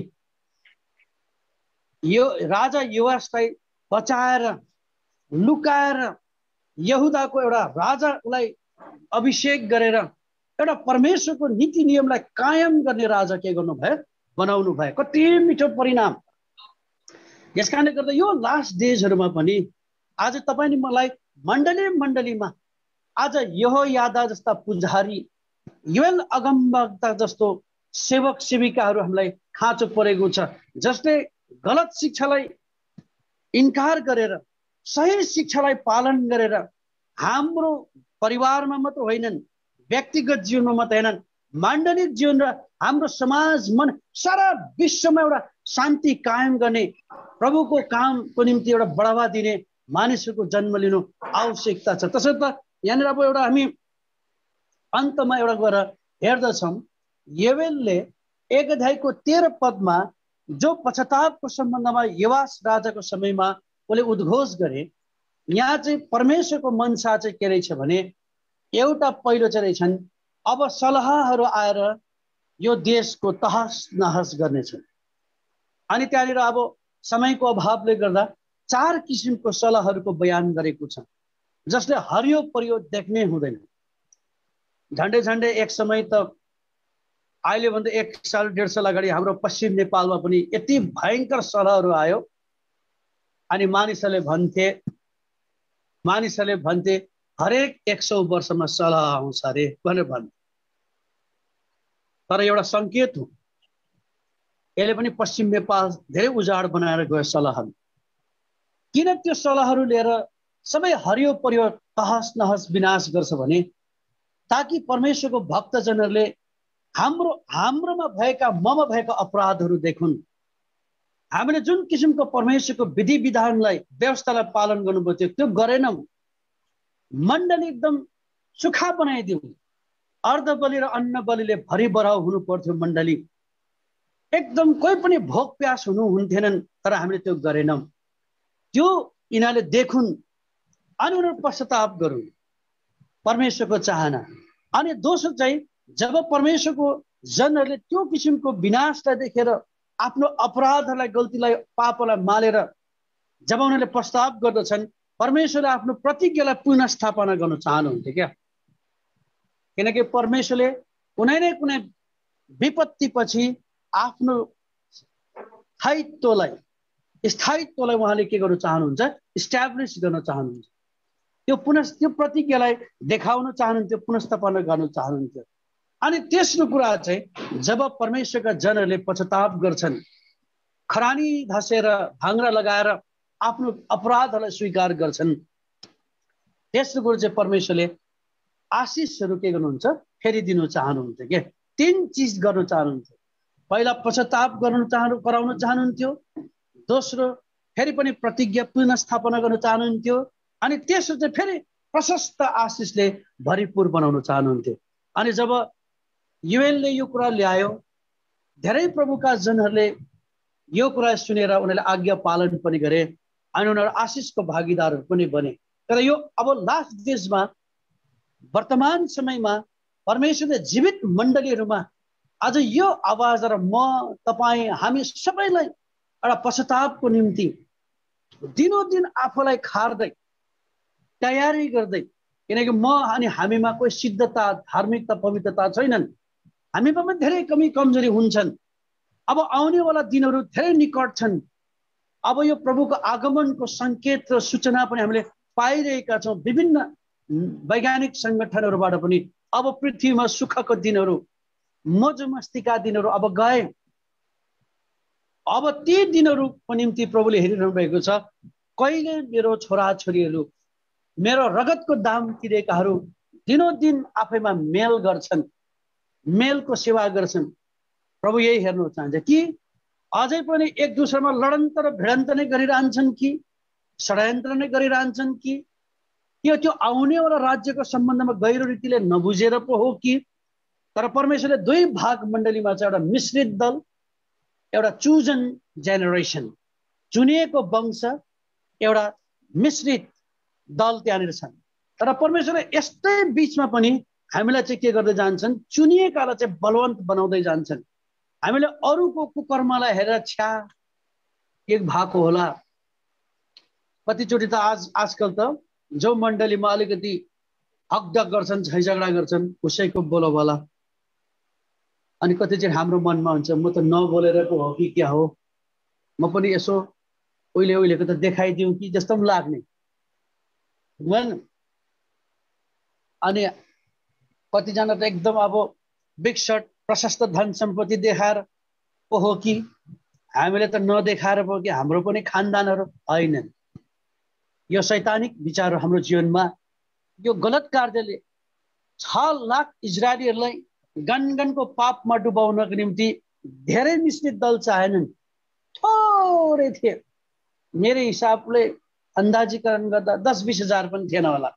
यो राजा योआसलाई बचाएर, लुकाएर, यहुदाको एउटा राजालाई अभिषेक गरेर एउटा परमेश्वरको नीति नियमलाई कायम गर्ने राजा के गर्नुभयो, बनाउनु भयो। कति मिठो परिणाम! यस कारणले गर्दा यो लास्ट डेजहरूमा पनि आज तपाईँ मलाई मण्डलीमा आज यहोयादा जस्ता पुजारी, योवेल अगमवक्ता जस्तो सेवक सेविकाहरू हामीलाई खाँचो परेको छ, जसले गलत शिक्षालाई इन्कार गरेर सही शिक्षालाई पालन गरेर हाम्रो परिवारमा मात्र होइनन्, व्यक्तिगत जीवनमा मात्र होइनन्, माण्डलिक जीवन र हाम्रो समाज, मन, सारा विश्वमा एउटा शान्ति कायम गर्ने, प्रभुको कामको निम्ति एउटा बढावा दिने मानिसहरूको जन्म लिनु आवश्यकता छ। त्यसर्थ यहाँनिर अब एउटा हामी अन्तमा एउटा गएर हेर्दछौँ, योवेलले 1 अध्यायको 13 पदमा जो पश्चातापको सम्बन्धमा योआस राजाको समयमा उसले उद्घोष गरे, यहाँ चाहिँ परमेश्वरको मनसा चाहिँ के रहेछ भने एउटा पहिलो चाहिँ रहेछन्, अब सल्लाहहरू आएर यो देशको तहस नहस गर्नेछन्। अनि त्यहाँनिर अब समयको अभावले गर्दा 4 किसिमको सल्लाहहरूको बयान गरेको छ, जसले हरियो परियो देख्ने हुँदैन। झन्डै एक समय त अहिले भन्दा 1 साल 1.5 साल अगाडि हाम्रो पश्चिम नेपालमा पनि यति भयङ्कर सल्लाहहरू आयो। अनि मानिसहरूले भन्थे हरेक 100 वर्षमा सलह आउँछ अरे भनेर भन्थे। तर एउटा संकेत हो, यसले पनि पश्चिम नेपाल धेरै उजाड बनाएर गयो सलहहरू। किन त्यो सलहहरू लिएर सबै हरियो परियो तहस नहस विनाश गर्छ भने ताकि परमेश्वरको भक्तजनहरूले हाम्रोमा भएका ममा भएका अपराधहरू देखुन्। हामीले जुन किसिमको परमेश्वरको विधि विधानलाई व्यवस्थालाई पालन गर्नुपर्थ्यो त्यो गरेनौं। मण्डली एकदम सुखा बनाइदिउँ, अर्ध बलि र अन्न बलिले भरि बराउ हुनु पर्थ्यो। मण्डली एकदम कोही पनि भोक प्यास हुनु हुन्थेनन्, तर हामीले त्यो गरेनौं। त्यो यिनीहरूले देखुन् अनि उनीहरू पश्चाताप गरून्, परमेश्वरको चाहना। अनि दोस्रो चाहिँ जब परमेश्वरको जनहरूले त्यो किसिमको विनाशलाई देखेर आफ्नो अपराधलाई गल्तीलाई पापलाई मालेर जब उनीहरूले पश्चाताप गर्दछन्, परमेश्वरले आफ्नो प्रतिज्ञालाई पुनर्स्थापना गर्न चाहनुहुन्थ्यो क्या। किनकि परमेश्वरले कुनै न कुनै विपत्ति पछि आफ्नो स्थायित्वलाई उहाँले के गर्न चाहनुहुन्छ, इस्टाब्लिस गर्न चाहनुहुन्छ। त्यो प्रतिज्ञालाई देखाउन चाहनुहुन्थ्यो, पुनर्स्थापना गर्न चाहनुहुन्थ्यो। अनि तेस्रो कुरा चाहिँ जब परमेश्वरका जनहरूले पश्चाताप गर्छन्, खरानी धसेर भाङ्रा लगाएर आफ्नो अपराधलाई स्वीकार गर्छन्, तेस्रो कुरो चाहिँ परमेश्वरले आशिषहरू के गर्नुहुन्छ, फेरिदिनु चाहनुहुन्छ के। 3 चिज गर्न चाहनुहुन्छ। पहिला पश्चाताप गराउन चाहनुहुन्थ्यो, दोस्रो फेरि पनि प्रतिज्ञा पुनर्स्थापना गर्न चाहनुहुन्थ्यो, अनि तेस्रो चाहिँ फेरि प्रशस्त आशिषले भरिपूर बनाउन चाहनुहुन्थ्यो। अनि जब युएलले यो कुरा ल्यायो, धेरै प्रभुका जनहरूले यो कुरा सुनेर उनीहरूले आज्ञा पालन पनि गरे अनि उनीहरू आशिषको भागीदारहरू पनि बने। तर यो अब लास्ट डेजमा वर्तमान समयमा परमेश्वरले जीवित मण्डलीहरूमा आज यो आवाज र म तपाईँ हामी सबैलाई एउटा पश्चातापको निम्ति दिनोदिन आफूलाई खार्दै तयारी गर्दै, किनकि म अनि हामीमा कोही सिद्धता धार्मिकता पवित्रता छैनन्, हामीमा पनि धेरै कमी कमजोरी हुन्छन्। अब आउनेवाला दिनहरू धेरै निकट छन्। अब यो प्रभुको आगमनको संकेत र सूचना पनि हामीले पाइरहेका छौँ विभिन्न वैज्ञानिक संगठनहरूबाट पनि। अब पृथ्वीमा सुखको दिनहरू, मौज मस्तीका दिनहरू अब गए। अब ती दिनहरूको निम्ति प्रभुले हेरिरहनु भएको छ। कहिले मेरो छोराछोरीहरू मेरो रगतको दाम तिरेकाहरू दिनोदिन आफैमा मेल गर्छन्, मेलको सेवा गर्छन्। प्रभु यही हेर्न चाहन्छ कि अझै पनि एक दुसरामा लडन्त र भिडन्त नै गरिरहन्छन् कि षड्यन्त्र नै गरिरहन्छन् कि त्यो आउनेवाला राज्यको सम्बन्धमा गहिरो रीतिले नबुझेर पो हो कि। तर परमेश्वरले 2 भाग मण्डलीमा चाहिँ एउटा मिश्रित दल, एउटा चुजन जेनेरेसन, चुनिएको वंश, एउटा मिश्रित दल त्यहाँनिर छन्। तर परमेश्वरले यस्तै बीचमा पनि हामीलाई चाहिँ के गर्दै जान्छन्, चुनिएकालाई चाहिँ बलवन्त बनाउँदै जान्छन्। हामीले अरूको कुकर्मलाई हेरेर छ्या एक भएको होला। कतिचोटि त आजकल त जो मण्डलीमा अलिकति हकडक गर्छन्, झैझगडा गर्छन्, उसैको बोलो बोला। अनि कतिचोटि हाम्रो मनमा हुन्छ म त नबोलेर पो हो कि क्या हो, म पनि यसो उहिलेको त देखाइदिउँ कि जस्तो पनि लाग्ने। अनि कतिजना त एकदम अब बिग सर्ट प्रशस्त धन सम्पत्ति देखाएर पो हो कि, हामीले त नदेखाएर पो कि हाम्रो पनि खानदानहरू हैनन्। यो शैतानिक विचारहरू हाम्रो जीवनमा, यो गलत कार्यले 6 लाख इजरायलीहरूलाई गनगनको पापमा डुबाउनको निम्ति धेरै मिश्रित दल चाहेनन्, थोरै थिए। मेरो हिसाबले अन्दाजीकरण गर्दा 10-20 हजार पनि थिएन होला,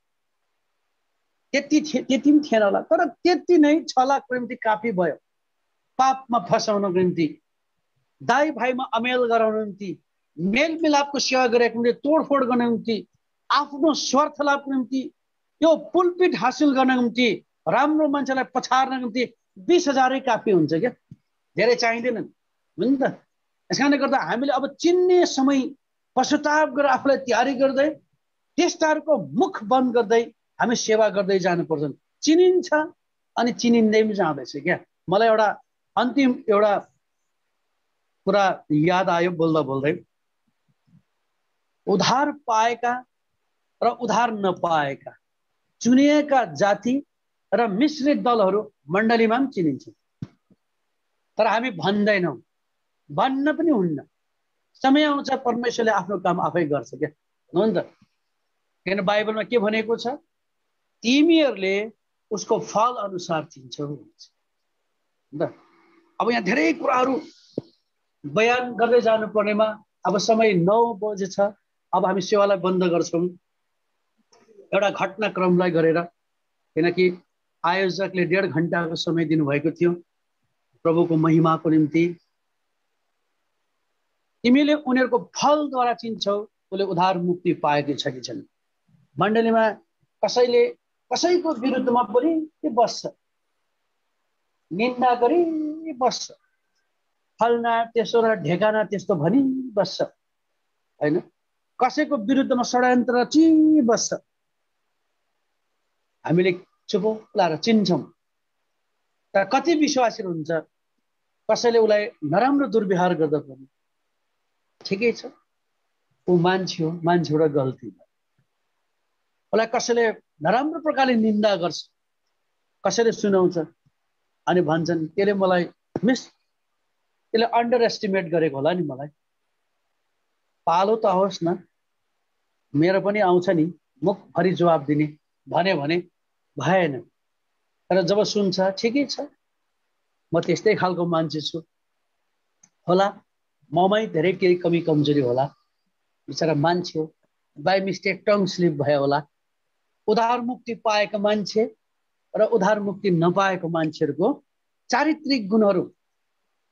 त्यति पनि थिएन होला। तर त्यति नै 6 लाखको निम्ति काफी भयो। पापमा फसाउनको निम्ति, दाइ भाइमा अमेल गराउनको निम्ति, मेलमिलापको सेवा गरेको निम्ति, तोडफोड गर्नको निम्ति, आफ्नो स्वार्थ लाभको निम्ति, यो पुलपिट हासिल गर्नको निम्ति, राम्रो मान्छेलाई पछार्नको निम्ति 20 हजारै काफी हुन्छ क्या, धेरै चाहिँदैनन्। हुन्छ त। यसकारणले गर्दा हामीले अब चिन्ने समय पश्चाताप गरेर आफूलाई तयारी गर्दै त्यस्ताहरूको मुख बन्द गर्दै हामी सेवा गर्दै जानुपर्छ। चिनिन्छ अनि चिनिँदै पनि जाँदैछ क्या। मलाई एउटा अन्तिम एउटा कुरा याद आयो बोल्दा बोल्दै। उद्धार पाएका र उद्धार नपाएका चुनिएका जाति र मिश्रित दलहरू मण्डलीमा पनि चिनिन्छ। तर हामी भन्दैनौँ, भन्न पनि हुन्न। समय आउँछ परमेश्वरले आफ्नो काम आफै गर्छ क्या, हो नि त। किन बाइबलमा के भनेको छ, तिमीहरूले उसको फल अनुसार चिन्छौ। अब यहाँ धेरै कुराहरू बयान गर्दै जानु पर्नेमा अब समय 9 बजे छ। अब हामी सेवालाई बन्द गर्छौँ एउटा घटनाक्रमलाई गरेर, किनकि आयोजकले 1.5 घण्टाको समय दिनुभएको थियो प्रभुको महिमाको निम्ति। तिमीले उनीहरूको फलद्वारा चिन्छौ उसले उद्धार मुक्ति पाएकी छ कि छैन। मण्डलीमा कसैले कसैको विरुद्धमा पनि बस्छ, निन्दा गरी बस्छ, फलना त्यसो र ढेकाना त्यस्तो भनी बस्छ, हैन। कसैको विरुद्धमा षड्यन्त्र रची बस्छ। हामीले चुपो लाएर चिन्छौँ। तर कति विश्वासी हुन्छ कसैले उसलाई नराम्रो दुर्व्यवहार गर्दा पनि ठिकै छ, ऊ मान्छे हो, मान्छेबाट गल्ती भयो। उसलाई कसैले नराम्रो प्रकारले निन्दा गर्छ, कसैले सुनाउँछ अनि भन्छन् त्यसले मलाई त्यसले अन्डर एस्टिमेट गरेको होला नि मलाई। पालो त होस् न, मेरो पनि आउँछ नि मुखभरि जवाब दिने भने भएन। तर जब सुन्छ ठिकै छ, म त्यस्तै खालको मान्छे छु होला, ममै धेरै केही कमी कमजोरी होला, बिचरा मान्छे हो, बाई मिस्टेक टङ स्लिप भयो होला। उद्धार मुक्ति पाएको मान्छे र उद्धार मुक्ति नपाएको मान्छेहरूको चारित्रिक गुणहरू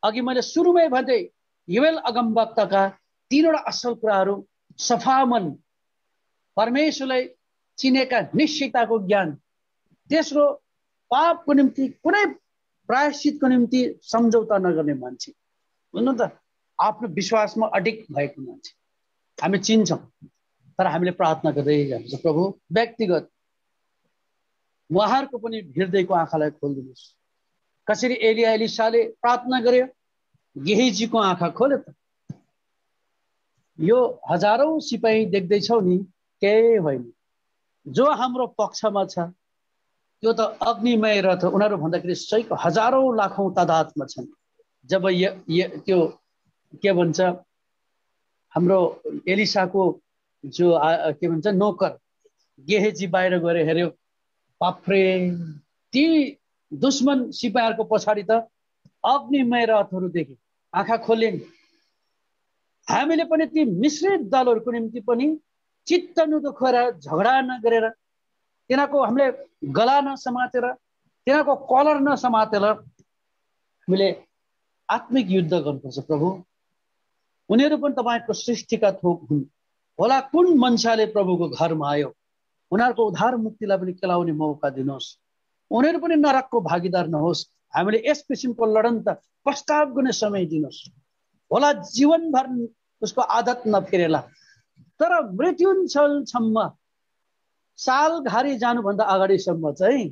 अघि मैले सुरुमै भन्दै योएल अगमवक्ताका 3वटा असल कुराहरू, सफा मन, परमेश्वरलाई चिनेका निश्चयताको ज्ञान, तेस्रो पापको निम्ति कुनै प्रायश्चितको निम्ति सम्झौता नगर्ने मान्छे, भन्नु त आफ्नो विश्वासमा अडिक भएको मान्छे हामी चिन्छौँ। तर हामीले प्रार्थना गर्दै जान्छ, प्रभु व्यक्तिगत उहाँहरूको पनि हृदयको आँखालाई खोलिदिनुहोस्। कसरी एलिया एलिसाले प्रार्थना गर्यो, गेहेजीको आँखा खोल्यो त। यो हजारौं सिपाही देख्दैछौ नि, केही होइन। जो हाम्रो पक्षमा छ त्यो त अग्निमय रथ, उनीहरू भन्दाखेरि सयको हजारौं लाखौं तादादमा छन्। जब त्यो के भन्छ हाम्रो एलिसाको जो के भन्छ नोकर गेहेजी बाहिर गएर हेर्यो, बाफ्रे ती दुश्मन सिपाहीहरूको पछाडि त अग्निमय रथहरू देखे, आँखा खोले। हामीले पनि ती मिश्रित दलहरूको निम्ति पनि चित्त नदुखाएर झगडा नगरेर, तिनीहरूको हामीले गला नसमातेर, तिनीहरूको कलर नसमातेर हामीले आत्मिक युद्ध गर्नुपर्छ। प्रभु उनीहरू पनि तपाईँको सृष्टिका थोक हुन् होला। कुन मन्छाले प्रभुको घरमा आयो, उनीहरूको उद्धार मुक्तिलाई पनि केलाउने मौका दिनुहोस्। उनीहरू पनि नरकको भागीदार नहोस्। हामीले यस किसिमको लडन त पश्चाताप गर्ने समय दिनुहोस् होला। जीवनभर उसको आदत नफिरेला, तर मृत्युञ्चलसम्म सालघारी जानुभन्दा अगाडिसम्म चाहिँ,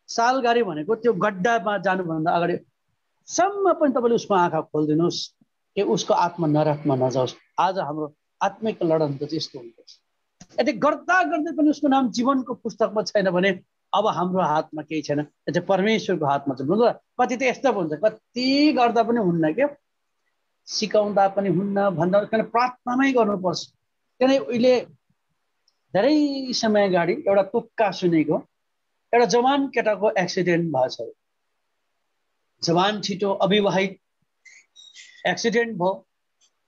सालघारी भनेको त्यो गड्डामा जानुभन्दा अगाडिसम्म पनि तपाईँले उसको आँखा खोलिदिनुहोस् कि उसको आत्मा नरकमा नजाओस्। आज हाम्रो आत्मिक लडन त यस्तो हुनुपर्छ। यदि गर्दा गर्दै पनि उसको नाम जीवनको पुस्तकमा छैन भने अब हाम्रो हातमा केही छैन, यो चाहिँ परमेश्वरको हातमा छ। कति त यस्तो हुन्छ, कति गर्दा पनि हुन्न, क्या सिकाउँदा पनि हुन्न, भन्दा किन प्रार्थनामै गर्नुपर्छ। किन उहिले धेरै समय अगाडि एउटा तुक्का सुनेको, एउटा जवान केटाको एक्सिडेन्ट भएको छ। जवान छिटो अविवाहित एक्सिडेन्ट भयो।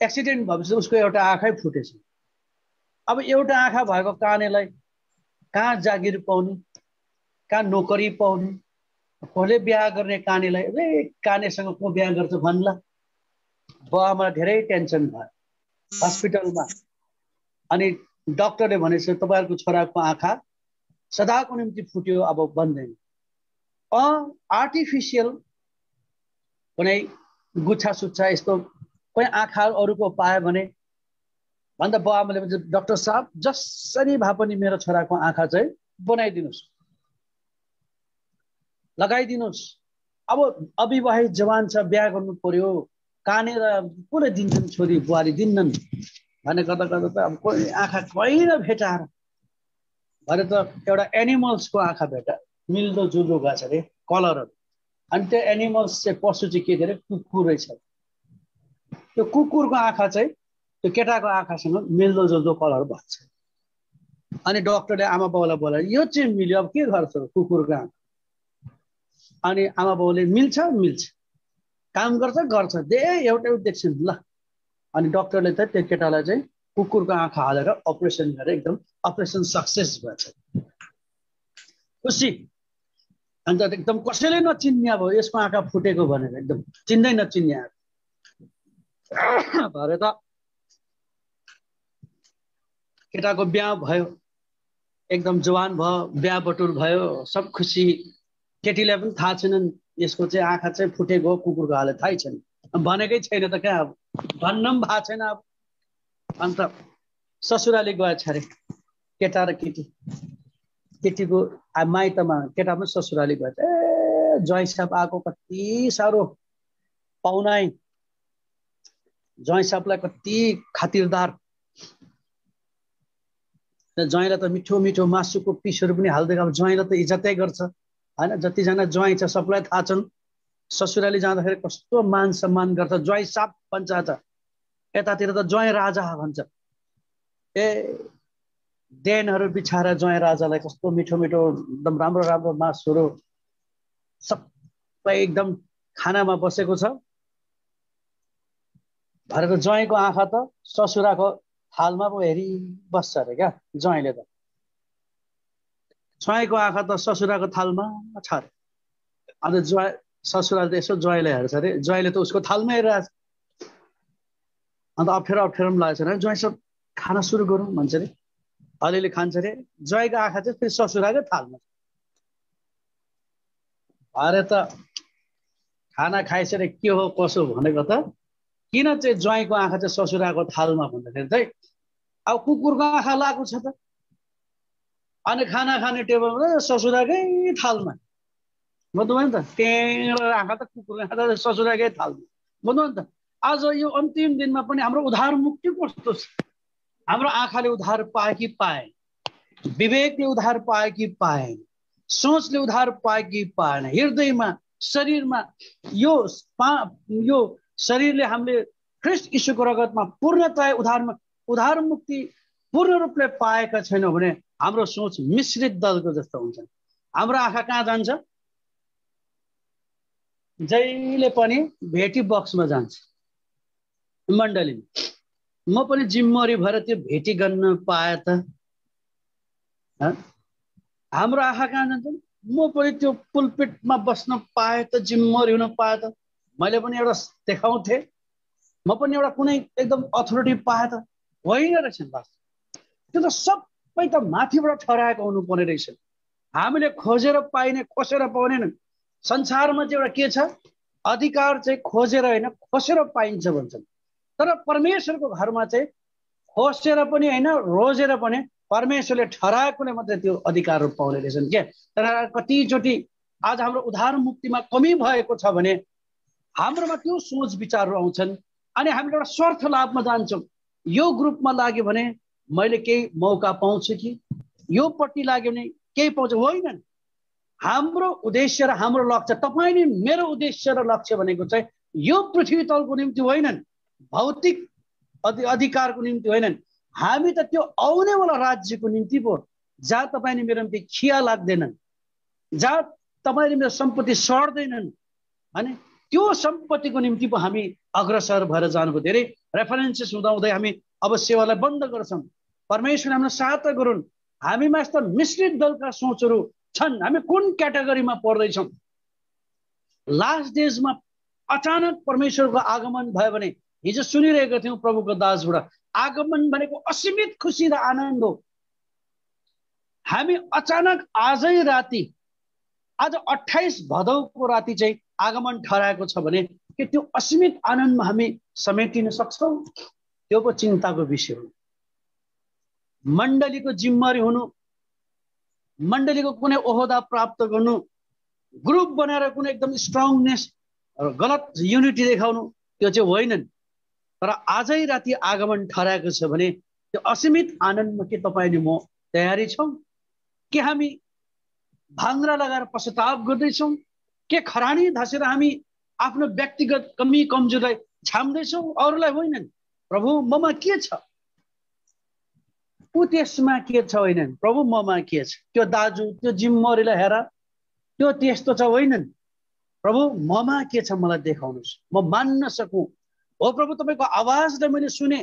एक्सिडेन्ट भएपछि उसको एउटा आँखै फुटेछ। अब एउटा आँखा भएको कानेलाई कहाँ जागिर पाउने, कहाँ नोकरी पाउने, कसले बिहा गर्ने कानेलाई? कानेसँग को बिहा गर्छ भन्ला? बुवामा धेरै टेन्सन भयो हस्पिटलमा। अनि डाक्टरले भनेछ तपाईँहरूको छोराको आँखा सदाको निम्ति फुट्यो, अब बन्दैन। आर्टिफिसियल कुनै गुच्छा सुच्छा यस्तो कोही आँखा अरूको पायो भने भन्दा बुवाआमाले भन्छ डाक्टर साहब जसरी भए पनि मेरो छोराको आँखा चाहिँ बनाइदिनुहोस्, लगाइदिनुहोस्। अब अविवाहित जवान छ, बिहा गर्नु पर्यो, कानेर कसले दिन्छन्? छोरी बुहारी दिन्नन् भने गर्दा गर्दा त अब कोही आँखा कहिले भेटाएर भरे त एउटा एनिमल्सको आँखा भेटा मिल्दो जुल्दो गएको छ अरे कलरहरू। अनि त्यो एनिमल्स चाहिँ पशु चाहिँ के अरे कुकुर रहेछ। त्यो कुकुरको आँखा चाहिँ त्यो केटाको आँखासँग मिल्दो जुल्दो कलर भएको छ। अनि डक्टरले आमा बाउलाई बोलाएर यो चाहिँ मिल्यो, अब के गर्छ कुकुरको आँखा। अनि आमा बाउले मिल्छ मिल्छ काम गर्छ दे एउटै देख्छन् ल। अनि डक्टरले त त्यो केटालाई चाहिँ कुकुरको आँखा हालेर अपरेसन गरेर एकदम अपरेसन सक्सेस भएछ, खुसी। अन्त एकदम कसैले नचिन्ने अब यसको आँखा फुटेको भनेर एकदम चिन्दै नचिन्ने भरे त केटाको बिहा भयो, एकदम जवान भयो, बिहा बटुल भयो, सब खुसी। केटीलाई पनि थाहा छैनन् यसको चाहिँ आँखा चाहिँ फुटेको कुकुरको हाले थाहै छैन, भनेकै छैन त क्या, अब भन्न पनि भएको छैन। अब अन्त ससुराली गएछ अरे केटा र केटी। केटीको माइतमा केटा पनि ससुराली गएछ। ए ज्वाइँ साहब आएको, कति साह्रो पाहुनाइ, ज्वाइँ साहबलाई कति खातिरदार। ज्वाइँलाई त मिठो मिठो मासुको पिसहरू पनि हाल्दैन। अब ज्वाइँलाई त इज्जतै गर्छ होइन। जतिजना ज्वाइँ छ सबलाई थाहा छन्, ससुराली जाँदाखेरि कस्तो मान सम्मान गर्छ। ज्वाइँ साहब भन्छ, यतातिर त ज्वाइँ राजा भन्छ। ए देनहरू बिछाएर ज्वाइँ राजालाई कस्तो मिठो मिठो एकदम राम्रो राम्रो मासुहरू सबै एकदम खानामा बसेको छ। भरे त ज्वाइँको आँखा त ससुराको थालमा पो हेरी बस्छ अरे क्या ज्वाइँले त। ज्वाइँको आँखा त ससुराको थालमा छ अरे। अन्त ज्वाइँ ससुराले त यसो ज्वाइँलाई हेर्छ अरे, ज्वाइँले त उसको थालमा हेरिरहेछ। अन्त अप्ठ्यारो अप्ठ्यारो पनि लागेको छ, ज्वाइँ सब खाना सुरु गरौँ भन्छ अरे। अलिअलि खान्छ अरे। ज्वाइँको आँखा चाहिँ फेरि ससुराकै थालमा। अरे त खाना खाइसकेर के हो कसो भनेको त किन चाहिँ ज्वाइँको आँखा चाहिँ ससुराको थालमा भन्दाखेरि चाहिँ अब कुकुरको आँखा लागेको छ त। अनि खाना खाने टेबलमा ससुराकै थालमा बुझ्नुभयो नि त। टेढो आँखा त कुकुरको आँखा त ससुराकै थालमा, बुझ्नुभयो नि त। आज यो अन्तिम दिनमा पनि हाम्रो उद्धार मुक्ति कस्तो छ। हाम्रो आँखाले उद्धार पाए कि पाएन, विवेकले उद्धार पाए कि पाएन, सोचले उद्धार पाए कि पाएन, हृदयमा शरीरमा यो शरीरले हामीले ख्रिस्ट यीशुको रगतमा पूर्णतया उद्धार मुक्ति पूर्ण रूपले पाएका छैनौँ भने हाम्रो सोच मिश्रित दलको जस्तो हुन्छ। हाम्रो आँखा कहाँ जान्छ? जहिले पनि भेटी बक्समा जान्छ मण्डलीमा। म पनि जिम्मेवारी भएर त्यो भेटी गर्न पाए त। हाम्रो आँखा कहाँ जान्छ? म पनि त्यो पुलपिटमा बस्न पाए त, जिम्मेवारी हुन पाए त, मैले पनि एउटा देखाउँथे, म पनि एउटा कुनै एकदम अथोरिटी पाए त। होइन रहेछ बस, त्यो त सबै त माथिबाट ठहराएको हुनुपर्ने रहेछ। हामीले खोजेर पाइने खोसेर पाउनेन। संसारमा चाहिँ एउटा के छ, अधिकार चाहिँ खोजेर होइन खोसेर पाइन्छ भन्छन्। तर परमेश्वरको घरमा चाहिँ खोसेर पनि होइन रोजेर पनि परमेश्वरले ठहराएकोले मात्रै त्यो अधिकारहरू पाउने रहेछन् के। तर कतिचोटि आज हाम्रो उद्धार मुक्तिमा कमी भएको छ भने हाम्रोमा त्यो सोच विचारहरू आउँछन् अनि हामीले एउटा स्वार्थ लाभमा जान्छौँ। यो ग्रुपमा लाग्यो भने मैले केही मौका पाउँछु कि, यो पट्टि लाग्यो भने केही पाउँछ, होइन। हाम्रो उद्देश्य र हाम्रो लक्ष्य, तपाईँले मेरो उद्देश्य र लक्ष्य भनेको चाहिँ यो पृथ्वी तलको निम्ति होइनन्, भौतिक अधिकारको निम्ति होइनन्। हामी त त्यो आउनेवाला राज्यको निम्ति पो, जहाँ तपाईँले मेरो निम्ति खिया लाग्दैनन्, जहाँ तपाईँले मेरो सम्पत्ति सर्दैनन्, होइन त्यो सम्पत्तिको निम्ति पो हामी अग्रसर भएर जानुको। धेरै रेफरेन्सेस हुँदाहुँदै हामी अब सेवालाई बन्द गर्छौँ। परमेश्वरले हामीलाई सहायता गरून्। हामीमा यस्ता मिश्रित दलका सोचहरू छन्। हामी कुन क्याटेगोरीमा पर्दैछौँ? लास्ट डेजमा अचानक परमेश्वरको आगमन भयो भने, हिजो सुनिरहेको थियौँ प्रभुको दासबाट, आगमन भनेको असीमित खुसी र आनन्द हो। हामी अचानक आजै राति, आज 28 भदौको राति चाहिँ आगमन ठहराएको छ भने के त्यो असीमित आनन्दमा हामी समेटिन सक्छौँ? त्यो पो चिन्ताको विषय हो। मण्डलीको जिम्मेवारी हुनु, मण्डलीको कुनै ओहदा प्राप्त गर्नु, ग्रुप बनाएर कुनै एकदम स्ट्रङनेस गलत युनिटी देखाउनु, त्यो चाहिँ होइनन्। तर आजै राति आगमन ठहराएको छ भने त्यो असीमित आनन्दमा के तपाईले म तयारी छौं? के हामी भाङ्रा लगाएर पश्चाताप गर्दैछौँ? के खरानी धसेर हामी आफ्नो व्यक्तिगत कमी कमजोरलाई छाम्दैछौँ, अरूलाई होइनन्? प्रभु ममा के छ, ऊ त्यसमा के छ होइनन्? प्रभु ममा के छ? त्यो दाजु त्यो जिम्मेवारीलाई हेर, त्यो त्यस्तो छ होइनन्? प्रभु ममा के छ मलाई देखाउनुहोस्, म मान्न सकूँ। हो प्रभु, तपाईँको आवाजलाई मैले सुने,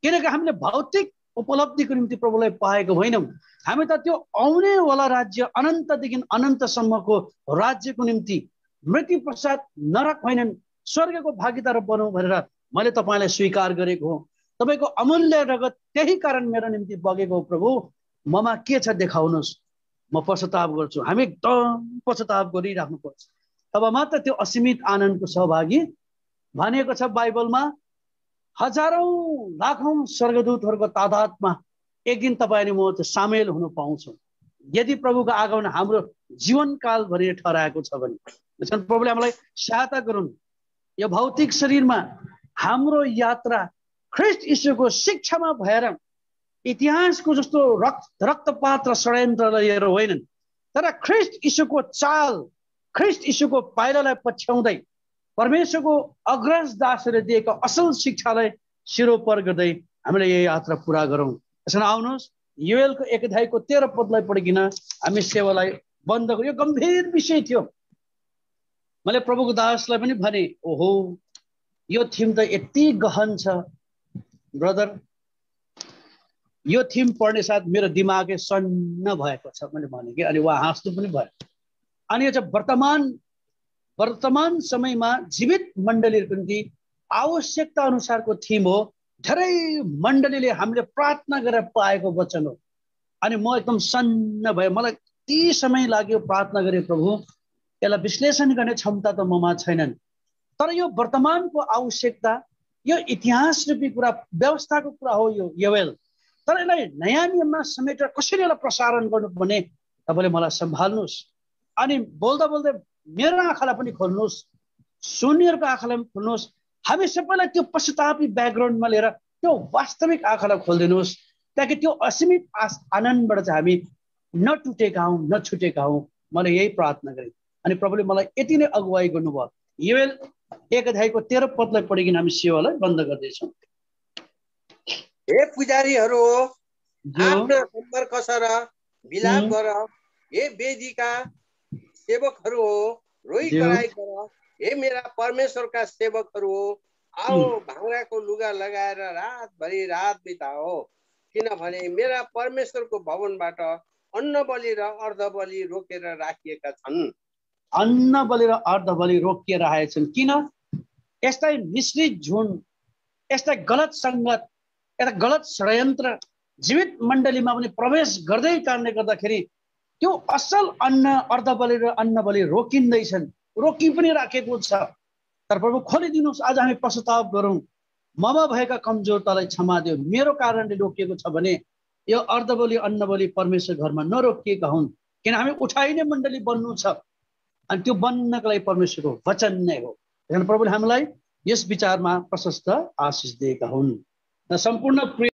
किनकि हामीले भौतिक उपलब्धिको निम्ति प्रभुलाई पाएको होइनौँ। हामी त त्यो आउने वाला राज्य, अनन्तदेखि अनन्तसम्मको राज्यको निम्ति मृत्यु पश्चात नरक होइनन्, स्वर्गको भागीदार बनौँ भनेर मैले तपाईँलाई स्वीकार गरेको हो। तपाईँको अमूल्य रगत त्यही कारण मेरो निम्ति बगेको हो। प्रभु ममा के छ देखाउनुहोस्, म पश्चाताप गर्छु। हामी एकदम पश्चाताप गरिराख्नुपर्छ, तब मात्र त्यो असीमित आनन्दको सहभागी भनेको छ बाइबलमा। हजारौं लाखौं स्वर्गदूतहरूको तादादमा एक दिन तपाईँ अनि म सामेल हुन पाउँछौँ, यदि प्रभुको आगमन हाम्रो जीवनकाल भरि ठहराएको छ भने। त्यसकारण प्रभुले हामीलाई सहायता गरून्। यो भौतिक शरीरमा हाम्रो यात्रा ख्रीष्ट यीशुको शिक्षामा भएर इतिहासको जस्तो रक्तपात र षड्यन्त्र लिएर होइनन्, तर ख्रीष्ट यीशुको चाल, ख्रीष्ट यीशुको पाइलालाई पछ्याउँदै परमेश्वरको अग्रज दासहरूले दिएका असल शिक्षालाई सिरोपर गर्दै हामीले यो यात्रा पूरा गरौँ। त्यसैले आउनुहोस्, योएलको 1:13 पढिकन हामी सेवालाई बन्द गरौँ। यो गम्भीर विषय थियो। मैले प्रभुको दासलाई पनि भने, ओहो यो थिम त यति गहन छ ब्रदर, यो थिम पढ्ने साथ मेरो दिमागै सन्न भएको छ मैले भने कि। अनि उहाँ हाँस्नु पनि भयो। अनि यो चाहिँ वर्तमान समयमा जीवित मण्डलीहरूको निम्ति आवश्यकता अनुसारको थिम हो। धेरै मण्डलीले हामीले प्रार्थना गरेर पाएको वचन हो। अनि म एकदम सन्न भए, मलाई ती समय लाग्यो प्रार्थना गरे, प्रभु यसलाई विश्लेषण गर्ने क्षमता त ममा छैनन्, तर यो वर्तमानको आवश्यकता, यो इतिहास रूपी कुरा, व्यवस्थाको कुरा हो यो योएल। तर यसलाई नयाँ नियममा समेटेर कसरी यसलाई प्रसारण गर्नुपर्ने तपाईँले मलाई सम्हाल्नुहोस्। अनि बोल्दा बोल्दै मेरो आँखालाई पनि खोल्नुहोस्, सुन्नेहरूको आँखालाई पनि खोल्नुहोस्। हामी सबैलाई त्यो पश्चातापी ब्याकग्राउन्डमा लिएर त्यो वास्तविक आँखालाई खोलिदिनुहोस्, ताकि त्यो असीमित आनन्दबाट चाहिँ हामी नटुटेका हौँ, नछुटेका हौँ। मैले यही प्रार्थना गरेँ। अनि प्रभुले मलाई यति नै अगुवाई गर्नुभयो। योएल 1:13 पढिकन हामी सेवालाई बन्द गर्दैछौँ। हे पुजारीहरू हो, आफ्ना कम्मर कसेर बिलाप गर। हे वेदीका सेवकहरू हो, रोइ कराई गर। हे मेरा परमेश्वरका सेवकहरू हो, आओ भाङ्राको लुगा लगाएर रातभरि रात बिताओ, किनभने मेरा परमेश्वरको भवनबाट अन्न बलि र अर्ध बलि रोकेर राखिएका छन्। अन्न बलि र अर्ध बलि रोकिएर राखेका छन्। किन? यस्तै मिश्रित झुन्ड, यस्तै गलत सङ्गत, एउटा गलत षड्यन्त्र जीवित मण्डलीमा पनि प्रवेश गर्दै कारणले गर्दाखेरि त्यो असल अन्न, अर्ध बलि र अन्न बलि रोकिँदैछन्, रोकि पनि राखेको छ। तर प्रभु खोलिदिनुहोस्, आज हामी पश्चाताप गरौँ। ममा भएका कमजोरतालाई क्षमा दियो। मेरो कारणले रोकिएको छ भने यो अर्ध बलि अन्न बलि परमेश्वर घरमा नरोकिएका हुन्, किन हामी उठाइने मण्डली बन्नु छ। अनि त्यो बन्नको लागि परमेश्वरको वचन नै हो। प्रभुले हामीलाई यस विचारमा प्रशस्त आशिष दिएका हुन्। सम्पूर्ण